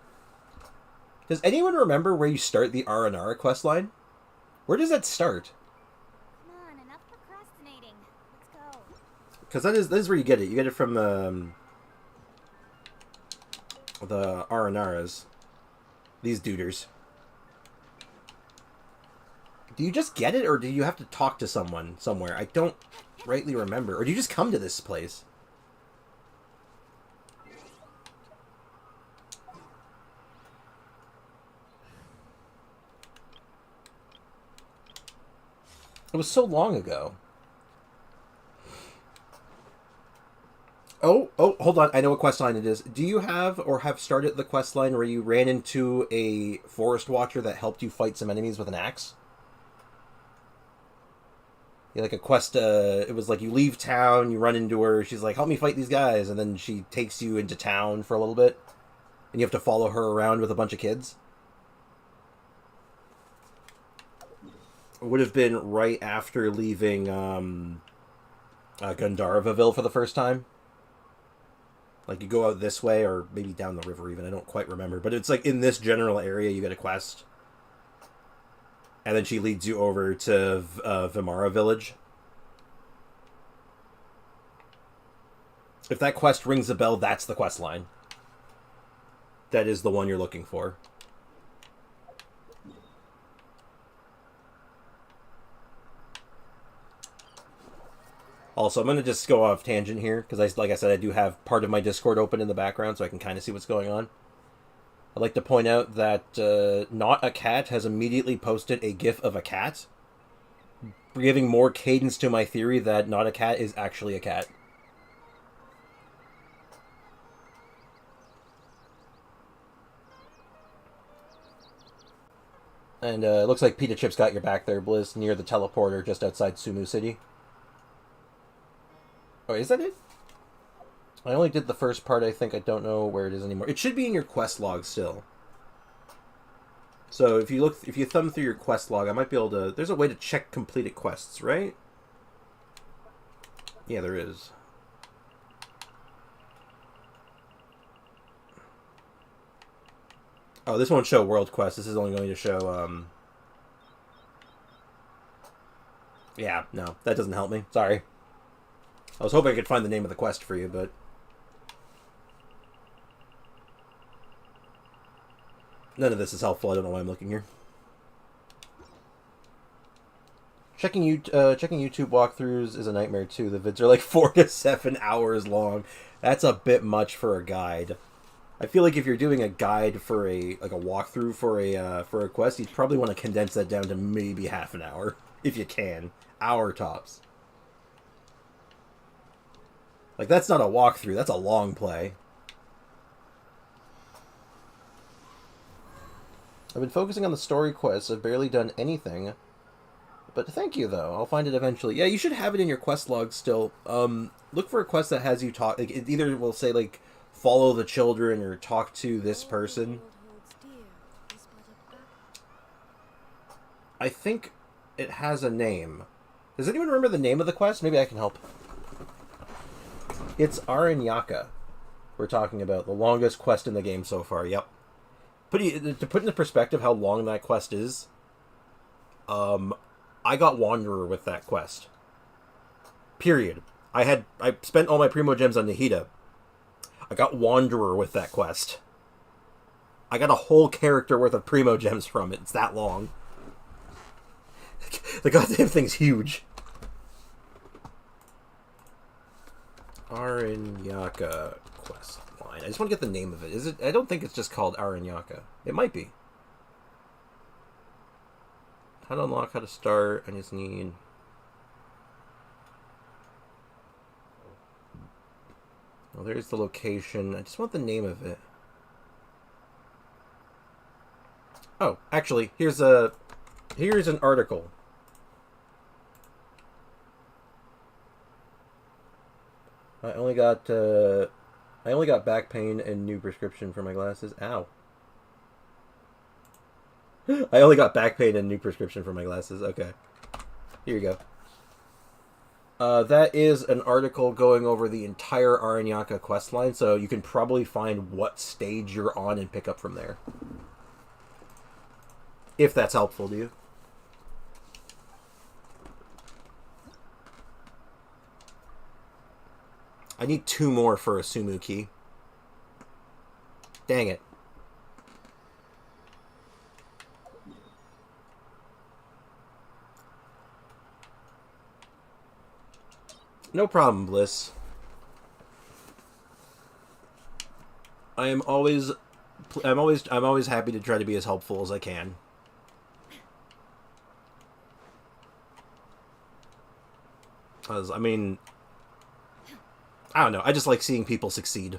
Does anyone remember where you start the R&R quest line? Where does that start? Come on, enough procrastinating. Let's go. Because that is where you get it. You get it from the R&Rs. These duders. Do you just get it, or do you have to talk to someone somewhere? I don't rightly remember. Or do you just come to this place? It was so long ago. Oh, hold on. I know what quest line it is. Do you have or have started the quest line where you ran into a forest watcher that helped you fight some enemies with an axe? Yeah, like a quest, it was like you leave town, you run into her, she's like, help me fight these guys, and then she takes you into town for a little bit, and you have to follow her around with a bunch of kids. It would have been right after leaving Gandharvaville for the first time. Like, you go out this way, or maybe down the river even, I don't quite remember, but it's like in this general area you get a quest. And then she leads you over to Vimara Village. If that quest rings a bell, that's the quest line. That is the one you're looking for. Also, I'm going to just go off tangent here, because like I said, I do have part of my Discord open in the background, so I can kind of see what's going on. I'd like to point out that Not a Cat has immediately posted a gif of a cat, giving more cadence to my theory that Not a Cat is actually a cat. And it looks like Pita Chip's got your back there, Bliss, near the teleporter just outside Sumu City. Oh, is that it? I only did the first part, I think. I don't know where it is anymore. It should be in your quest log still. So if you thumb through your quest log, I might be able to... There's a way to check completed quests, right? Yeah, there is. Oh, this won't show world quest. This is only going to show, Yeah, no, that doesn't help me. Sorry. I was hoping I could find the name of the quest for you, but... None of this is helpful. I don't know why I'm looking here. Checking YouTube walkthroughs is a nightmare too. The vids are like 4 to 7 hours long. That's a bit much for a guide. I feel like if you're doing a guide for a walkthrough for a quest, you'd probably want to condense that down to maybe half an hour, if you can. Hour tops. Like, that's not a walkthrough, that's a long play. I've been focusing on the story quests. I've barely done anything. But thank you, though. I'll find it eventually. Yeah, you should have it in your quest log still. Look for a quest that has you talk... Like, it either will say, like, follow the children or talk to this person. I think it has a name. Does anyone remember the name of the quest? Maybe I can help. It's Aranyaka. We're talking about the longest quest in the game so far. Yep. To put into perspective how long that quest is, I got Wanderer with that quest. Period. I spent all my Primo Gems on Nihida. I got Wanderer with that quest. I got a whole character worth of Primo Gems from it. It's that long. The goddamn thing's huge. Aranyaka quest line. I just want to get the name of it. Is it? I don't think it's just called Aranyaka. It might be. How to unlock, how to start. I just need... Well, there's the location. I just want the name of it. Oh, actually, here's an article. I only got back pain and new prescription for my glasses. Ow. I only got back pain and new prescription for my glasses. Okay. Here you go. That is an article going over the entire Aranyaka questline, so you can probably find what stage you're on and pick up from there. If that's helpful to you. I need 2 more for a Sumu key. Dang it. No problem, Bliss. I'm always happy to try to be as helpful as I can. I mean, I don't know. I just like seeing people succeed.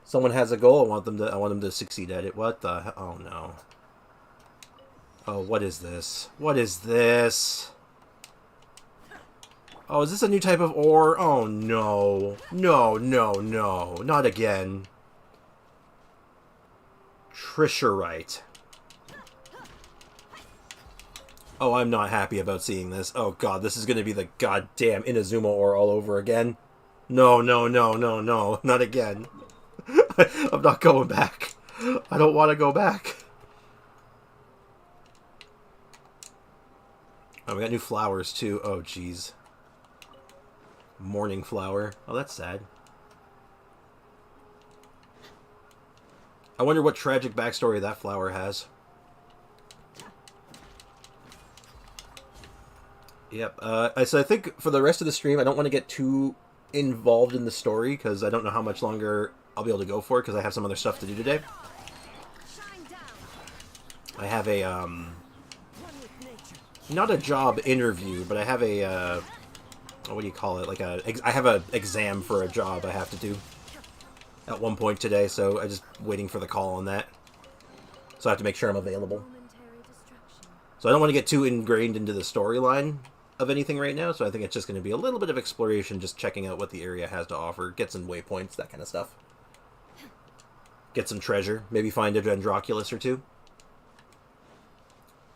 Someone has a goal. I want them to succeed at it. What the hell? Oh no. Oh, what is this? What is this? Oh, is this a new type of ore? Oh no. No, no, no. Not again. Trisherite. Oh, I'm not happy about seeing this. Oh god, this is gonna be the goddamn Inazuma ore all over again. No, no, no, no, no. Not again. I'm not going back. I don't want to go back. Oh, we got new flowers too. Oh, jeez. Morning flower. Oh, that's sad. I wonder what tragic backstory that flower has. Yep. So I think for the rest of the stream, I don't want to get too involved in the story because I don't know how much longer I'll be able to go for it because I have some other stuff to do today. I have a not a job interview, but I have a what do you call it? Like I have a exam for a job I have to do at one point today, so I'm just waiting for the call on that. So I have to make sure I'm available. So I don't want to get too ingrained into the storyline of anything right now, so I think it's just going to be a little bit of exploration, just checking out what the area has to offer, get some waypoints, that kind of stuff. Get some treasure, maybe find a Dendroculus or two.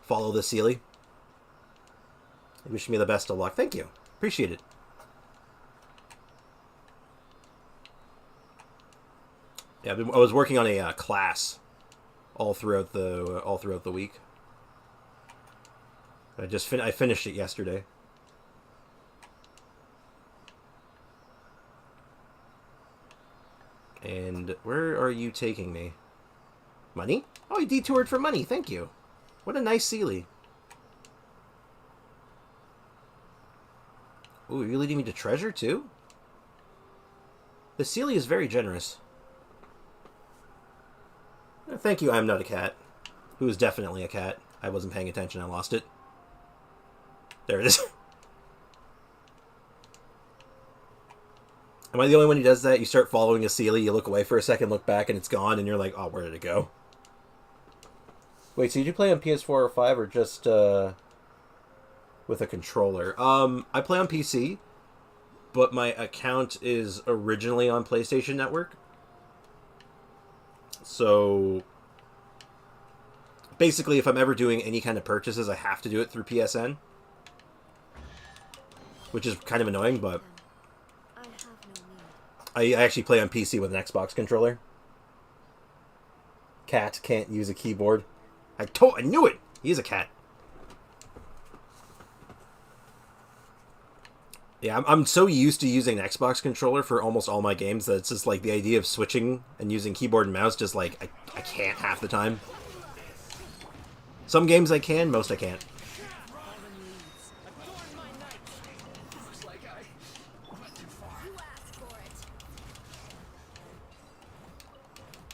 Follow the Sealy. Wish me the best of luck. Thank you. Appreciate it. Yeah, I was working on a class all throughout the week. I finished it yesterday. And where are you taking me? Money? Oh, you detoured for money. Thank you. What a nice Sealy. Ooh, you're leading me to treasure too? The Sealy is very generous. Thank you, I'm not a cat. Who is definitely a cat. I wasn't paying attention, I lost it. There it is. Am I the only one who does that? You start following a Sealy, you look away for a second, look back, and it's gone, and you're like, oh, where did it go? Wait, so did you play on PS4 or 5, or just, with a controller? I play on PC, but my account is originally on PlayStation Network. So, basically, if I'm ever doing any kind of purchases, I have to do it through PSN. Which is kind of annoying, but I actually play on PC with an Xbox controller. Cat can't use a keyboard. I knew it! He's a cat. Yeah, I'm so used to using an Xbox controller for almost all my games that it's just like the idea of switching and using keyboard and mouse just like, I can't half the time. Some games I can, most I can't.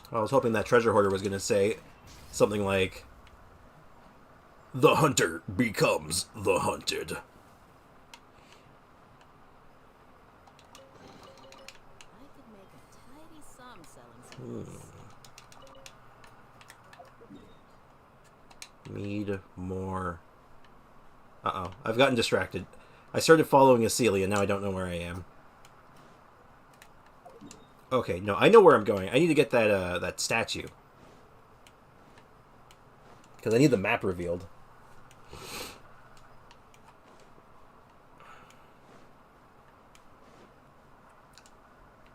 I was hoping that treasure hoarder was going to say something like, "The hunter becomes the hunted." Need more. Uh-oh. I've gotten distracted. I started following a Celia, and now I don't know where I am. Okay, no, I know where I'm going. I need to get that, that statue. Because I need the map revealed.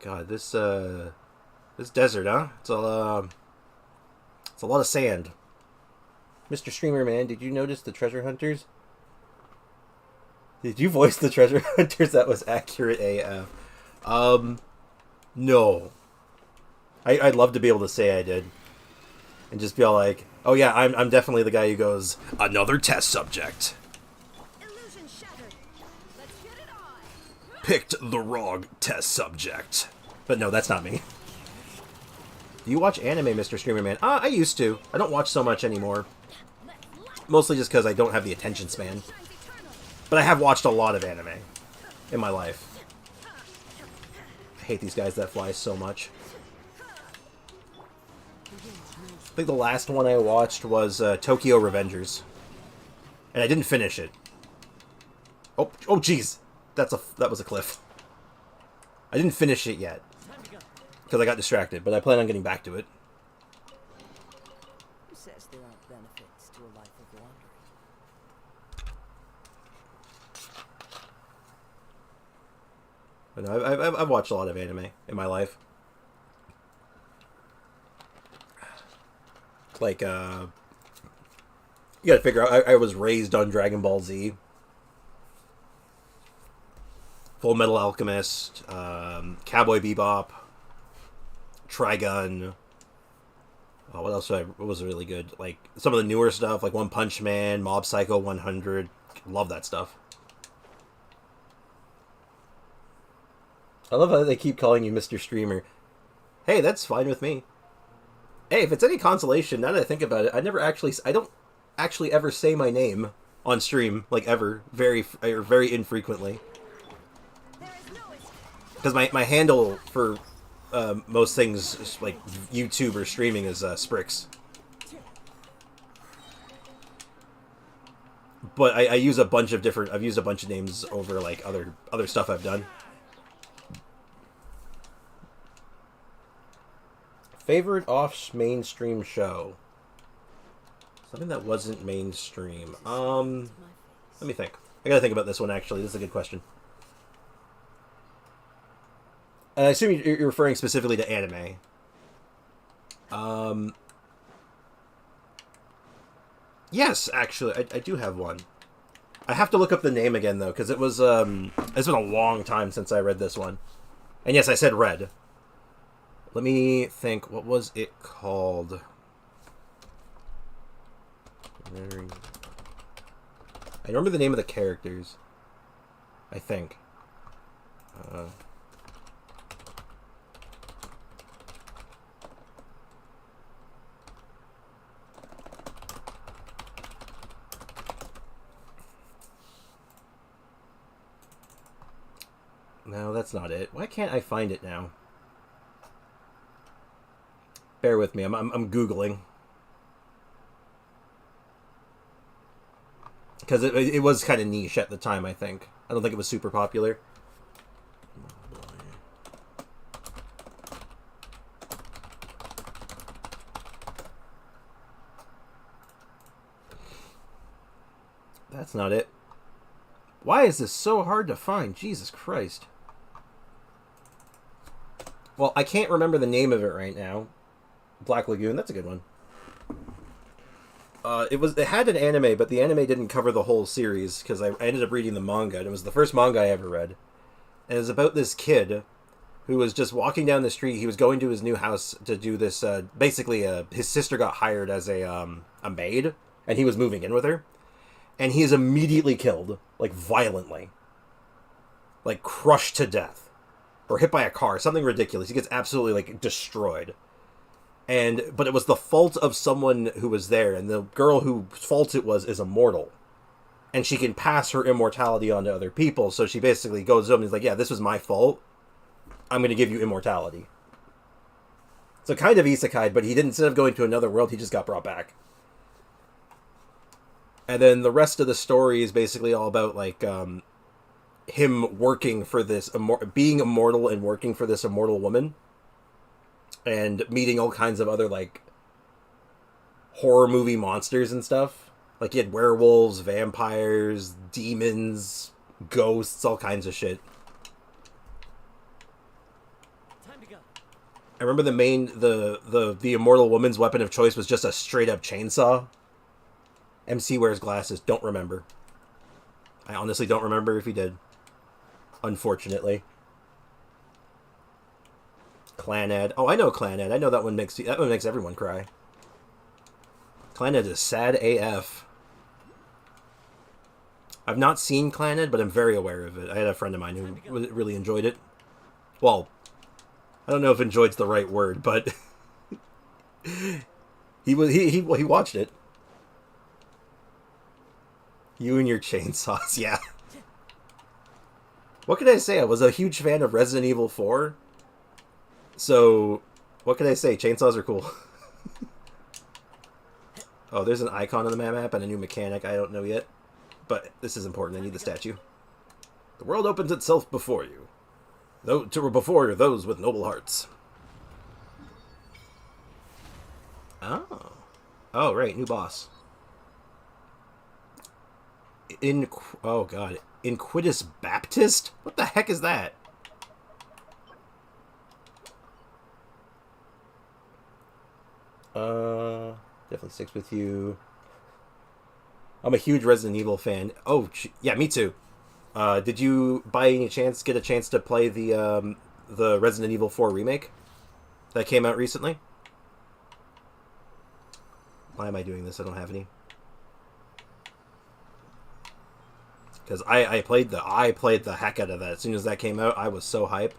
God, this desert, huh? It's a lot of sand. Mr. Streamer Man, did you notice the treasure hunters? Did you voice the treasure hunters? That was accurate AF. No. I'd love to be able to say I did. And just be all like, oh yeah, I'm definitely the guy who goes, "Another test subject. Illusion shattered. Let's get it on. Picked the wrong test subject." But no, that's not me. Do you watch anime, Mr. Streamer Man? I used to. I don't watch so much anymore. Mostly just because I don't have the attention span. But I have watched a lot of anime in my life. I hate these guys that fly so much. I think the last one I watched was Tokyo Revengers. And I didn't finish it. Oh jeez. That was a cliff. I didn't finish it yet. Because I got distracted, but I plan on getting back to it. Who says there aren't benefits to a life of wandering? But no, I've watched a lot of anime in my life. Like, you gotta figure out, I was raised on Dragon Ball Z. Full Metal Alchemist, Cowboy Bebop, Trigun. Oh, what else what was really good? Like, some of the newer stuff, like One Punch Man, Mob Psycho 100. Love that stuff. I love how they keep calling you Mr. Streamer. Hey, that's fine with me. Hey, if it's any consolation, now that I think about it, I don't actually ever say my name on stream, like ever, very infrequently. Because my handle for most things, like YouTube or streaming, is Sprix. But I use a bunch of different. I've used a bunch of names over like other stuff I've done. Favorite off mainstream show. Something that wasn't mainstream. Let me think. I gotta think about this one actually. This is a good question. I assume you're referring specifically to anime. Yes, actually, I do have one. I have to look up the name again though, because it was it's been a long time since I read this one. And yes, I said read. Let me think. What was it called? I remember the name of the characters. I think. No, that's not it. Why can't I find it now? Bear with me. I'm Googling. Because it was kind of niche at the time, I think. I don't think it was super popular. That's not it. Why is this so hard to find? Jesus Christ. Well, I can't remember the name of it right now. Black Lagoon, that's a good one. It had an anime, but the anime didn't cover the whole series because I ended up reading the manga, and it was the first manga I ever read. And it was about this kid who was just walking down the street. He was going to his new house to do this. Basically, his sister got hired as a maid, and he was moving in with her. And he is immediately killed, like violently, like crushed to death, or hit by a car, something ridiculous. He gets absolutely like destroyed. But it was the fault of someone who was there, and the girl whose fault it was is immortal. And she can pass her immortality on to other people, so she basically goes up and is like, yeah, this was my fault. I'm going to give you immortality. So kind of isekai, but he didn't, instead of going to another world, he just got brought back. And then the rest of the story is basically all about, like, him working for this, being immortal and working for this immortal woman. And meeting all kinds of other, like, horror movie monsters and stuff. Like, he had werewolves, vampires, demons, ghosts, all kinds of shit. Time to go. I remember the immortal woman's weapon of choice was just a straight-up chainsaw. MC wears glasses. Don't remember. I honestly don't remember if he did. Unfortunately. Clanad. Oh, I know Clanad. I know that one makes everyone cry. Clanad is sad AF. I've not seen Clanad, but I'm very aware of it. I had a friend of mine who really enjoyed it. Well, I don't know if enjoyed's the right word, but he watched it. You and your chainsaws, yeah. What can I say? I was a huge fan of Resident Evil 4. So, what can I say? Chainsaws are cool. Oh, there's an icon on the map and a new mechanic I don't know yet. But this is important. I need the statue. The world opens itself before you. Before those with noble hearts. Oh. Oh, right. New boss. Oh, God. Inquitus Baptist? What the heck is that? Definitely sticks with you. I'm a huge Resident Evil fan. Oh, yeah, me too. Did you, by any chance, get a chance to play the Resident Evil 4 remake that came out recently? Why am I doing this? I don't have any. Because I played the heck out of that. As soon as that came out, I was so hype.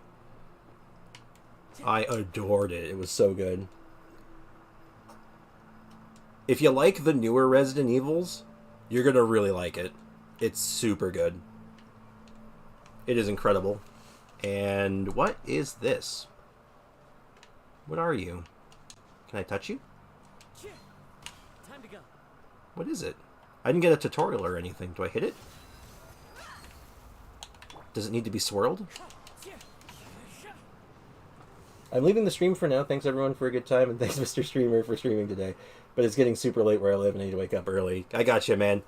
I adored it. It was so good. If you like the newer Resident Evils, you're going to really like it. It's super good. It is incredible. And what is this? What are you? Can I touch you? Time to go. What is it? I didn't get a tutorial or anything. Do I hit it? Does it need to be swirled? I'm leaving the stream for now. Thanks everyone for a good time, and thanks Mr. Streamer for streaming today. But it's getting super late where I live, and I need to wake up early. I got you, man.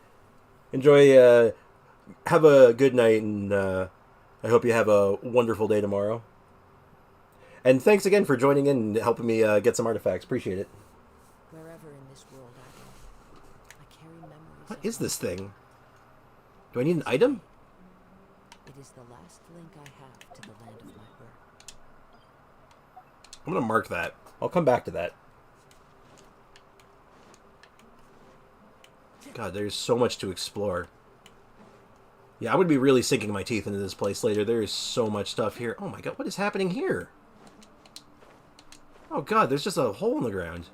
Enjoy. Have a good night, and I hope you have a wonderful day tomorrow. And thanks again for joining in and helping me get some artifacts. Appreciate it. Wherever in this world I go, I carry memories. What is this thing? Do I need an item? It is the last link I have to the land of my birth. I'm going to mark that. I'll come back to that. God, there's so much to explore. Yeah, I would be really sinking my teeth into this place later. There is so much stuff here. Oh my god, what is happening here? Oh god, there's just a hole in the ground.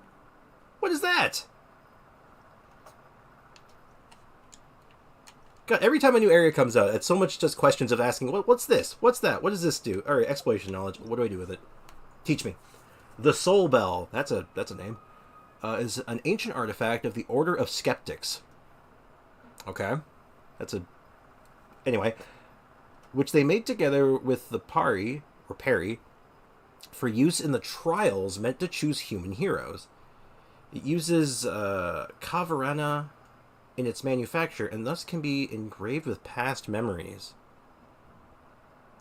What is that? God, every time a new area comes out, it's so much just questions of asking, what's this? What's that? What does this do? Alright, exploration knowledge. What do I do with it? Teach me. The Soul Bell. That's a name. Is an ancient artifact of the Order of Skeptics. Okay. That's a... Anyway. Which they made together with the Pari, or Peri, for use in the trials meant to choose human heroes. It uses Kavarana in its manufacture, and thus can be engraved with past memories.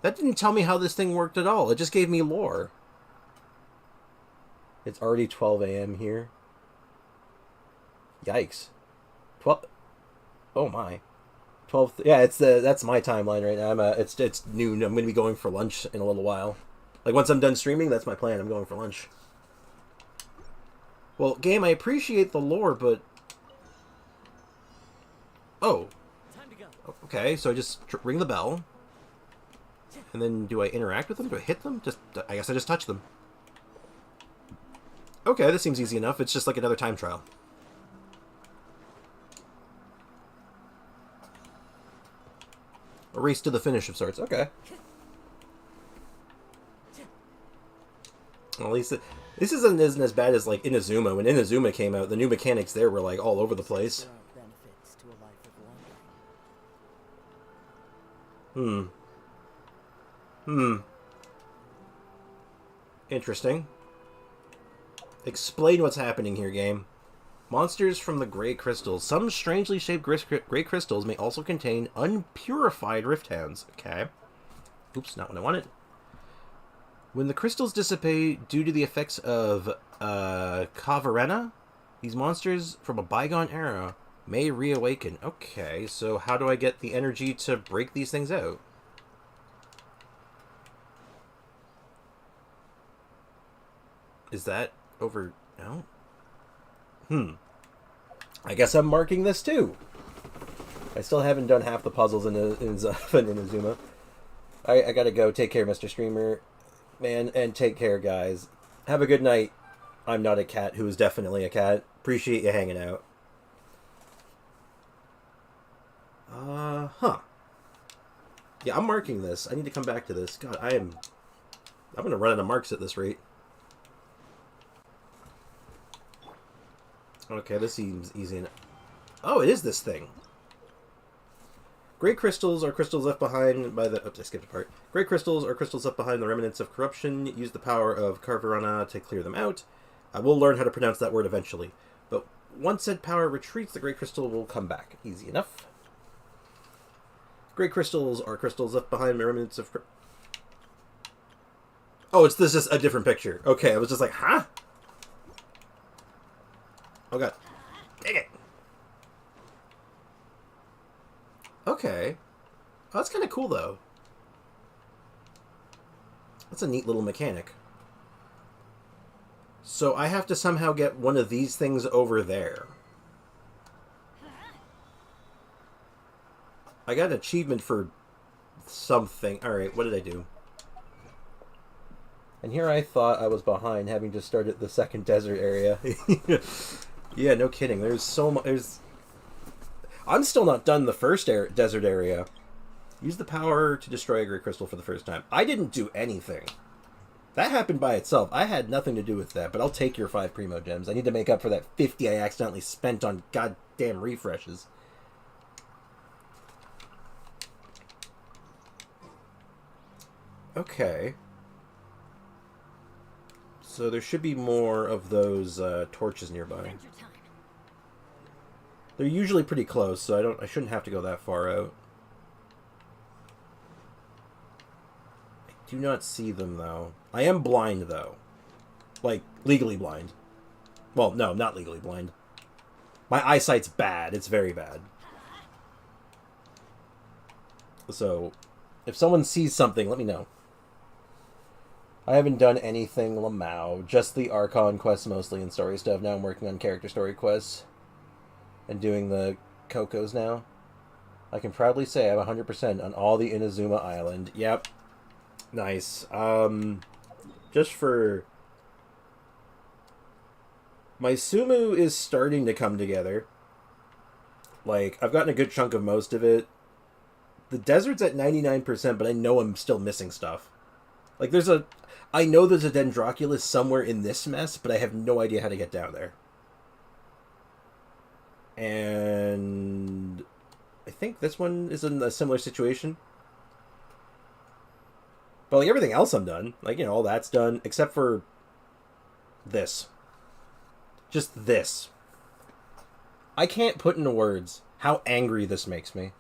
That didn't tell me how this thing worked at all. It just gave me lore. It's already 12 a.m. here. Yikes. 12... Oh my. 12... Yeah, that's my timeline right now. It's noon. I'm going to be going for lunch in a little while. Like, once I'm done streaming, that's my plan. I'm going for lunch. Well, game, I appreciate the lore, but... Oh. Time to go. Okay, so I just ring the bell. And then do I interact with them? Do I hit them? I guess I just touch them. Okay, this seems easy enough. It's just like another time trial. A race to the finish of sorts. Okay. Well, at least this isn't as bad as like Inazuma. When Inazuma came out, the new mechanics there were like all over the place. There are benefits to a life of wandering. Interesting. Explain what's happening here, game. Monsters from the Grey Crystals. Some strangely shaped Grey Crystals may also contain unpurified Rift Hounds. Okay. Oops, not what I wanted. When the crystals dissipate due to the effects of Kavarena, these monsters from a bygone era may reawaken. Okay, so how do I get the energy to break these things out? Is that over... No? I guess I'm marking this too. I still haven't done half the puzzles in Inazuma. I gotta go. Take care, Mr. Streamer. Man, and take care, guys. Have a good night. I'm not a cat who is definitely a cat. Appreciate you hanging out. Yeah, I'm marking this. I need to come back to this. God, I'm gonna run out of marks at this rate. Okay, this seems easy enough. Oh, it is this thing. Great crystals are crystals left behind by the... Oops, I skipped a part. Great crystals are crystals left behind the remnants of corruption. Use the power of Carverana to clear them out. I will learn how to pronounce that word eventually. But once said power retreats, the great crystal will come back. Easy enough. Great crystals are crystals left behind the remnants of... Oh, this is a different picture. Okay, I was just like, huh? Oh god. Dang it. Okay. Oh, that's kind of cool, though. That's a neat little mechanic. So I have to somehow get one of these things over there. I got an achievement for something. Alright, what did I do? And here I thought I was behind, having just started the second desert area. Yeah, no kidding. There's so much. I'm still not done the first desert area. Use the power to destroy a great crystal for the first time. I didn't do anything. That happened by itself. I had nothing to do with that, but I'll take your 5 Primo Gems. I need to make up for that 50 I accidentally spent on goddamn refreshes. Okay. So there should be more of those torches nearby. They're usually pretty close, so I shouldn't have to go that far out. I do not see them though. I am blind though. Like legally blind. Well, no, not legally blind. My eyesight's bad. It's very bad. So if someone sees something, let me know. I haven't done anything Lamau, just the Archon quests mostly and story stuff. Now I'm working on character story quests and doing the Cocos now. I can proudly say I'm 100% on all the Inazuma Island. Yep. Nice. Just for... My Sumu is starting to come together. Like, I've gotten a good chunk of most of it. The desert's at 99%, but I know I'm still missing stuff. Like, I know there's a Dendroculus somewhere in this mess, but I have no idea how to get down there. And I think this one is in a similar situation. But like everything else I'm done. Like, you know, all that's done, except for this. Just this. I can't put into words how angry this makes me.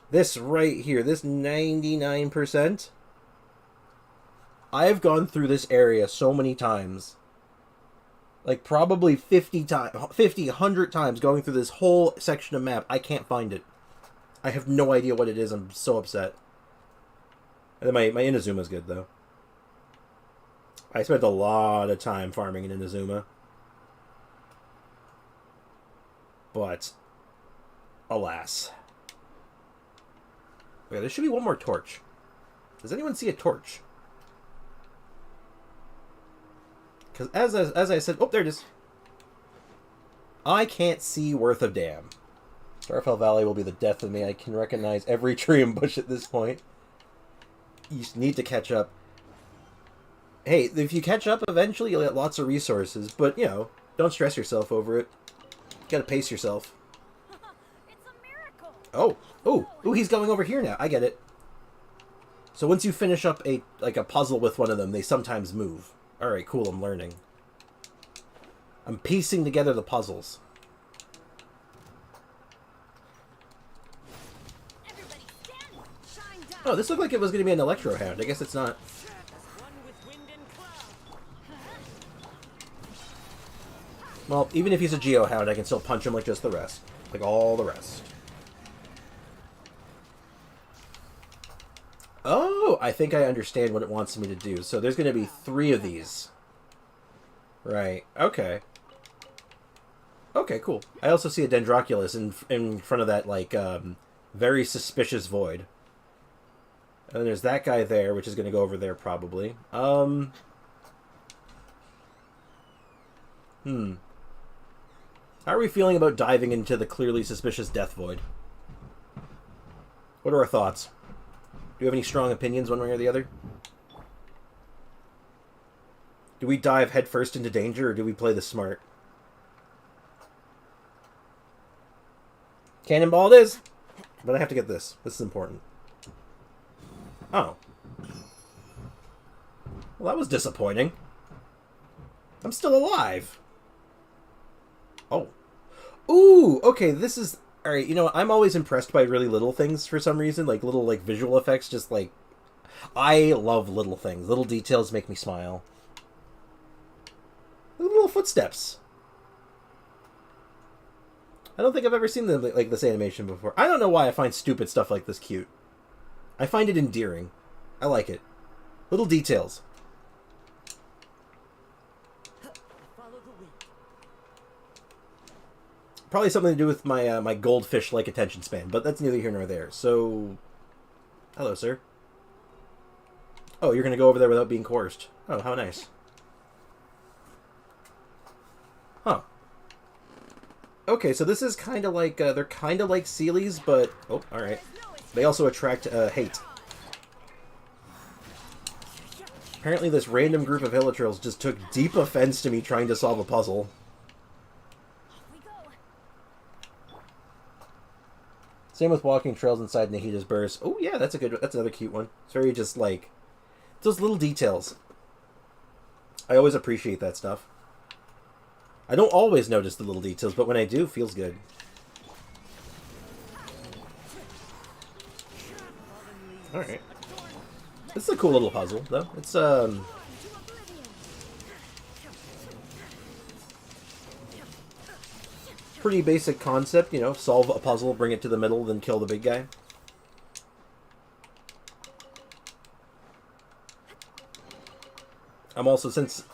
This right here, this 99%. I have gone through this area so many times. Like, probably 50 times, 100 times going through this whole section of map. I can't find it. I have no idea what it is. I'm so upset. And then my Inazuma's good, though. I spent a lot of time farming in Inazuma. But, alas. Okay, there should be one more torch. Does anyone see a torch? Because as I said... Oh, there it is. I can't see worth a damn. Starfell Valley will be the death of me. I can recognize every tree and bush at this point. You need to catch up. Hey, if you catch up eventually, you'll get lots of resources. But, you know, don't stress yourself over it. You gotta pace yourself. It's a miracle. Oh. Oh, he's going over here now. I get it. So once you finish up a puzzle with one of them, they sometimes move. Alright, cool, I'm learning. I'm piecing together the puzzles. Oh, this looked like it was going to be an Electro Hound. I guess it's not. Well, even if he's a Geo Hound, I can still punch him like just the rest. Like all the rest. Oh, I think I understand what it wants me to do. So there's going to be 3 of these. Right. Okay. Okay, cool. I also see a Dendroculus in front of that, like, very suspicious void. And then there's that guy there, which is going to go over there probably. How are we feeling about diving into the clearly suspicious death void? What are our thoughts? Do you have any strong opinions one way or the other? Do we dive headfirst into danger, or do we play this smart? Cannonball it is! But I have to get this. This is important. Oh. Well, that was disappointing. I'm still alive. Oh. Ooh, okay, this is... Alright, you know, I'm always impressed by really little things for some reason. Like, little, like, visual effects, just, like... I love little things. Little details make me smile. Little footsteps. I don't think I've ever seen them, like, this animation before. I don't know why I find stupid stuff like this cute. I find it endearing. I like it. Little details. Probably something to do with my my goldfish-like attention span, but that's neither here nor there. So, hello, sir. Oh, you're going to go over there without being coerced. Oh, how nice. Huh. Okay, so this is kind of like, they're kind of like Sealies, but... Oh, alright. They also attract hate. Apparently this random group of Hilichurls just took deep offense to me trying to solve a puzzle. Same with walking trails inside Nahida's burst. Oh yeah, that's another cute one. It's very just like those little details. I always appreciate that stuff. I don't always notice the little details, but when I do, it feels good. Alright. This is a cool little puzzle, though. It's, pretty basic concept, you know, solve a puzzle, bring it to the middle, then kill the big guy. I'm also, since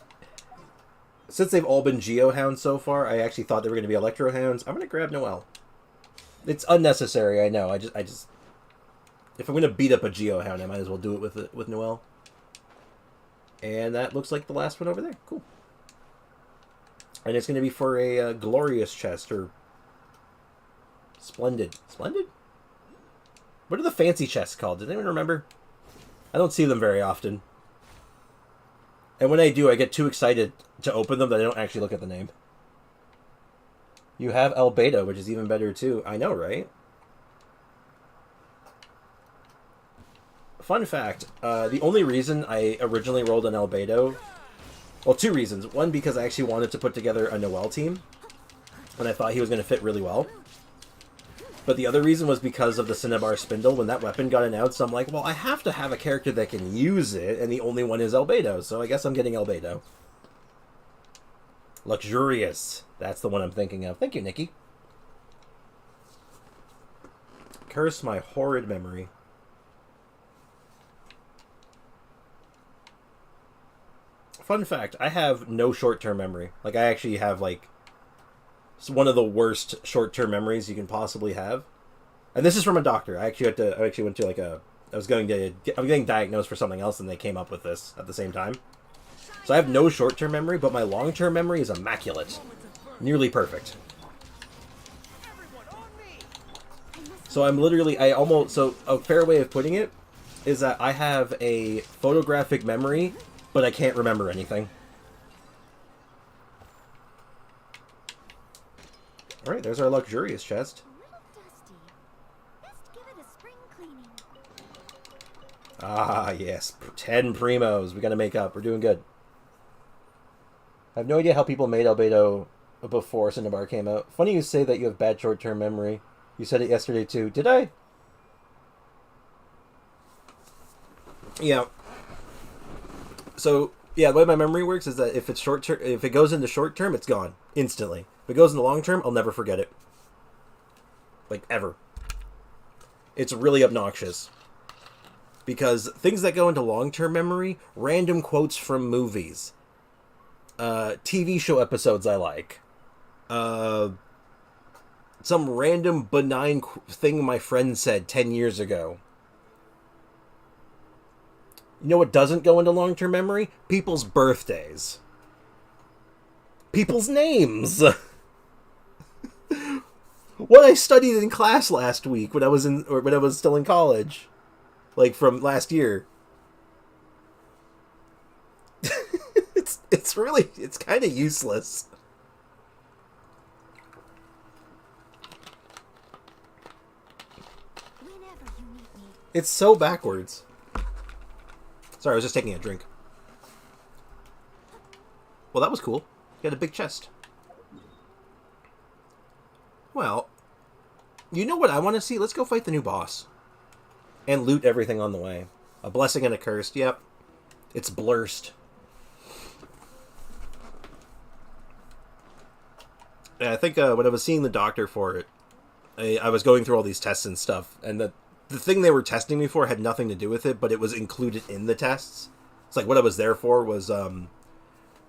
they've all been Geohounds so far, I actually thought they were going to be Electrohounds. I'm going to grab Noelle. It's unnecessary, I know. I just... If I'm going to beat up a Geohound, I might as well do it with Noelle. And that looks like the last one over there. Cool. And it's going to be for a glorious chest, or... Splendid. Splendid? What are the fancy chests called? Does anyone remember? I don't see them very often. And when I do, I get too excited to open them that I don't actually look at the name. You have Albedo, which is even better too. I know, right? Fun fact, the only reason I originally rolled an Albedo... Well, two reasons. One, because I actually wanted to put together a Noelle team. And I thought he was going to fit really well. But the other reason was because of the Cinnabar Spindle. When that weapon got announced, I'm like, well, I have to have a character that can use it, and the only one is Albedo, so I guess I'm getting Albedo. Luxurious. That's the one I'm thinking of. Thank you, Nikki. Curse my horrid memory. Fun fact, I have no short-term memory. Like, I actually have, like... It's one of the worst short-term memories you can possibly have. And this is from a doctor. I actually went to like a... I was getting diagnosed for something else and they came up with this at the same time. So I have no short-term memory, but my long-term memory is immaculate. Nearly perfect. So I'm literally... So a fair way of putting it is that I have a photographic memory, but I can't remember anything. Alright, there's our luxurious chest. A little dusty. Best give it a spring cleaning. Ah, yes. 10 primos. We gotta make up. We're doing good. I have no idea how people made Albedo before Cinnabar came out. Funny you say that you have bad short-term memory. You said it yesterday too. Did I? Yeah. So, yeah, the way my memory works is that if it's short-term, if it goes into short-term, it's gone instantly. If it goes into long-term, I'll never forget it. Like, ever. It's really obnoxious. Because things that go into long-term memory, random quotes from movies, TV show episodes I like, some random benign thing my friend said 10 years ago. You know what doesn't go into long-term memory? People's birthdays. People's names. What I studied in class last week when I was still in college, like from last year. it's kind of useless. Whenever you need me. It's so backwards. Sorry, I was just taking a drink. Well, that was cool. You had a big chest. Well, you know what I want to see? Let's go fight the new boss. And loot everything on the way. A blessing and a curse. Yep. It's blurst. And I think when I was seeing the doctor for it, I was going through all these tests and stuff, and the thing they were testing me for had nothing to do with it, but it was included in the tests. It's like what I was there for was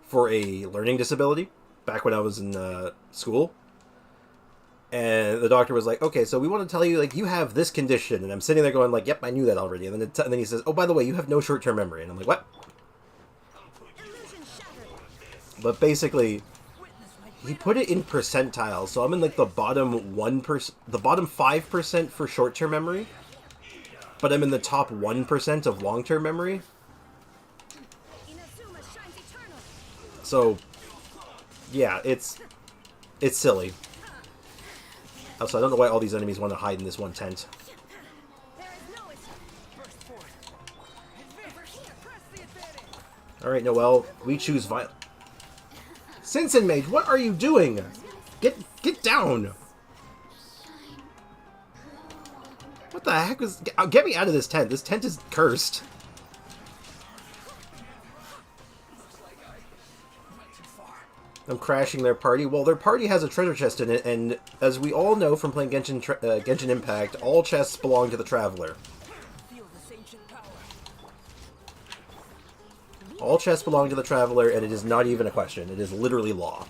for a learning disability back when I was in school. And the doctor was like, okay, so we want to tell you, like, you have this condition. And I'm sitting there going, like, yep, I knew that already. And then he says, oh, by the way, you have no short-term memory. And I'm like, what? But basically, he put it in percentiles. So I'm in, like, the bottom 1%, the bottom 5% for short-term memory. But I'm in the top 1% of long-term memory. So, yeah, it's silly. Also, I don't know why all these enemies want to hide in this one tent. Alright, Noelle, we choose violence. Sinsen Mage, what are you doing? Get down! What the heck was... Get me out of this tent. This tent is cursed. I'm crashing their party. Well, their party has a treasure chest in it, and as we all know from playing Genshin Impact, all chests belong to the Traveler. All chests belong to the Traveler, and it is not even a question. It is literally law.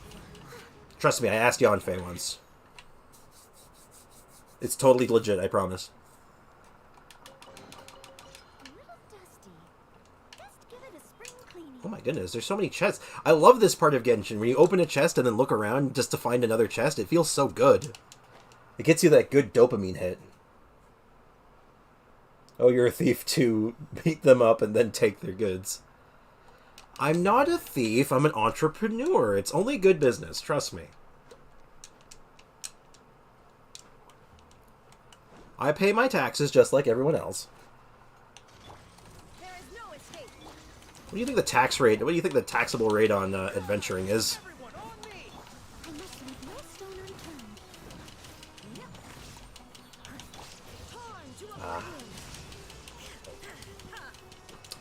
Trust me, I asked Yanfei once. It's totally legit, I promise. Oh my goodness, there's so many chests. I love this part of Genshin, where you open a chest and then look around just to find another chest. It feels so good. It gets you that good dopamine hit. Oh, you're a thief too. Beat them up and then take their goods. I'm not a thief, I'm an entrepreneur. It's only good business, trust me. I pay my taxes just like everyone else. What do you think the tax rate, what do you think the taxable rate on adventuring is?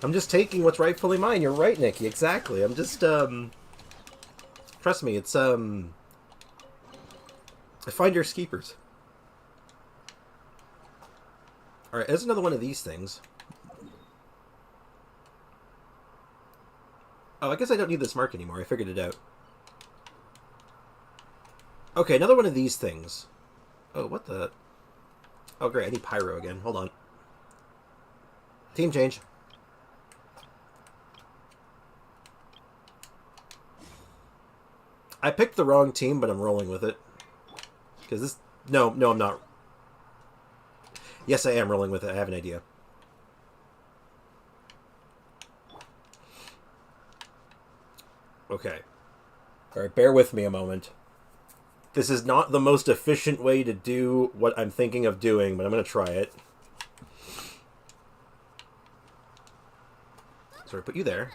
I'm just taking what's rightfully mine. You're right, Nikki. Exactly. I'm just, trust me, it's, Finders keepers. Alright, there's another one of these things. Oh, I guess I don't need this mark anymore. I figured it out. Okay, another one of these things. Oh, what the... Oh, great. I need Pyro again. Hold on. Team change. I picked the wrong team, but I'm rolling with it. Because this... No, I'm not. Yes, I am rolling with it. I have an idea. Okay. Alright, bear with me a moment. This is not the most efficient way to do what I'm thinking of doing, but I'm going to try it. So I put you there.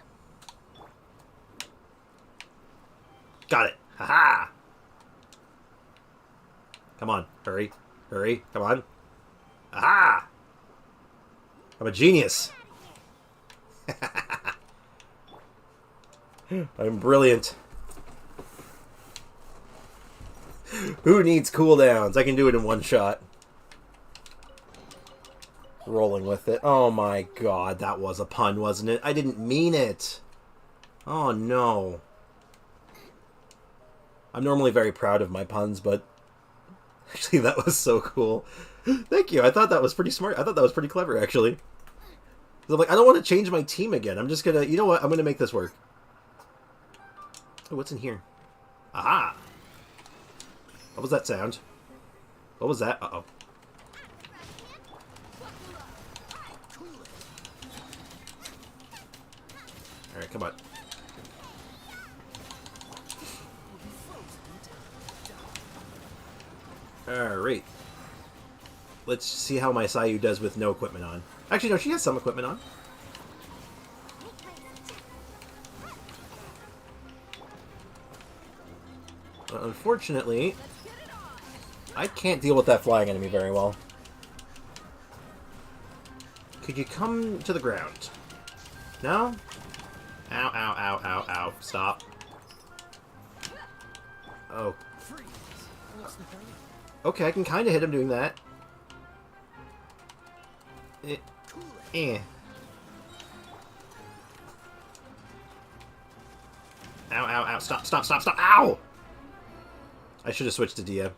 Got it. Haha! Come on. Hurry. Hurry. Come on. Aha! I'm a genius. I'm brilliant. Who needs cooldowns? I can do it in one shot. Rolling with it. Oh my god, that was a pun, wasn't it? I didn't mean it. Oh no. I'm normally very proud of my puns, but actually that was so cool. Thank you. I thought that was pretty smart. I thought that was pretty clever, actually. I'm like, I don't want to change my team again. I'm just gonna... You know what? I'm gonna make this work. Oh, what's in here? Aha! What was that sound? What was that? Uh-oh. Alright, come on. Alright. Let's see how my Sayu does with no equipment on. Actually, no, she has some equipment on. Unfortunately, I can't deal with that flying enemy very well. Could you come to the ground? No? Ow, ow, ow, ow, ow. Stop. Oh. Okay, I can kind of hit him doing that. Eh. Ow, ow, ow. Stop, stop, stop, stop. Ow! I should have switched to Dehya.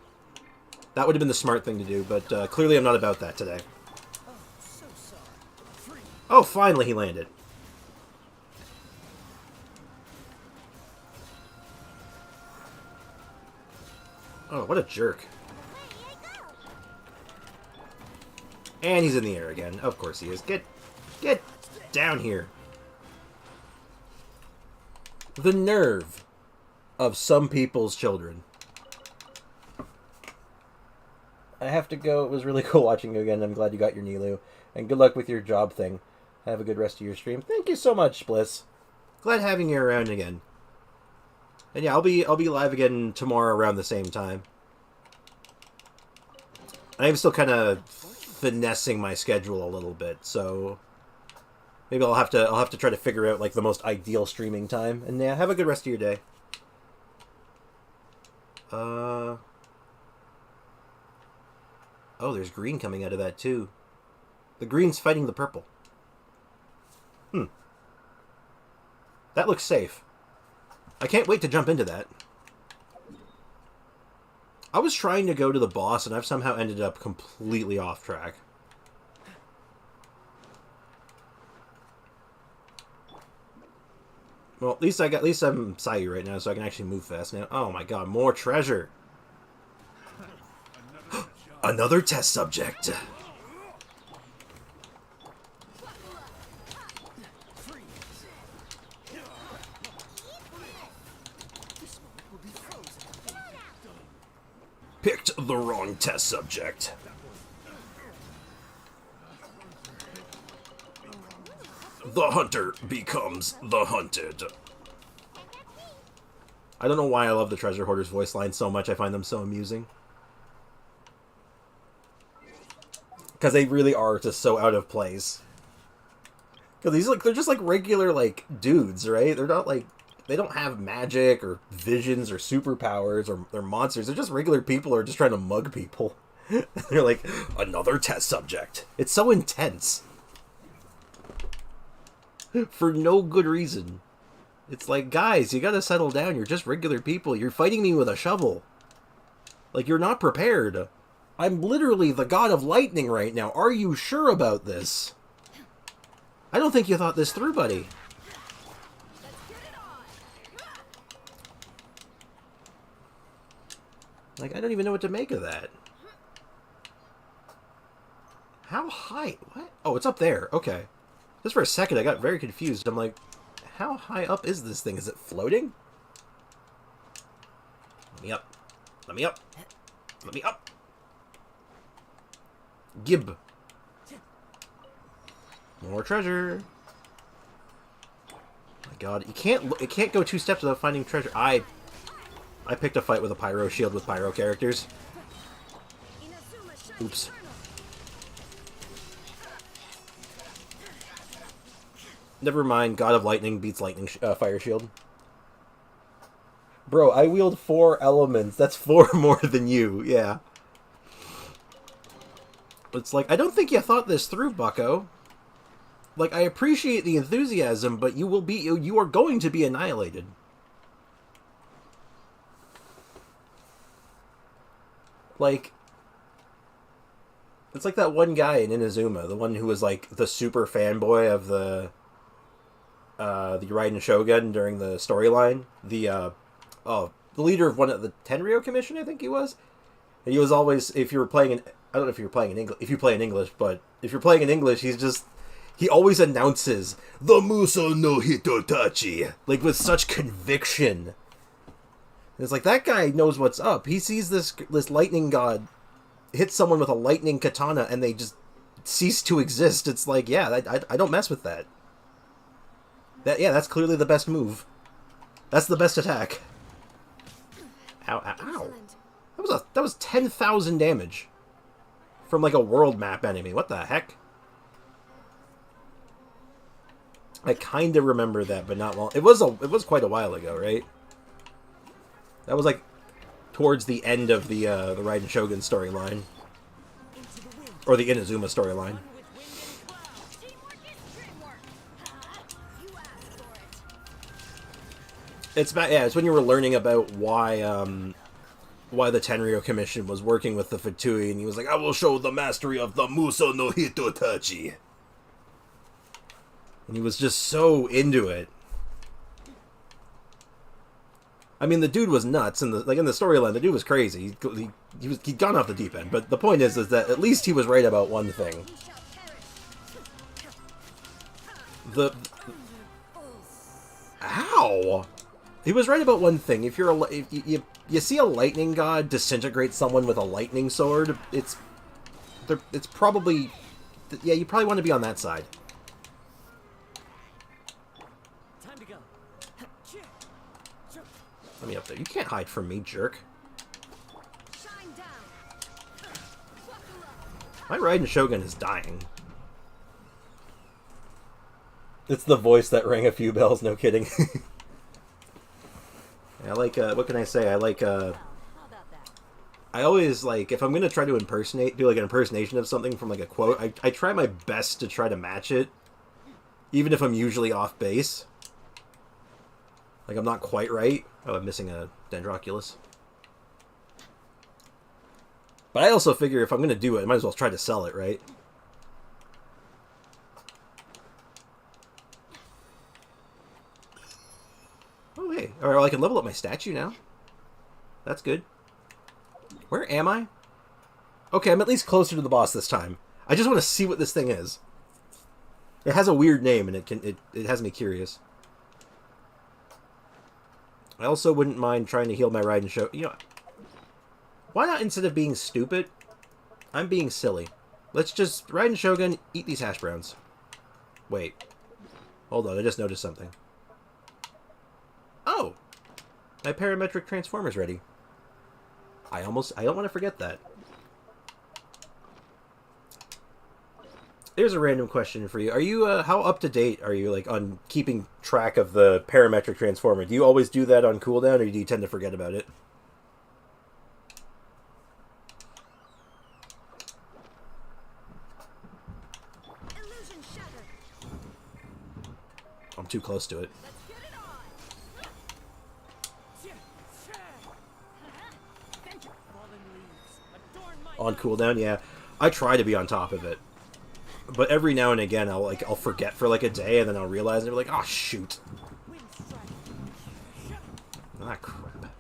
That would have been the smart thing to do, but clearly I'm not about that today. Oh, finally he landed. Oh, what a jerk. And he's in the air again. Of course he is. Get down here. The nerve of some people's children. I have to go. It was really cool watching you again. I'm glad you got your Nilou. And good luck with your job thing. Have a good rest of your stream. Thank you so much, Bliss. Glad having you around again. And yeah, I'll be live again tomorrow around the same time. I'm still kind of finessing my schedule a little bit, so maybe I'll have to try to figure out like the most ideal streaming time. And yeah, have a good rest of your day. Oh, there's green coming out of that too. The green's fighting the purple. That looks safe. I can't wait to jump into that. I was trying to go to the boss, and I've somehow ended up completely off track. Well, at least I'm Sayu right now, so I can actually move fast now. Oh my god, more treasure! Another test subject. Picked the wrong test subject. The hunter becomes the hunted. I don't know why I love the treasure hoarder's voice line so much. I find them so amusing. Because they really are just so out of place. Because they're just like regular like dudes, right? They're not like, they don't have magic or visions or superpowers or they're monsters. They're just regular people who are just trying to mug people. They're like, another test subject. It's so intense. For no good reason. It's like, guys, you gotta settle down. You're just regular people. You're fighting me with a shovel. Like, you're not prepared. I'm literally the god of lightning right now. Are you sure about this? I don't think you thought this through, buddy. Like, I don't even know what to make of that. How high? What? Oh, it's up there. Okay. Just for a second, I got very confused. I'm like, how high up is this thing? Is it floating? Let me up. Let me up. Let me up. Gib. More treasure. My god, it can't go 2 steps without finding treasure. I picked a fight with a pyro shield with pyro characters. Oops. Never mind, God of Lightning beats Lightning Fire Shield. Bro, I wield 4 elements. That's 4 more than you, yeah. It's like, I don't think you thought this through, bucko. Like, I appreciate the enthusiasm, but you are going to be annihilated. Like, it's like that one guy in Inazuma, the one who was like the super fanboy of the Raiden Shogun during the storyline. The leader of one of the Tenryo Commission, I think he was. And he was always, if you were playing in, I don't know if you were playing in English, if you play in English, but if you're playing in English, he always announces the Muso no Hitotachi, like with such conviction. And it's like, that guy knows what's up. He sees this lightning god hit someone with a lightning katana and they just cease to exist. It's like, yeah, I don't mess with that. That's clearly the best move. That's the best attack. Ow, ow, ow. That was 10,000 damage. From like a world map enemy. What the heck? I kind of remember that, but not long. It was quite a while ago, right? That was like towards the end of the Raiden Shogun storyline. Or the Inazuma storyline. It's when you were learning about why why the Tenryo Commission was working with the Fatui, and he was like, I will show the mastery of the Muso no Hitotachi. And he was just so into it. I mean, the dude was nuts, and in the storyline, the dude was crazy. He'd gone off the deep end. But the point is that at least he was right about one thing. Ow! He was right about one thing. If you see a lightning god disintegrate someone with a lightning sword, it's probably, yeah, you probably want to be on that side. Time to go. Let me up there. You can't hide from me, jerk. My Raiden Shogun is dying. It's the voice that rang a few bells, no kidding. I like, what can I say? I like, I always, like, if I'm going to try to do, like, an impersonation of something from, like, a quote, I try my best to try to match it, even if I'm usually off base. Like, I'm not quite right. Oh, I'm missing a Dendroculus. But I also figure if I'm going to do it, I might as well try to sell it, right? Oh, hey. Or I can level up my statue now. That's good. Where am I? Okay, I'm at least closer to the boss this time. I just want to see what this thing is. It has a weird name, and it has me curious. I also wouldn't mind trying to heal my Raiden Shogun. You know, why not, instead of being stupid, I'm being silly. Let's just, Raiden Shogun, eat these hash browns. Wait. Hold on, I just noticed something. Oh! My parametric transformer's ready. I don't want to forget that. Here's a random question for you. Are you, how up-to-date are you, like, on keeping track of the parametric transformer? Do you always do that on cooldown, or do you tend to forget about it? I'm too close to it. On cooldown, yeah. I try to be on top of it. But every now and again, I'll forget for like a day, and then I'll realize, and I'll be like, oh shoot. Ah, crap.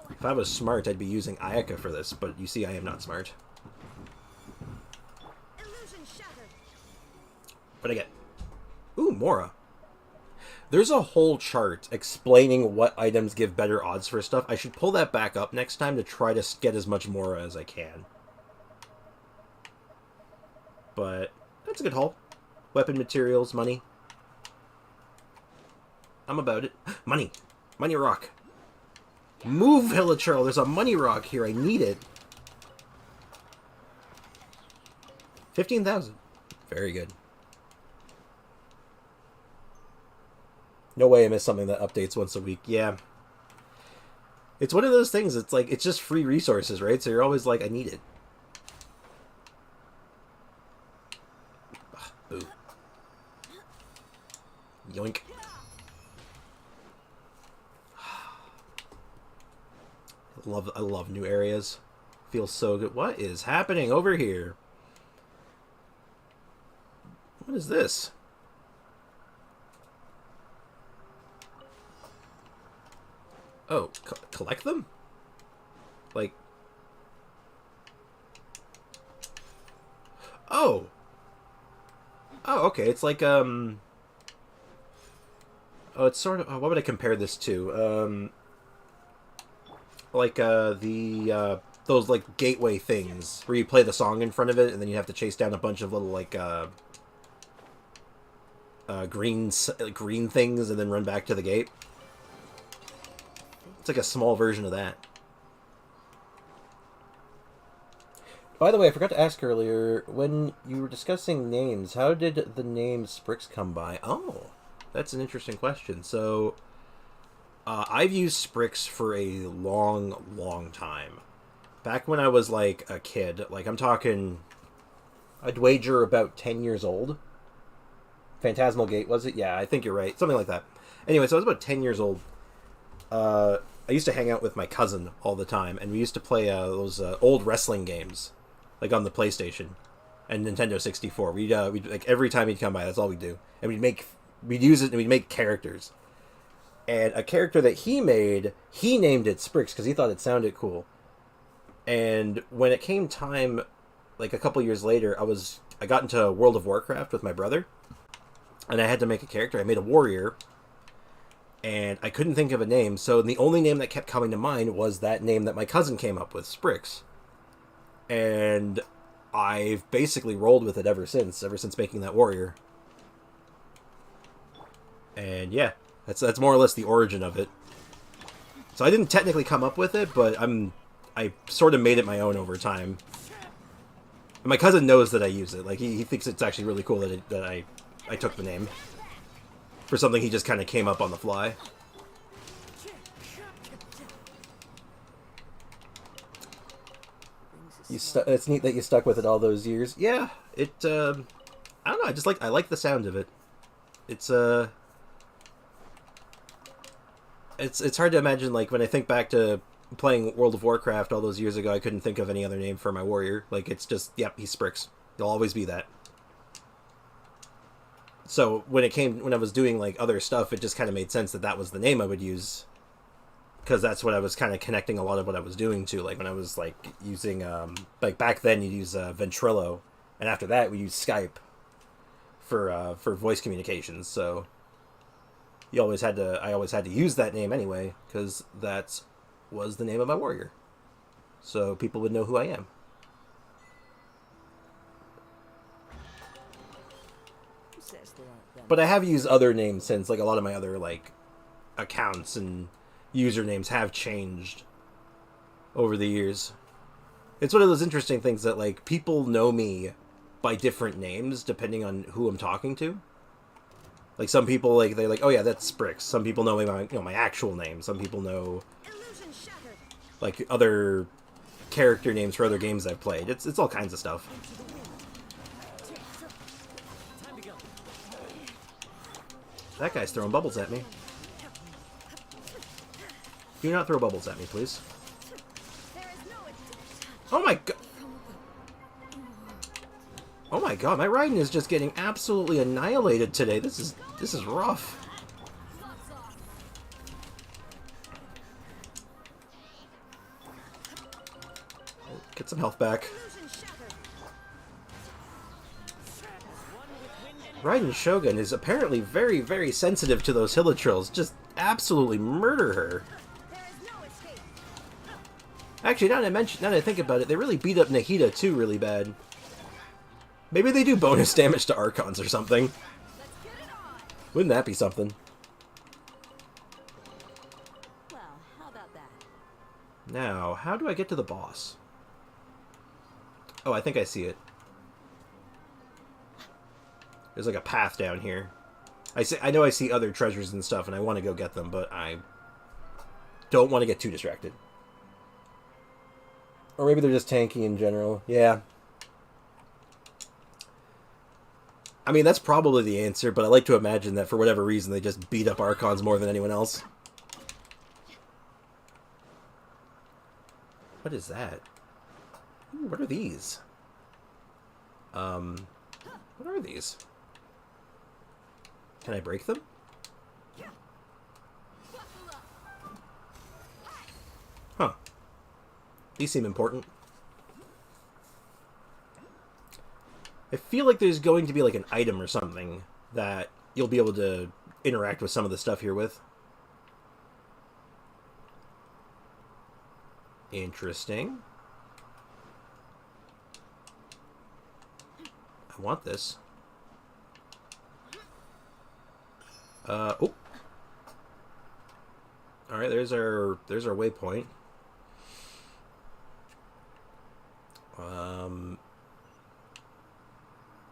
If I was smart, I'd be using Ayaka for this, but you see I am not smart. What'd I get? Ooh, Mora. There's a whole chart explaining what items give better odds for stuff. I should pull that back up next time to try to get as much Mora as I can. But that's a good haul. Weapon materials, money. I'm about it. Money. Money rock. Move, Hilichurl. There's a money rock here. I need it. 15,000. Very good. No way I missed something that updates once a week. Yeah. It's one of those things. It's like, it's just free resources, right? So you're always like, I need it. Ooh. Yoink. I love new areas. Feels so good. What is happening over here? What is this? Oh, collect them? Like... Oh! Oh, okay, it's like, Oh, it's sort of... what would I compare this to? Like, those, like, gateway things, where you play the song in front of it, and then you have to chase down a bunch of little, like, green things, and then run back to the gate. It's like a small version of that. By the way, I forgot to ask earlier, when you were discussing names, how did the name Sprix come by? Oh, that's an interesting question. So, I've used Sprix for a long, long time. Back when I was, like, a kid. Like, I'm talking, I'd wager about 10 years old. Phantasmal Gate, was it? Yeah, I think you're right. Something like that. Anyway, so I was about 10 years old. I used to hang out with my cousin all the time, and we used to play those old wrestling games, like on the PlayStation and Nintendo 64. We'd like every time he'd come by, that's all we'd do, and we'd use it and we'd make characters. And a character that he made, he named it Sprix because he thought it sounded cool. And when it came time, like a couple years later, I got into World of Warcraft with my brother, and I had to make a character. I made a warrior, and I couldn't think of a name, so the only name that kept coming to mind was that name that my cousin came up with, Sprix. And I've basically rolled with it ever since making that warrior. And yeah, that's more or less the origin of it. So I didn't technically come up with it, but I sort of made it my own over time. And my cousin knows that I use it. Like he thinks it's actually really cool that I took the name for something he just kind of came up on the fly. It's neat that you stuck with it all those years. Yeah, I don't know. I like the sound of it. It's hard to imagine, like, when I think back to playing World of Warcraft all those years ago, I couldn't think of any other name for my warrior. Like, it's just, yep, he's Sprix. He'll always be that. So when I was doing like other stuff, it just kind of made sense that was the name I would use, because that's what I was kind of connecting a lot of what I was doing to. Like when I was like using like back then you'd use Ventrilo, and after that we used Skype for voice communications. So I always had to use that name anyway, because that was the name of my warrior, so people would know who I am. But I have used other names since. Like a lot of my other like accounts and usernames have changed over the years. It's one of those interesting things that like people know me by different names depending on who I'm talking to. Like some people they're like, oh yeah, that's Sprix. Some people know me by my actual name. Some people know like other character names for other games I've played. It's all kinds of stuff. That guy's throwing bubbles at me. Do not throw bubbles at me, please. Oh my god! Oh my god, my riding is just getting absolutely annihilated today. This is rough. Get some health back. Raiden Shogun is apparently very, very sensitive to those Hilichurls. Just absolutely murder her. Actually, now that I think about it, they really beat up Nahida too really bad. Maybe they do bonus damage to Archons or something. Wouldn't that be something? Well, how about that? Now, how do I get to the boss? Oh, I think I see it. There's like a path down here. I know I see other treasures and stuff, and I want to go get them, but I don't want to get too distracted. Or maybe they're just tanky in general. Yeah. I mean, that's probably the answer, but I like to imagine that for whatever reason they just beat up Archons more than anyone else. What is that? Ooh, what are these? What are these? Can I break them? Huh. These seem important. I feel like there's going to be like an item or something that you'll be able to interact with some of the stuff here with. Interesting. I want this. Oh. Alright, there's our waypoint.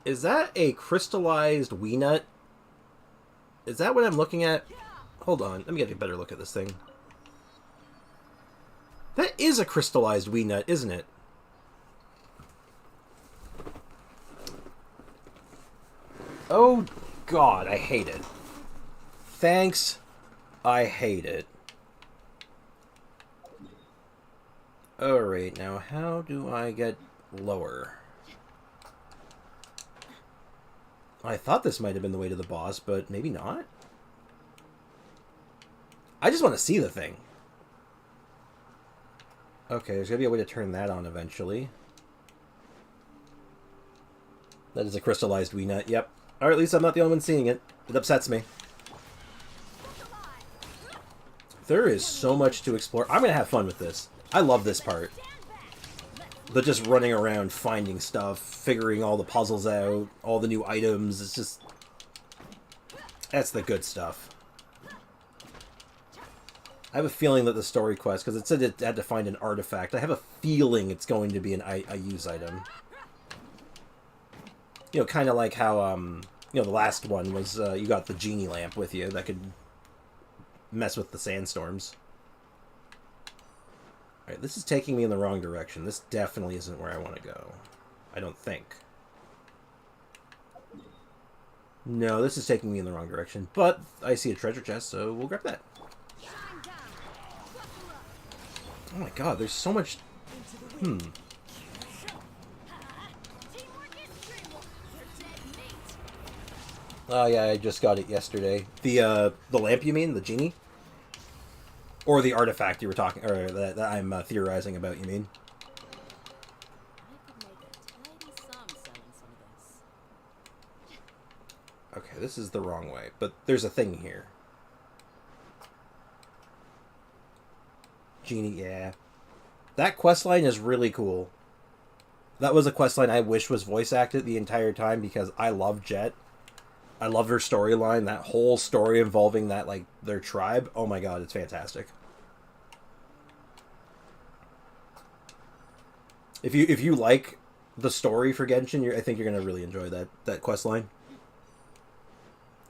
Is that a crystallized wee nut? Is that what I'm looking at? Hold on, let me get a better look at this thing. That is a crystallized wee nut, isn't it? Oh god, I hate it. Thanks, I hate it. Alright, now how do I get lower? I thought this might have been the way to the boss, but maybe not? I just want to see the thing. Okay, there's gotta be a way to turn that on eventually. That is a crystallized wee nut, yep. Or at least I'm not the only one seeing it. It upsets me. There is so much to explore. I'm gonna have fun with this. I love this part. The just running around, finding stuff, figuring all the puzzles out, all the new items. It's just... That's the good stuff. I have a feeling that the story quest, because it said it had to find an artifact, I have a feeling it's going to be a use item. You know, kind of like how, you know, the last one was, you got the genie lamp with you that could mess with the sandstorms. Alright, this is taking me in the wrong direction. This definitely isn't where I want to go. I don't think. No, this is taking me in the wrong direction. But I see a treasure chest, so we'll grab that. Oh my god, there's so much... Oh yeah, I just got it yesterday. The lamp, you mean? The genie? Or the artifact you were talking... Or that I'm theorizing about, you mean? I could make a tidy sum selling some of this. Okay, this is the wrong way. But there's a thing here. Genie, yeah. That questline is really cool. That was a questline I wish was voice acted the entire time because I love Jet. I love her storyline. That whole story involving that, like, their tribe. Oh my god, it's fantastic. If you like the story for Genshin, I think you're gonna really enjoy that questline.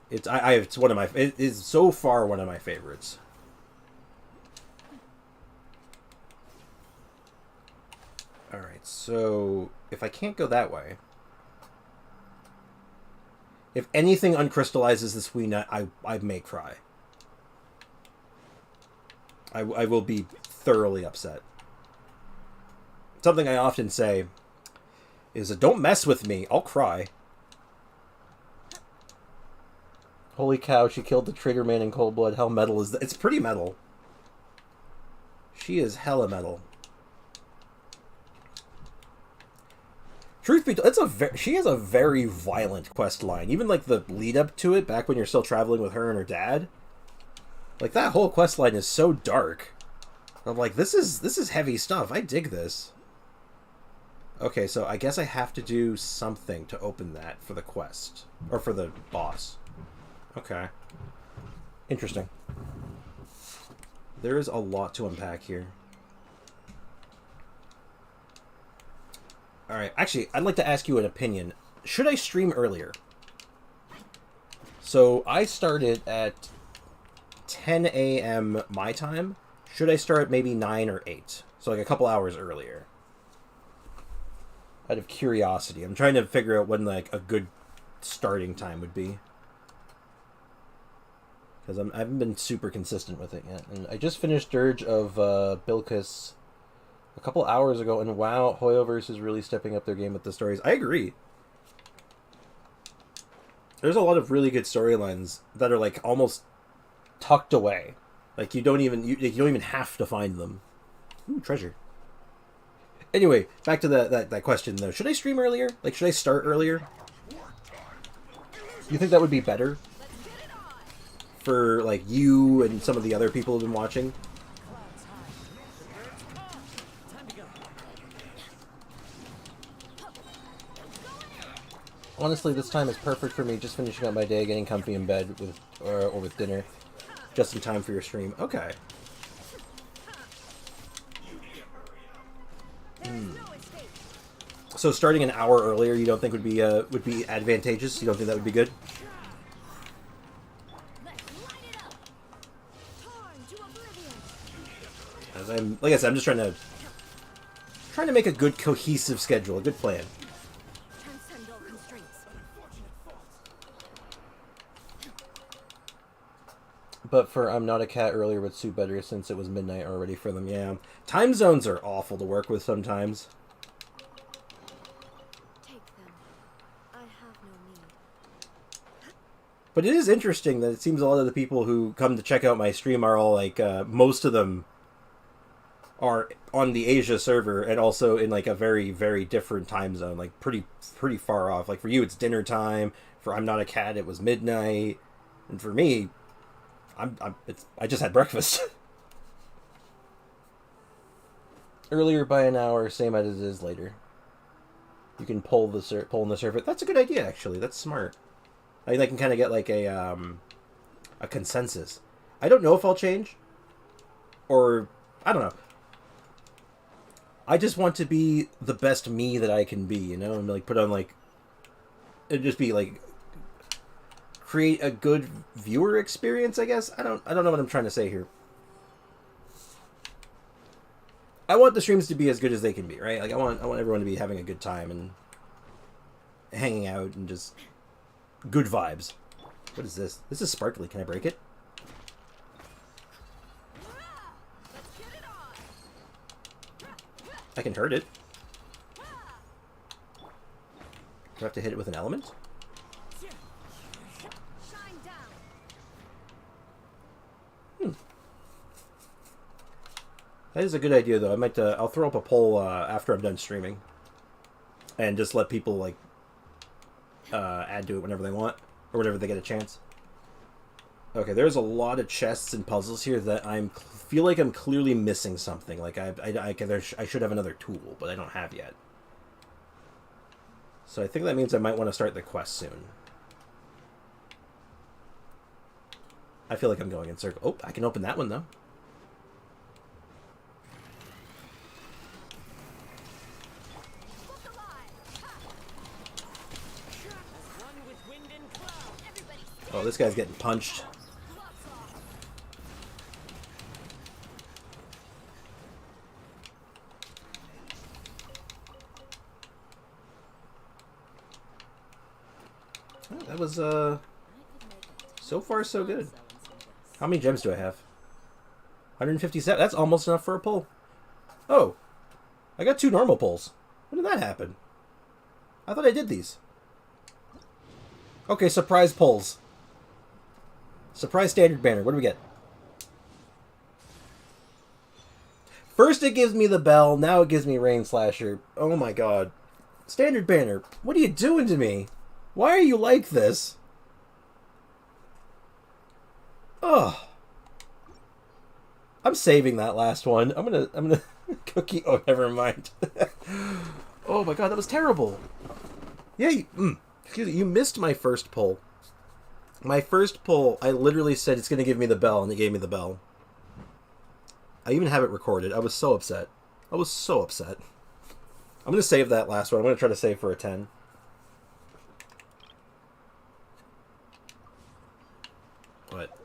It's one of my... It is so far one of my favorites. Alright, so if I can't go that way... If anything uncrystallizes this wee nut, I may cry. I will be thoroughly upset. Something I often say is, don't mess with me, I'll cry. Holy cow, she killed the traitor man in cold blood. How metal is that? It's pretty metal. She is hella metal. Truth be told, she has a very violent quest line. Even like the lead up to it, back when you're still traveling with her and her dad. Like that whole quest line is so dark. I'm like, this is heavy stuff. I dig this. Okay, so I guess I have to do something to open that for the quest. Or for the boss. Okay. Interesting. There is a lot to unpack here. Alright, actually, I'd like to ask you an opinion. Should I stream earlier? So, I started at 10 a.m. my time. Should I start at maybe 9 or 8? So, like a couple hours earlier. Out of curiosity. I'm trying to figure out when, like, a good starting time would be. Because I haven't been super consistent with it yet. And I just finished Dirge of Bilkis a couple hours ago, and wow, Hoyoverse is really stepping up their game with the stories. I agree. There's a lot of really good storylines that are like almost tucked away. Like you don't even have to find them. Ooh, treasure. Anyway, back to that question though. Should I stream earlier? Like, should I start earlier? You think that would be better for like you and some of the other people who've been watching? Honestly, this time is perfect for me. Just finishing up my day, getting comfy in bed with or with dinner, just in time for your stream. Okay. So starting an hour earlier, you don't think would be advantageous? You don't think that would be good? As like I said, I'm just trying to make a good cohesive schedule, a good plan. But for I'm Not a Cat earlier would suit better since it was midnight already for them. Yeah. Time zones are awful to work with sometimes. Take them. I have no need. But it is interesting that it seems a lot of the people who come to check out my stream are all like, most of them are on the Asia server and also in like a very, very different time zone, like pretty far off. Like for you, it's dinner time. For I'm Not a Cat, it was midnight, and for me, I just had breakfast. Earlier by an hour, same as it is later. You can pull in the server. That's a good idea, actually. That's smart. I can kind of get like a consensus. I don't know if I'll change, or I don't know. I just want to be the best me that I can be, you know, and like put on like, it'd just be like create a good viewer experience, I guess. I don't know what I'm trying to say here. I want the streams to be as good as they can be, right? Like I want everyone to be having a good time and hanging out and just good vibes. What is this? This is sparkly. Can I break it? I can hurt it. Do I have to hit it with an element? That is a good idea, though. I might. I'll throw up a poll after I'm done streaming, and just let people like add to it whenever they want or whenever they get a chance. Okay, there's a lot of chests and puzzles here that feel like I'm clearly missing something. Like I should have another tool, but I don't have yet. So I think that means I might want to start the quest soon. I feel like I'm going in circle. Oh, I can open that one though. Oh, this guy's getting punched. Oh, that was, so far so good. How many gems do I have? 157. That's almost enough for a pull. Oh, I got 2 normal pulls. When did that happen? I thought I did these. Okay, surprise pulls. Surprise standard banner. What do we get? First it gives me the bell, now it gives me Rain Slasher. Oh my god. Standard banner, what are you doing to me? Why are you like this? Ugh. I'm saving that last one. I'm gonna cookie. Oh, never mind. Oh my god, that was terrible. Yeah, excuse me, you missed my first pull. My first pull, I literally said it's gonna give me the bell, and it gave me the bell. I even have it recorded. I was so upset. I was so upset. I'm gonna save that last one. I'm gonna try to save for a 10. But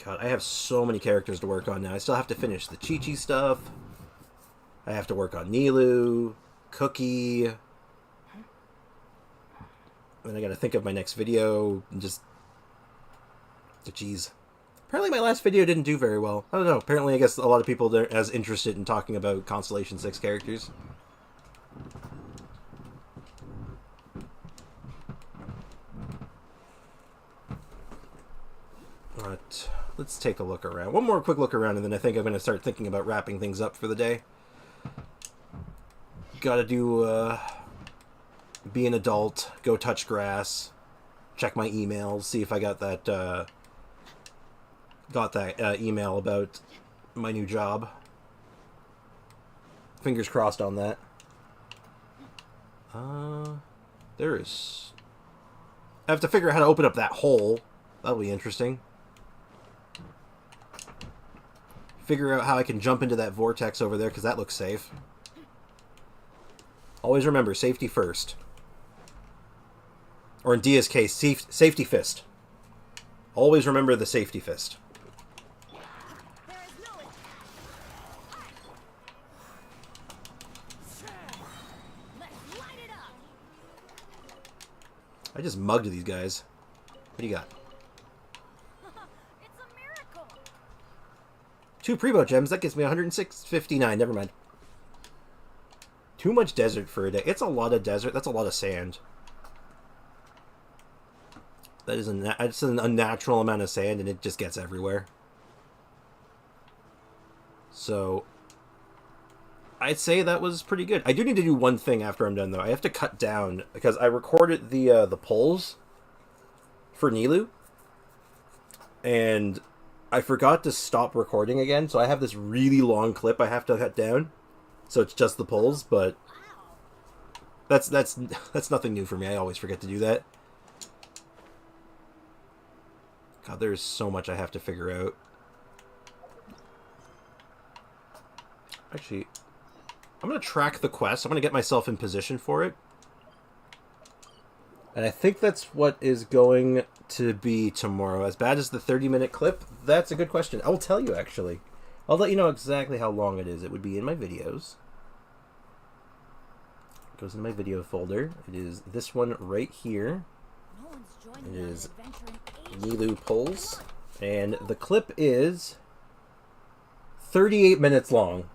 God, I have so many characters to work on now. I still have to finish the Chi-Chi stuff. I have to work on Nilou, Cookie. Then I gotta think of my next video and just... Jeez. Apparently my last video didn't do very well. I don't know. Apparently I guess a lot of people aren't as interested in talking about Constellation 6 characters. Alright, let's take a look around. One more quick look around, and then I think I'm going to start thinking about wrapping things up for the day. Gotta do, be an adult, go touch grass, check my emails, see if I got that, email about my new job. Fingers crossed on that. There is... I have to figure out how to open up that hole. That'll be interesting. Figure out how I can jump into that vortex over there, because that looks safe. Always remember, safety first. Or in Dehya's case, safety fist. Always remember the safety fist. I just mugged these guys. What do you got? It's a miracle. 2 Prebo gems, that gets me 106.59. Never mind. Too much desert for a day. It's a lot of desert. That's a lot of sand. That is it's an unnatural amount of sand, and it just gets everywhere. So, I'd say that was pretty good. I do need to do one thing after I'm done, though. I have to cut down, because I recorded the polls for Nilou, and I forgot to stop recording again, so I have this really long clip I have to cut down. So it's just the polls, but that's nothing new for me. I always forget to do that. God, there's so much I have to figure out. Actually, I'm going to track the quest. I'm going to get myself in position for it. And I think that's what is going to be tomorrow. As bad as the 30-minute clip? That's a good question. I will tell you, actually. I'll let you know exactly how long it is. It would be in my videos. It goes in my video folder. It is this one right here. It is Nilou polls. And the clip is 38 minutes long.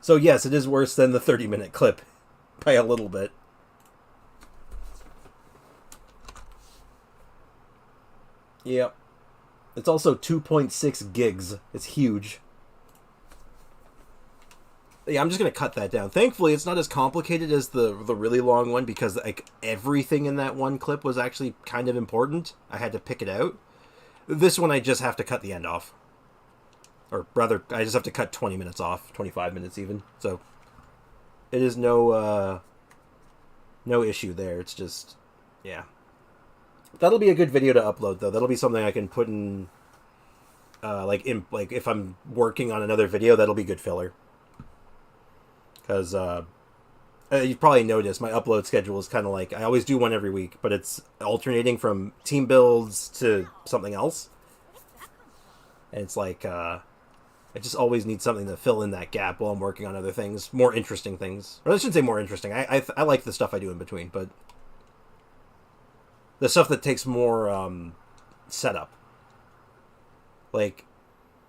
So yes, it is worse than the 30-minute clip by a little bit. Yep. It's also 2.6 gigs. It's huge. Yeah, I'm just going to cut that down. Thankfully, it's not as complicated as the really long one, because like everything in that one clip was actually kind of important. I had to pick it out. This one, I just have to cut the end off. Or rather, I just have to cut 20 minutes off. 25 minutes even. So, it is no issue there. It's just, yeah. That'll be a good video to upload, though. That'll be something I can put in, like if I'm working on another video, that'll be good filler. Because you've probably noticed my upload schedule is kind of like, I always do one every week, but it's alternating from team builds to something else. And it's like, I just always need something to fill in that gap while I'm working on other things, more interesting things. Or I shouldn't say more interesting. I like the stuff I do in between, but the stuff that takes more setup. Like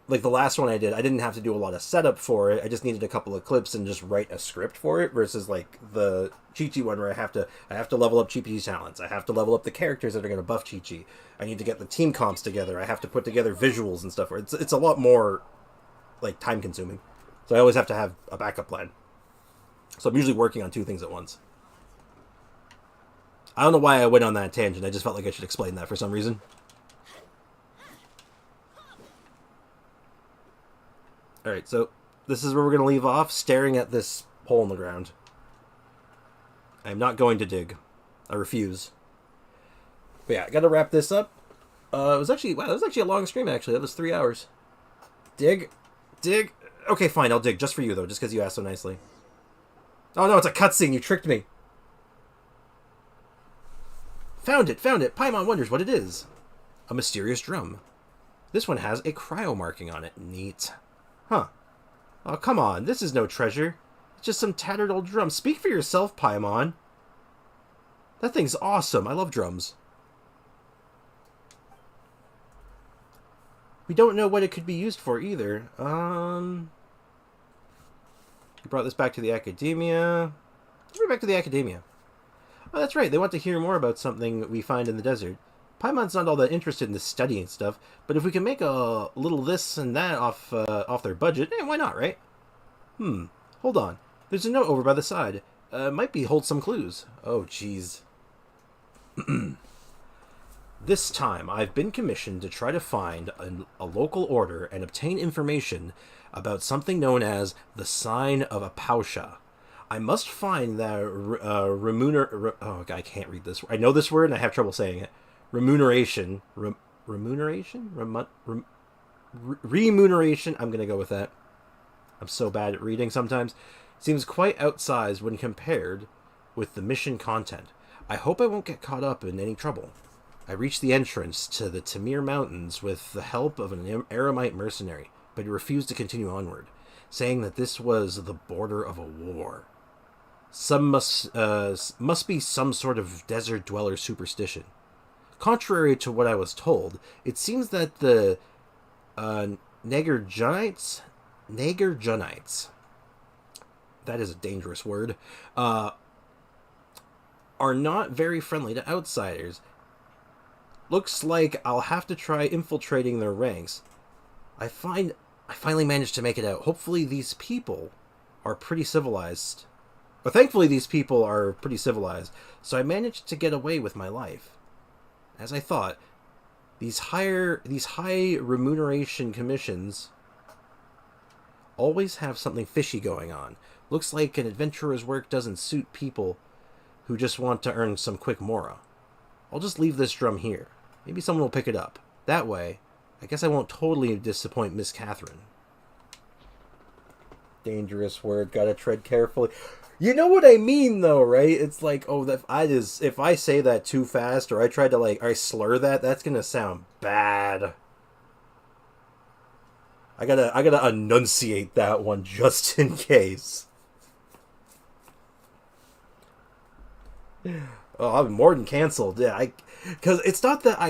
the last one I did, I didn't have to do a lot of setup for it. I just needed a couple of clips and just write a script for it. Versus like the Chi-Chi one, where I have to level up Chi-Chi's talents. I have to level up the characters that are going to buff Chi-Chi. I need to get the team comps together. I have to put together visuals and stuff. It's a lot more like time consuming. So I always have to have a backup plan. So I'm usually working on 2 things at once. I don't know why I went on that tangent. I just felt like I should explain that for some reason. Alright, so this is where we're going to leave off, staring at this hole in the ground. I'm not going to dig. I refuse. But yeah, I got to wrap this up. It was actually a long stream, actually. That was 3 hours. Dig. Dig. Okay, fine, I'll dig. Just for you, though, just because you asked so nicely. Oh, no, it's a cutscene. You tricked me. Found it. Paimon wonders what it is. A mysterious drum. This one has a cryo marking on it. Neat. Huh. Oh, come on. This is no treasure. It's just some tattered old drum. Speak for yourself, Paimon. That thing's awesome. I love drums. We don't know what it could be used for either. You brought this back to the academia. We're back to the academia. Oh, that's right. They want to hear more about something we find in the desert. Paimon's not all that interested in the studying stuff, but if we can make a little this and that off their budget, why not, right? Hold on. There's a note over by the side. Might hold some clues. Oh, jeez. This time, I've been commissioned to try to find a local order and obtain information about something known as the Sign of Apausha. I must find that oh, I can't read this. I know this word and I have trouble saying it. Remuneration. Remuneration? Remuneration. I'm going to go with that. I'm so bad at reading sometimes. Seems quite outsized when compared with the mission content. I hope I won't get caught up in any trouble. I reached the entrance to the Tamir Mountains with the help of an Aramite mercenary, but he refused to continue onward, saying that this was the border of a war. Some must be some sort of desert dweller superstition. Contrary to what I was told, it seems that the Nagarjunites, that is a dangerous word, are not very friendly to outsiders. Looks like I'll have to try infiltrating their ranks. I finally managed to make it out. Hopefully these people are pretty civilized. Or thankfully these people are pretty civilized, so I managed to get away with my life. As I thought, these high remuneration commissions always have something fishy going on. Looks like an adventurer's work doesn't suit people who just want to earn some quick mora. I'll just leave this drum here. Maybe someone will pick it up. That way, I guess I won't totally disappoint Miss Catherine. Dangerous word, gotta tread carefully. You know what I mean, though, right? It's like, oh, if I say that too fast, or I try to I slur that, that's gonna sound bad. I gotta enunciate that one just in case. Oh, I'm more than canceled. Yeah, because it's not that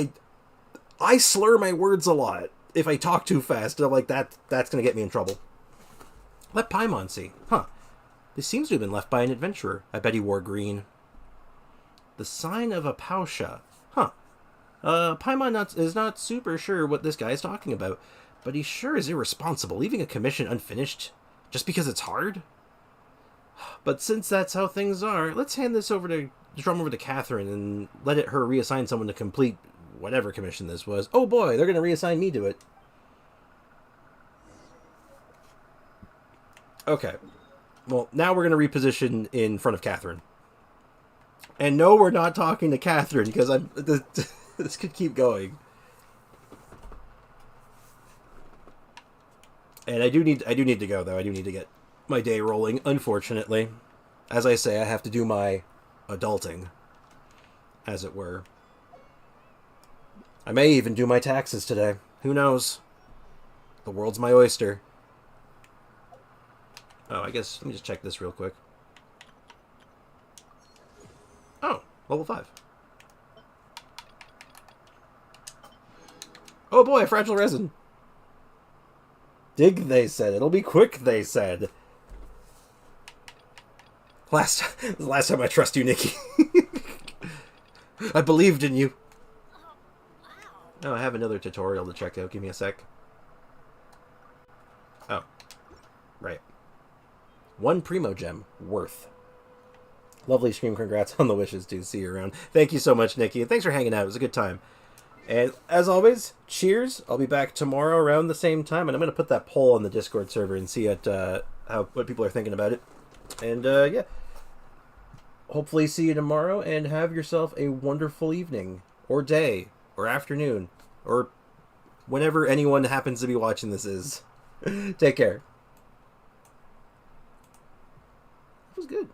I slur my words a lot if I talk too fast. I'm like, that's gonna get me in trouble. Let Paimon see. Huh. This seems to have been left by an adventurer. I bet he wore green. The sign of a Pausha. Huh. Paimon is not super sure what this guy is talking about, but he sure is irresponsible, leaving a commission unfinished just because it's hard. But since that's how things are, let's hand this drum over to Catherine and let her reassign someone to complete whatever commission this was. Oh boy, they're going to reassign me to it. Okay. Well, now we're going to reposition in front of Catherine. And no, we're not talking to Catherine, because this could keep going. And I do need to go, though. I do need to get my day rolling, unfortunately. As I say, I have to do my adulting, as it were. I may even do my taxes today. Who knows? The world's my oyster. Oh, I guess, let me just check this real quick. Oh, level 5. Oh boy, fragile resin. Dig, they said. It'll be quick, they said. Last time I trust you, Nikki. I believed in you. Oh, I have another tutorial to check out. Give me a sec. Oh. Right. 1 Primo Gem. Worth. Lovely stream. Congrats on the wishes, too. See you around. Thank you so much, Nikki. And thanks for hanging out. It was a good time. And as always, cheers. I'll be back tomorrow around the same time. And I'm going to put that poll on the Discord server and see what people are thinking about it. And, yeah. Hopefully see you tomorrow. And have yourself a wonderful evening. Or day. Or afternoon. Or whenever anyone happens to be watching this is. Take care. That was good.